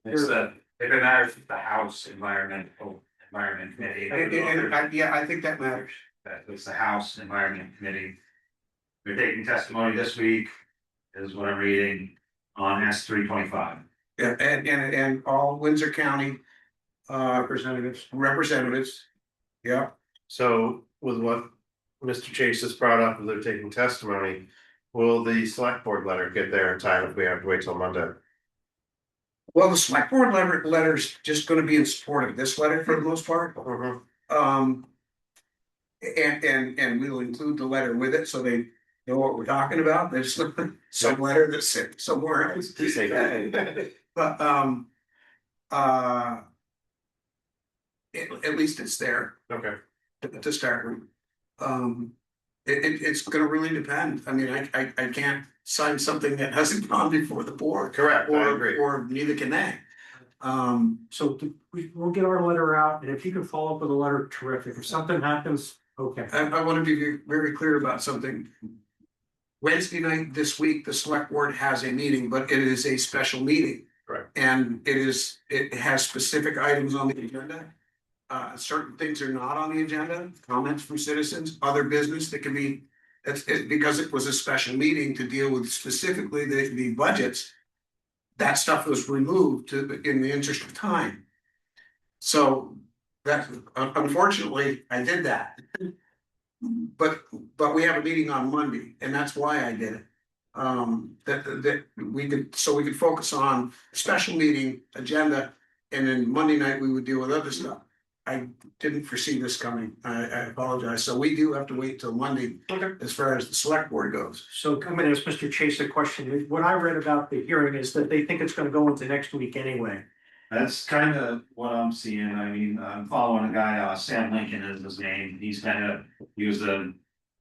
It's if it matters, the House Environment Committee. I think that matters. It's the House Environment Committee. They're taking testimony this week, is what I'm reading, on S 325. Yeah, and all Windsor County representatives. Yeah. So with what Mr. Chase has brought up, they're taking testimony. Will the select board letter get there in time if we have to wait till Monday? Well, the select board letter's just gonna be in support of this letter for the most part. And we'll include the letter with it, so they know what we're talking about. There's some letter that's somewhere else. But, at least it's there. Okay. To start with. It's gonna really depend. I mean, I can't sign something that hasn't gone before the board. Correct, I agree. Or neither can they. So we'll get our letter out, and if you can follow up with a letter, terrific. If something happens, okay. I wanna be very clear about something. Wednesday night this week, the select board has a meeting, but it is a special meeting. Correct. And it has specific items on the agenda. Certain things are not on the agenda, comments from citizens, other business that can be, because it was a special meeting to deal with specifically the budgets. That stuff was removed in the interest of time. So that, unfortunately, I did that. But we have a meeting on Monday, and that's why I did it. That we could focus on special meeting agenda, and then Monday night we would deal with other stuff. I didn't foresee this coming. I apologize. So we do have to wait till Monday as far as the select board goes. So I'm gonna ask Mr. Chase a question. What I read about the hearing is that they think it's gonna go into next week anyway. That's kind of what I'm seeing. I mean, I'm following a guy, Sam Lincoln is his name. He was a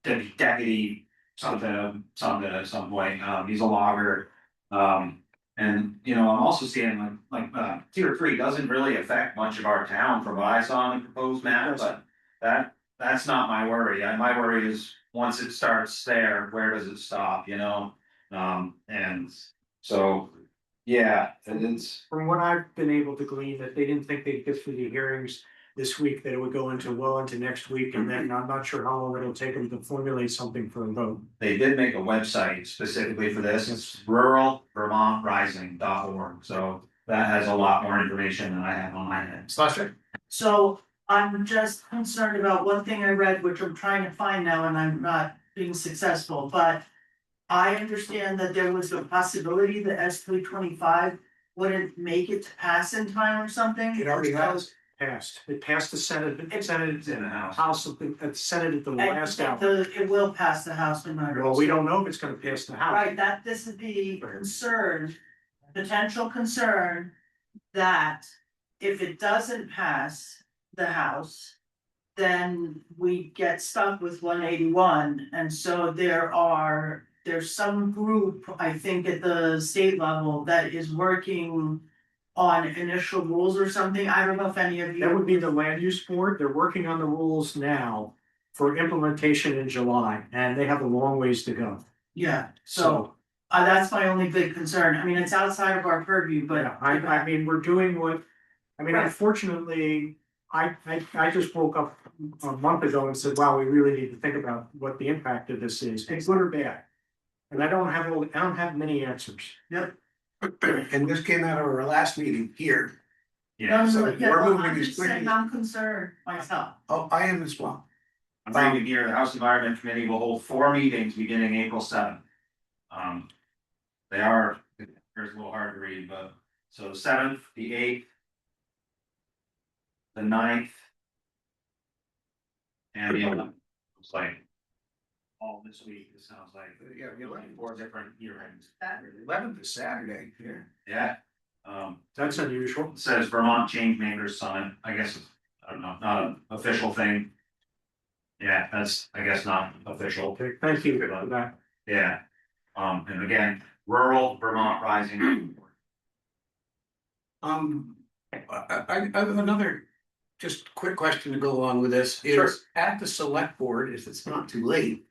deputy something at some point. He's a logger. And I'm also seeing like tier 3 doesn't really affect much of our town from what I saw in the proposed map, but that's not my worry. My worry is once it starts there, where does it stop, and so yeah, it's from what I've been able to glean, that they didn't think they'd get through the hearings. this week that it would go into well into next week, and then I'm not sure how long it'll take them to formulate something for a vote. They did make a website specifically for this. It's ruralvermontrising.org. So that has a lot more information than I have on my end. So I'm just concerned about one thing I read, which I'm trying to find now and I'm not being successful, but. I understand that there was a possibility that S325 wouldn't make it to pass in time or something. It already has. Passed. It passed the Senate. It's in the House. House of the Senate at the And last hour. it will pass the House no matter. Well, we don't know if it's gonna pass the House. Right, that this is the concern, potential concern that if it doesn't pass the House. Then we get stuck with 181, and so there's some group, I think, at the state level that is working on initial rules or something. I don't know if any of you. That would be the land use board. They're working on the rules now for implementation in July, and they have a long ways to go. Yeah, so that's my only big concern. I mean, it's outside of our purview, but. Yeah, I mean, we're doing what, I mean, Right. Unfortunately, I just woke up a month ago and said, wow, we really need to think about what the impact of this is, good or bad. And I don't have many answers. Yep. And this came out of our last meeting here. No, So yeah, we're well, moving I'm as just saying, quickly. I'm concerned myself. Oh, I am as well. I'm reading here, the House Environment Committee will hold 4 meetings beginning April 7th. They are, it's a little hard to read, but so the 7th, the 8th, the 9th, and the 11th. It's like all this week, it sounds like. Yeah, the 11th. 4 different hearings. 11th is Saturday here. Yeah. That's unusual. It says Vermont Change Makers Summit. I guess, I don't know, not an official thing. Yeah, that's, I guess, not official. Okay, thank you for that. Yeah. And again, Rural Vermont Rising. I have another just quick question to go along with this is at the select board, if it's not too late.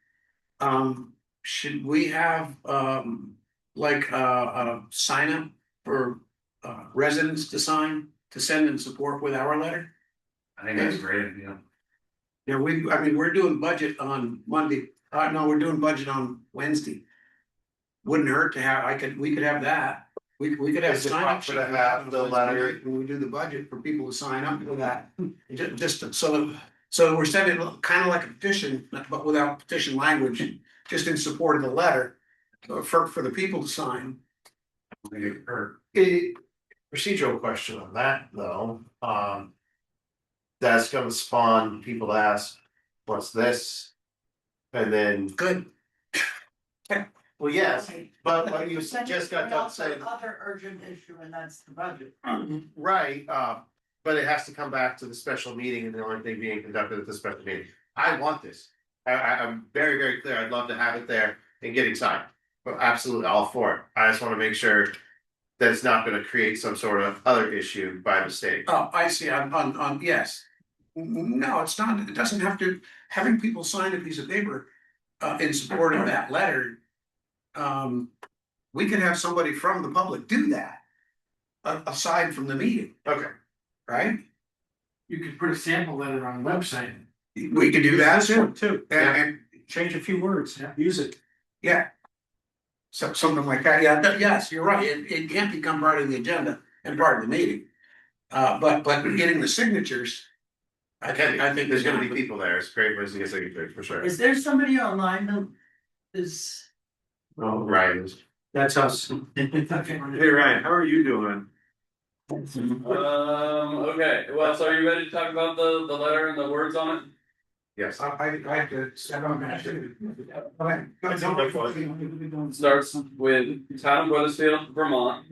Should we have like a sign up for residents to sign to send in support with our letter? I think that's a great idea. Yeah, I mean, we're doing budget on Monday. No, we're doing budget on Wednesday. Wouldn't hurt to have, we could have that. We could have Is it sign up. possible to have the letter? When we do the budget for people to sign up for that, just so we're sending kind of like a petition, but without petition language, just in support of the letter. For the people to sign. Procedural question on that, though, that's gonna spawn people to ask, what's this? And then. Good. Well, yes, but like you Then just got there's done also saying, Other urgent issue, and that's the budget. right, but it has to come back to the special meeting and the only thing being conducted at the special meeting. I want this. I'm very, very clear. I'd love to have it there and getting signed, but absolutely all for it. I just wanna make sure that it's not gonna create some sort of other issue by mistake. Oh, I see, on, yes. No, it's not, it doesn't have to, having people sign a piece of paper in support of that letter. We could have somebody from the public do that. Aside from the meeting. Okay. Right? You could put a sample letter on the website. We could do that too. And Change a few words, use it. yeah. So something like that, yeah, yes, you're right, it can't become part of the agenda and part of the meeting. But getting the signatures. I think There's gonna be people there. It's a great place to get signatures for sure. Is there somebody online that is? Oh, right. That's us. Hey Ryan, how are you doing? Okay, well, so are you ready to talk about the letter and the words on it? Yes. I could stand on that too. Starts with Town of Weathersfield, Vermont,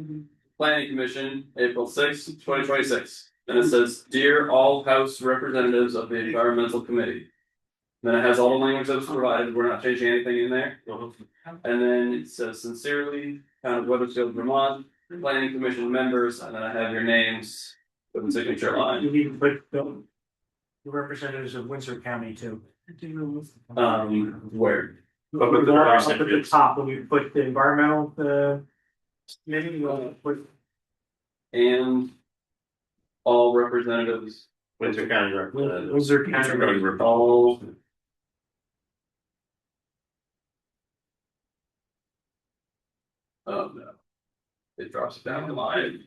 Planning Commission, April 6th, 2026. And it says, Dear all House representatives of the Environmental Committee. Then it has all the language that was provided, we're not changing anything in there. And then it says sincerely, Town of Weathersfield, Vermont, Planning Commission members, and then I have your names with the signature You line. need to put the representatives of Windsor County too. Where? Up at the top, when you put the environmental, maybe we'll put. And all representatives Windsor County representative. Windsor County. All. Oh, no. It drops down the line.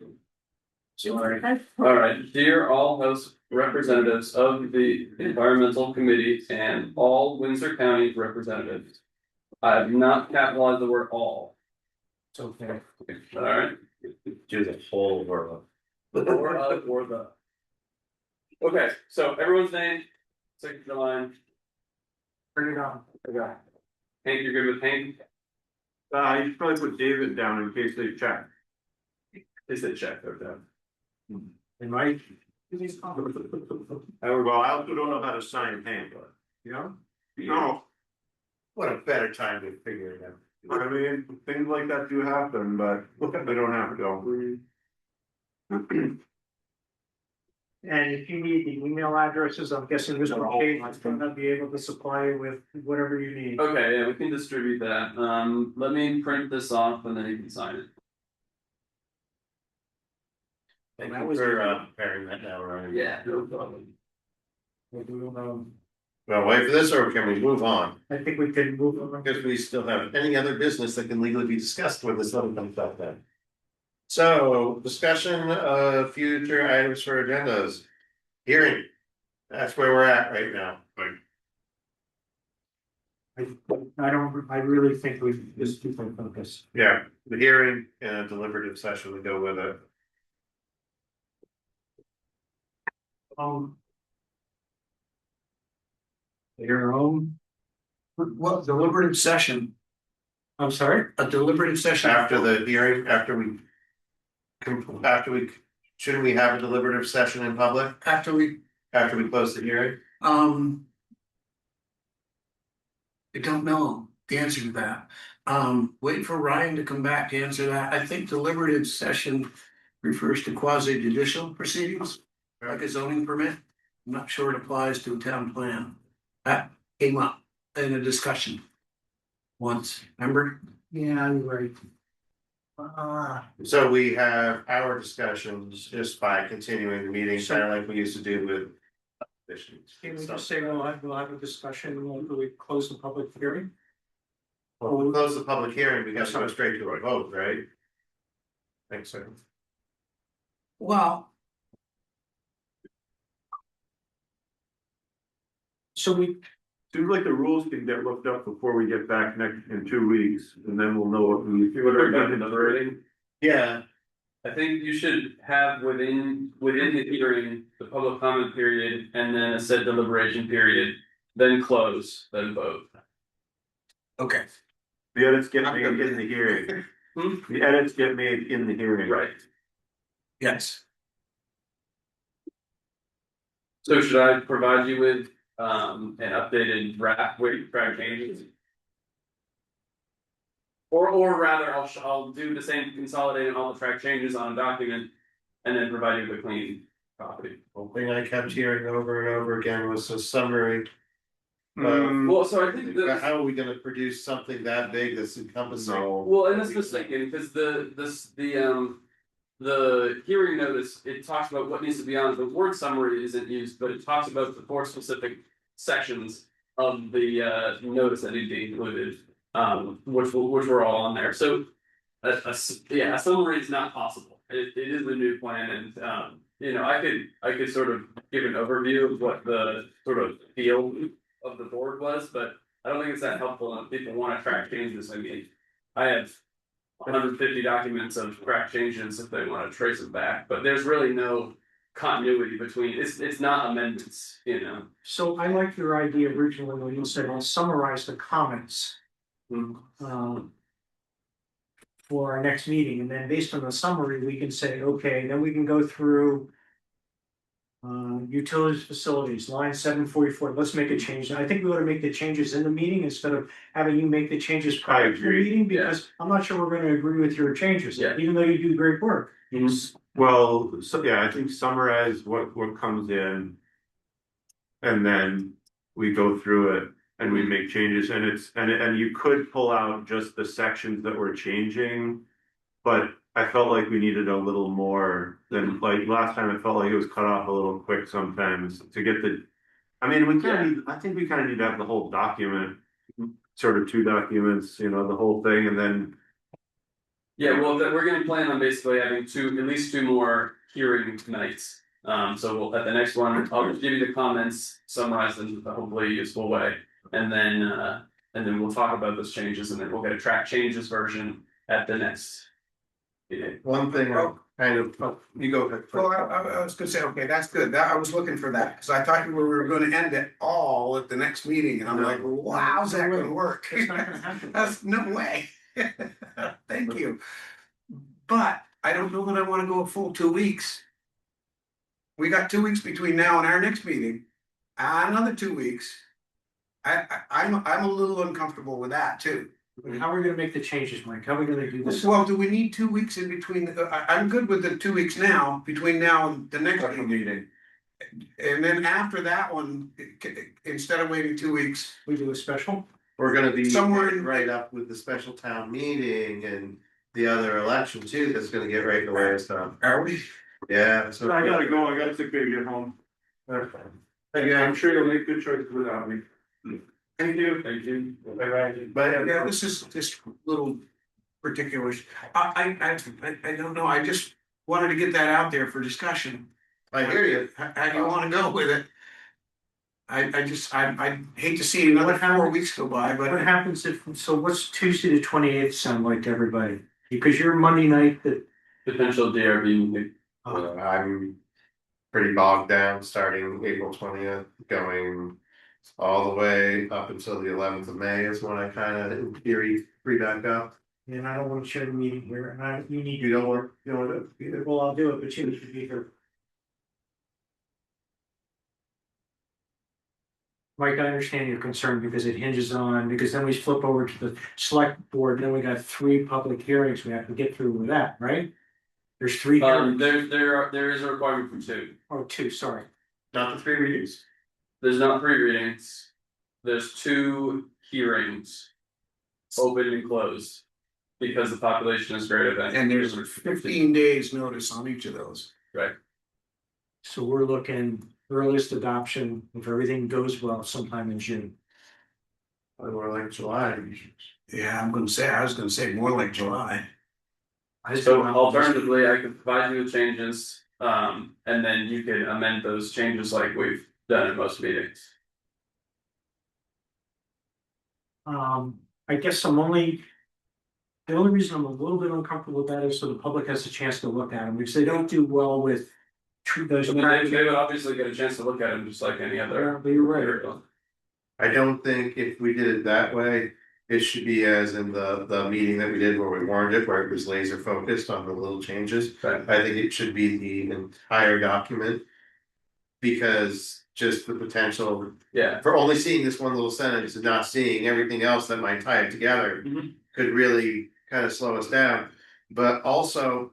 Sorry. All right, dear all House representatives of the Environmental Committee and all Windsor County representatives. I have not capitalized the word all. Okay. All right. Do the whole world. Or of or the. Okay, so everyone's name, signature line. Bring it on. Okay. Hank, you're good with Hank? You should probably put David down in case they check. They said check, they're down. They might. Well, I also don't know how to sign hand, but, you know? No, What a better time to figure it out. I mean, things like that do happen, but they don't have to. And if you need the email addresses, I'm guessing Mr. Kate is going to be able to supply you with whatever you need. Okay, yeah, we can distribute that. Let me print this off and then you can sign it. Thank That you was for easy. preparing that now, Ryan. Yeah, no problem. Well, wait for this, or can we move on? I think we can move on. Because we still have any other business that can legally be discussed when this other comes up then. So, discussion of future items for agendas. Hearing. That's where we're at right now. I really think we just keep on focus. Yeah, the hearing and a deliberative session to go with it. Your own. What deliberative session? I'm sorry? A deliberative session. After the hearing, after we. Shouldn't we have a deliberative session in public After we, after we close the hearing? I don't know the answer to that. Wait for Ryan to come back to answer that. I think deliberative session refers to quasi judicial proceedings, like a zoning permit. I'm not sure it applies to a town plan. That came up in a discussion once, remember? Yeah, you're right. So we have our discussions just by continuing the meeting, kind of like we used to do with. Can we just say we'll have a discussion when we close the public hearing? Well, we close the public hearing, we gotta go straight to a vote, right? Thanks, sir. Well. So we, Seems like the rules can get looked up before we get back in 2 weeks, and then we'll know what we. What are we done deliberating? Yeah, I think you should have within the hearing, the public comment period, and then a said deliberation period, then close, then vote. Okay. The edits get made in the hearing. The edits get made in the hearing. Right. Yes. So should I provide you with an updated draft with track changes? Or rather, I'll do the same, consolidating all the track changes on a document and then provide you with a clean copy. one thing I kept hearing over and over again was a summary. Well, so I think that. How are we gonna produce something that big that's encompassing? Well, and that's just thinking, because the hearing notice, it talks about what needs to be on, the word summary isn't used, but it talks about the 4 specific sections of the notice that need to be included, which were all on there, so a summary is not possible. It is a new plan, and you know, I could sort of give an overview of what the sort of feel of the board was, but I don't think it's that helpful if people want to track changes. I mean, I have 150 documents of track changes if they want to trace them back, but there's really no continuity between, it's not amendments, you know. so I liked your idea originally when you said, I'll summarize the comments. For our next meeting, and then based on the summary, we can say, okay, then we can go through. Utilities facilities, line 744, let's make a change. I think we ought to make the changes in the meeting instead of having you make the changes prior to the meeting, because I'm not sure we're gonna agree with your changes, even though you do great work. Well, so yeah, I think summarize what comes in. And then we go through it and we make changes, and and you could pull out just the sections that we're changing. But I felt like we needed a little more than, like, last time, it felt like it was cut off a little quick sometimes to get the. I mean, we kind of need, I think we kind of need to have the whole document, sort of two documents, you know, the whole thing, and then. Yeah, well, we're gonna plan on basically having at least two more hearing nights. So we'll, at the next one, I'll just give you the comments, summarize them in a hopefully useful way. And then we'll talk about those changes, and then we'll get a track changes version at the next meeting. One thing, kind of, you go ahead. Well, I was gonna say, okay, that's good. I was looking for that, because I thought we were gonna end it all at the next meeting, and I'm like, well, how's that gonna work? It's not gonna happen. That's no way. Thank you. But I don't know that I wanna go a full 2 weeks. We got 2 weeks between now and our next meeting, another 2 weeks. I'm a little uncomfortable with that too. How are we gonna make the changes, Mike? How are we gonna do this? Well, do we need 2 weeks in between? I'm good with the 2 weeks now, between now and the next meeting. And then after that one, instead of waiting 2 weeks, We do a special? We're gonna be Somewhere right up with the special town meeting and the other election too, that's gonna get right in the way of stuff. Are we? Yeah, so. I gotta go, I gotta take baby at home. Again, I'm sure you'll make good choices without me. Thank you. Thank you. but Yeah, this is just little particulars. I don't know. I just wanted to get that out there for discussion. I hear you. How do you wanna go with it? I hate to see another 4 weeks go by, What but happens if, so what's Tuesday the 28th sound like to everybody? Because your Monday night that. Potential DRB meeting. I'm pretty bogged down, starting April 20th, going all the way up until the 11th of May is when I kind of, in theory, free back up. And I don't wanna share the meeting here, and you need. You don't want to be there? Well, I'll do it, but you need to be here. Mike, I understand your concern because it hinges on, because then we flip over to the select board, then we got 3 public hearings we have to get through with that, right? There's 3 hearings, There is a requirement for 2. oh, 2, sorry. Not the 3 readings. There's not 3 readings. There's 2 hearings. Open and closed. Because the population is greater than. and there's 15 days notice on each of those. Right. So we're looking earliest adoption, if everything goes well, sometime in June. Or like July. Yeah, I was gonna say more like July. So alternatively, I could provide you with changes, and then you could amend those changes like we've done in most meetings. I guess the only reason I'm a little bit uncomfortable with that is so the public has a chance to look at them, because they don't do well with. Those. So they would obviously get a chance to look at them just like any other. But you're right. I don't think if we did it that way, it should be as in the meeting that we did where we warned it, where it was laser focused on the little changes. Right. I think it should be the entire document. Because just the potential. Yeah. For only seeing this one little sentence and not seeing everything else that might tie it together. Could really kind of slow us down, but also,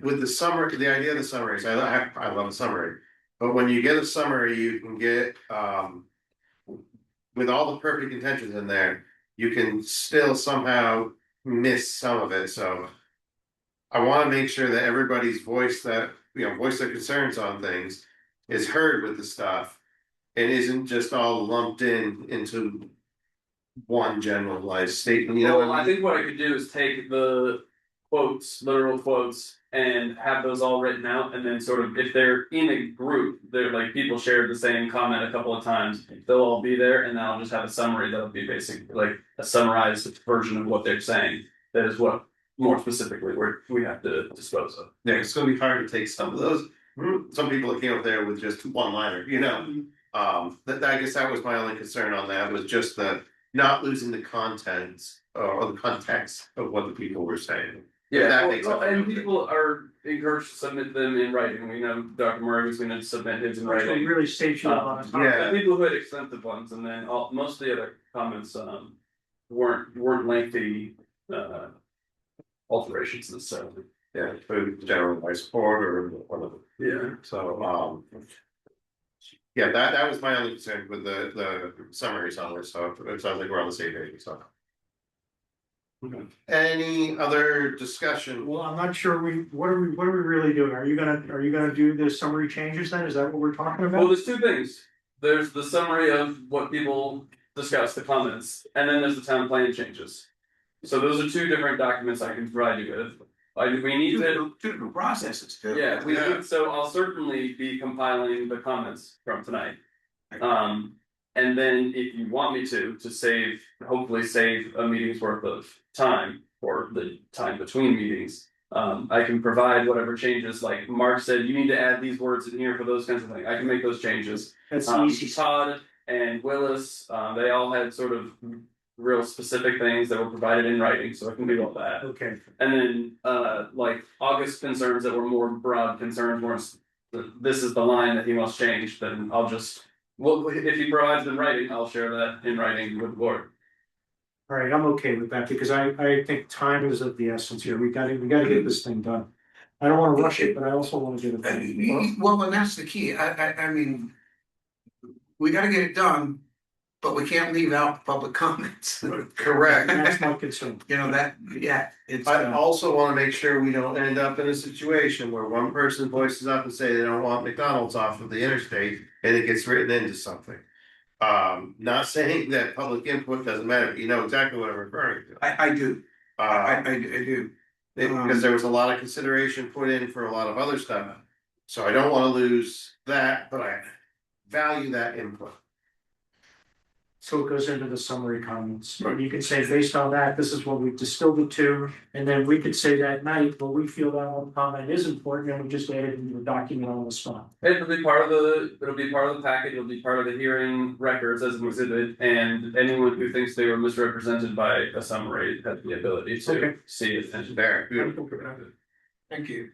with the summary, the idea of the summaries, I love a summary. But when you get a summary, you can get, with all the perfect intentions in there, you can still somehow miss some of it, so. I wanna make sure that everybody's voice that, voice their concerns on things is heard with the stuff. And isn't just all lumped into one generalized statement, you know Well, what I I mean? think what I could do is take the quotes, literal quotes, and have those all written out, and then sort of, if they're in a group, they're like people shared the same comment a couple of times, they'll all be there, and then I'll just have a summary that'll be basically like a summarized version of what they're saying. That is what more specifically we have to dispose of. Yeah, it's gonna be hard to take some of those, some people that came up there with just one liner, I guess that was my only concern on that, was just the. Not losing the contents or the context of what the people were saying. Yeah, That makes sense. and people are encouraged to submit them in writing. We know Dr. Murray was gonna submit his in writing. Really states you on. The people who had extensive ones, and then most of the other comments weren't lengthy alterations necessarily. Yeah, for generalized support or whatever. Yeah. So, yeah, that was my only concern with the summaries on this, so it sounds like we're on the same page, so. Any other discussion? Well, I'm not sure what are we really doing? Are you gonna do the summary changes then? Is that what we're talking Well, about? there's two things. There's the summary of what people discussed, the comments, and then there's the town plan changes. So those are two different documents I can provide you with. We need to, Two different processes too. yeah, we need, so I'll certainly be compiling the comments from tonight. And then if you want me to save, hopefully save a meeting's worth of time or the time between meetings. I can provide whatever changes, like Mark said, you need to add these words in here for those kinds of things. I can make those changes. That's easy. Todd and Willis, they all had sort of real specific things that were provided in writing, so I can do all that. Okay. And then, like August concerns that were more broad concerns, where this is the line that he must change, then I'll just, well, if he provides in writing, I'll share that in writing with the board. All right, I'm okay with that because I think time is of the essence here. We gotta get this thing done. I don't wanna rush it, but I also wanna get it done. Well, and that's the key. I mean, we gotta get it done, but we can't leave out public comments. Correct. That's my concern. You know, that, yeah, it's. I also wanna make sure we don't end up in a situation where one person voices up and say they don't want McDonald's off of the interstate and it gets written into something. Not saying that public input doesn't matter, but you know exactly what I'm referring to. I do. I do. Because there was a lot of consideration put in for a lot of other stuff. So I don't wanna lose that, but I value that input. So it goes into the summary comments. And you can say, based on that, this is what we've distilled it to, and then we could say that night, well, we feel that one comment is important, and we just add it into the document on the spot. It'll be part of the packet, it'll be part of the hearing records as an exhibit, and anyone who thinks they were misrepresented by a summary has the ability to see it and There. Thank you.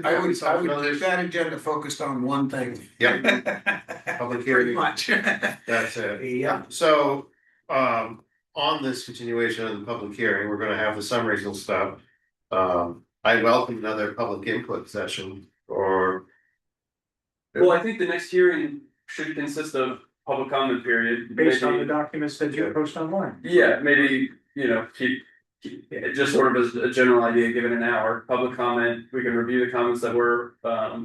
I would keep that agenda focused on one thing. Yep. Public hearing. Pretty much. That's it. Yeah. So, on this continuation of the public hearing, we're gonna have the summaries and stuff. I welcome another public input session or. Well, I think the next hearing should consist of public comment period. Based on the documents that you post online. Yeah, maybe, keep just sort of as a general idea, given an hour, public comment, we can review the comments that were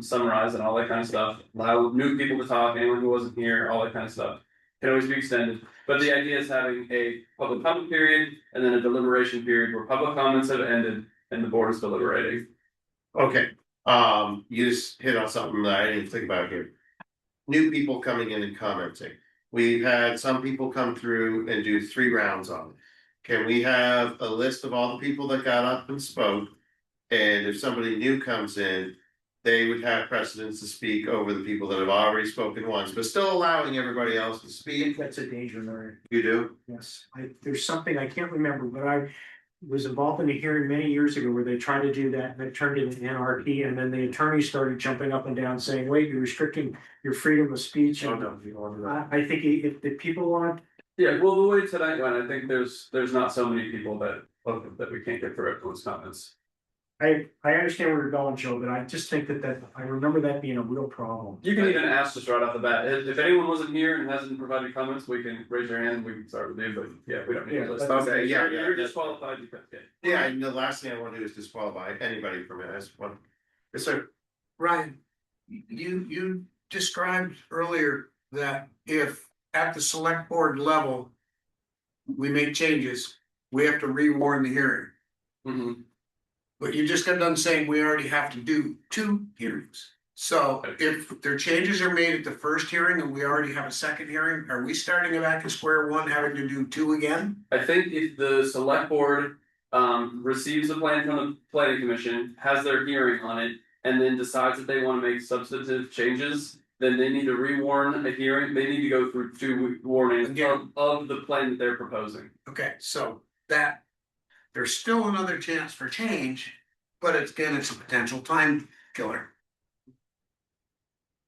summarized and all that kind of stuff. Allow new people to talk, anyone who wasn't here, all that kind of stuff. Can always be extended, but the idea is having a public comment period and then a deliberation period where public comments have ended and the board is deliberating. Okay, you just hit on something that I didn't think about here. New people coming in and commenting. We've had some people come through and do 3 rounds on it. Can we have a list of all the people that got up and spoke? And if somebody new comes in, they would have precedence to speak over the people that have already spoken once, but still allowing everybody else to I think speak. that's a danger, Larry. You do? Yes, there's something I can't remember, but I was involved in a hearing many years ago where they tried to do that and it turned into anarchy, and then the attorney started jumping up and down saying, wait, you're restricting your freedom of speech. Oh, no, you don't want to. I think if people want. Yeah, well, the way tonight went, I think there's not so many people that we can't get through everyone's comments. I understand where you're going, Joe, but I just think that I remember that being a real problem. You can even ask just right off the bat, if anyone wasn't here and hasn't provided comments, we can raise your hand, we can start with you, but yeah, we don't need a list. Okay, yeah, You're disqualified because, Yeah, and the last thing I want to do is disqualify anybody from it. I just want. Yes, sir. Ryan, you described earlier that if at the select board level, we make changes, we have to rewarn the hearing. Mm-hmm. But you just got done saying we already have to do 2 hearings. So if their changes are made at the first hearing and we already have a second hearing, are we starting back at square one, having to do 2 again? I think if the select board receives a plan from the planning commission, has their hearing on it, and then decides that they want to make substantive changes, then they need to rewarn a hearing, they need to go through 2 warnings of the plan that they're proposing. Okay, so that, there's still another chance for change, but it's a potential time killer.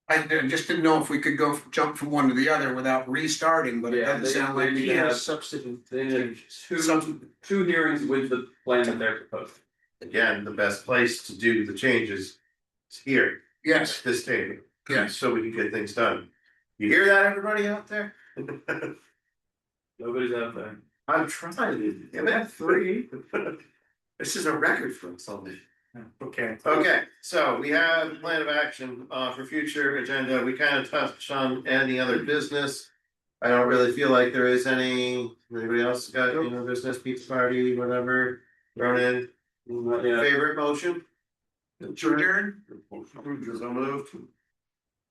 I just didn't know if we could jump from one to the other without restarting, but it doesn't sound like we have substitute. They need two hearings with the plan that they're proposing. Again, the best place to do the changes is here. Yes. This table. Yes. So we can get things done. You hear that, everybody out there? Nobody's out there. I'm trying, I'm at three. This is a record for something. Okay. Okay, so we have a plan of action for future agenda. We kind of touched on any other business. I don't really feel like there is anybody else got, business, pizza party, whatever, thrown in. Favorite motion? Adjourn. So moved.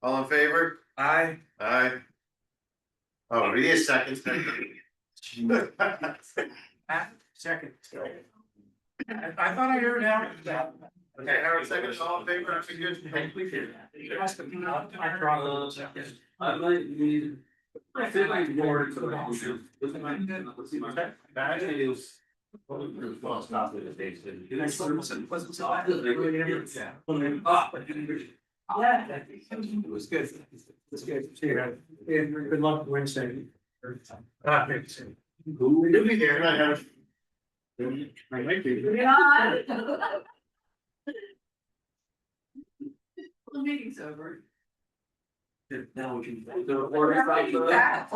All in favor? Aye. Aye. Oh, we need a second. Second. I thought I heard out that. Okay, Howard, second, all in favor, that's good. I might need. I feel like more to the motion. That is. It was good. It's good. See you guys. And good luck Wednesday. Thanks. Who will be there? I have. I might be. The meeting's over. Now we can. We're back.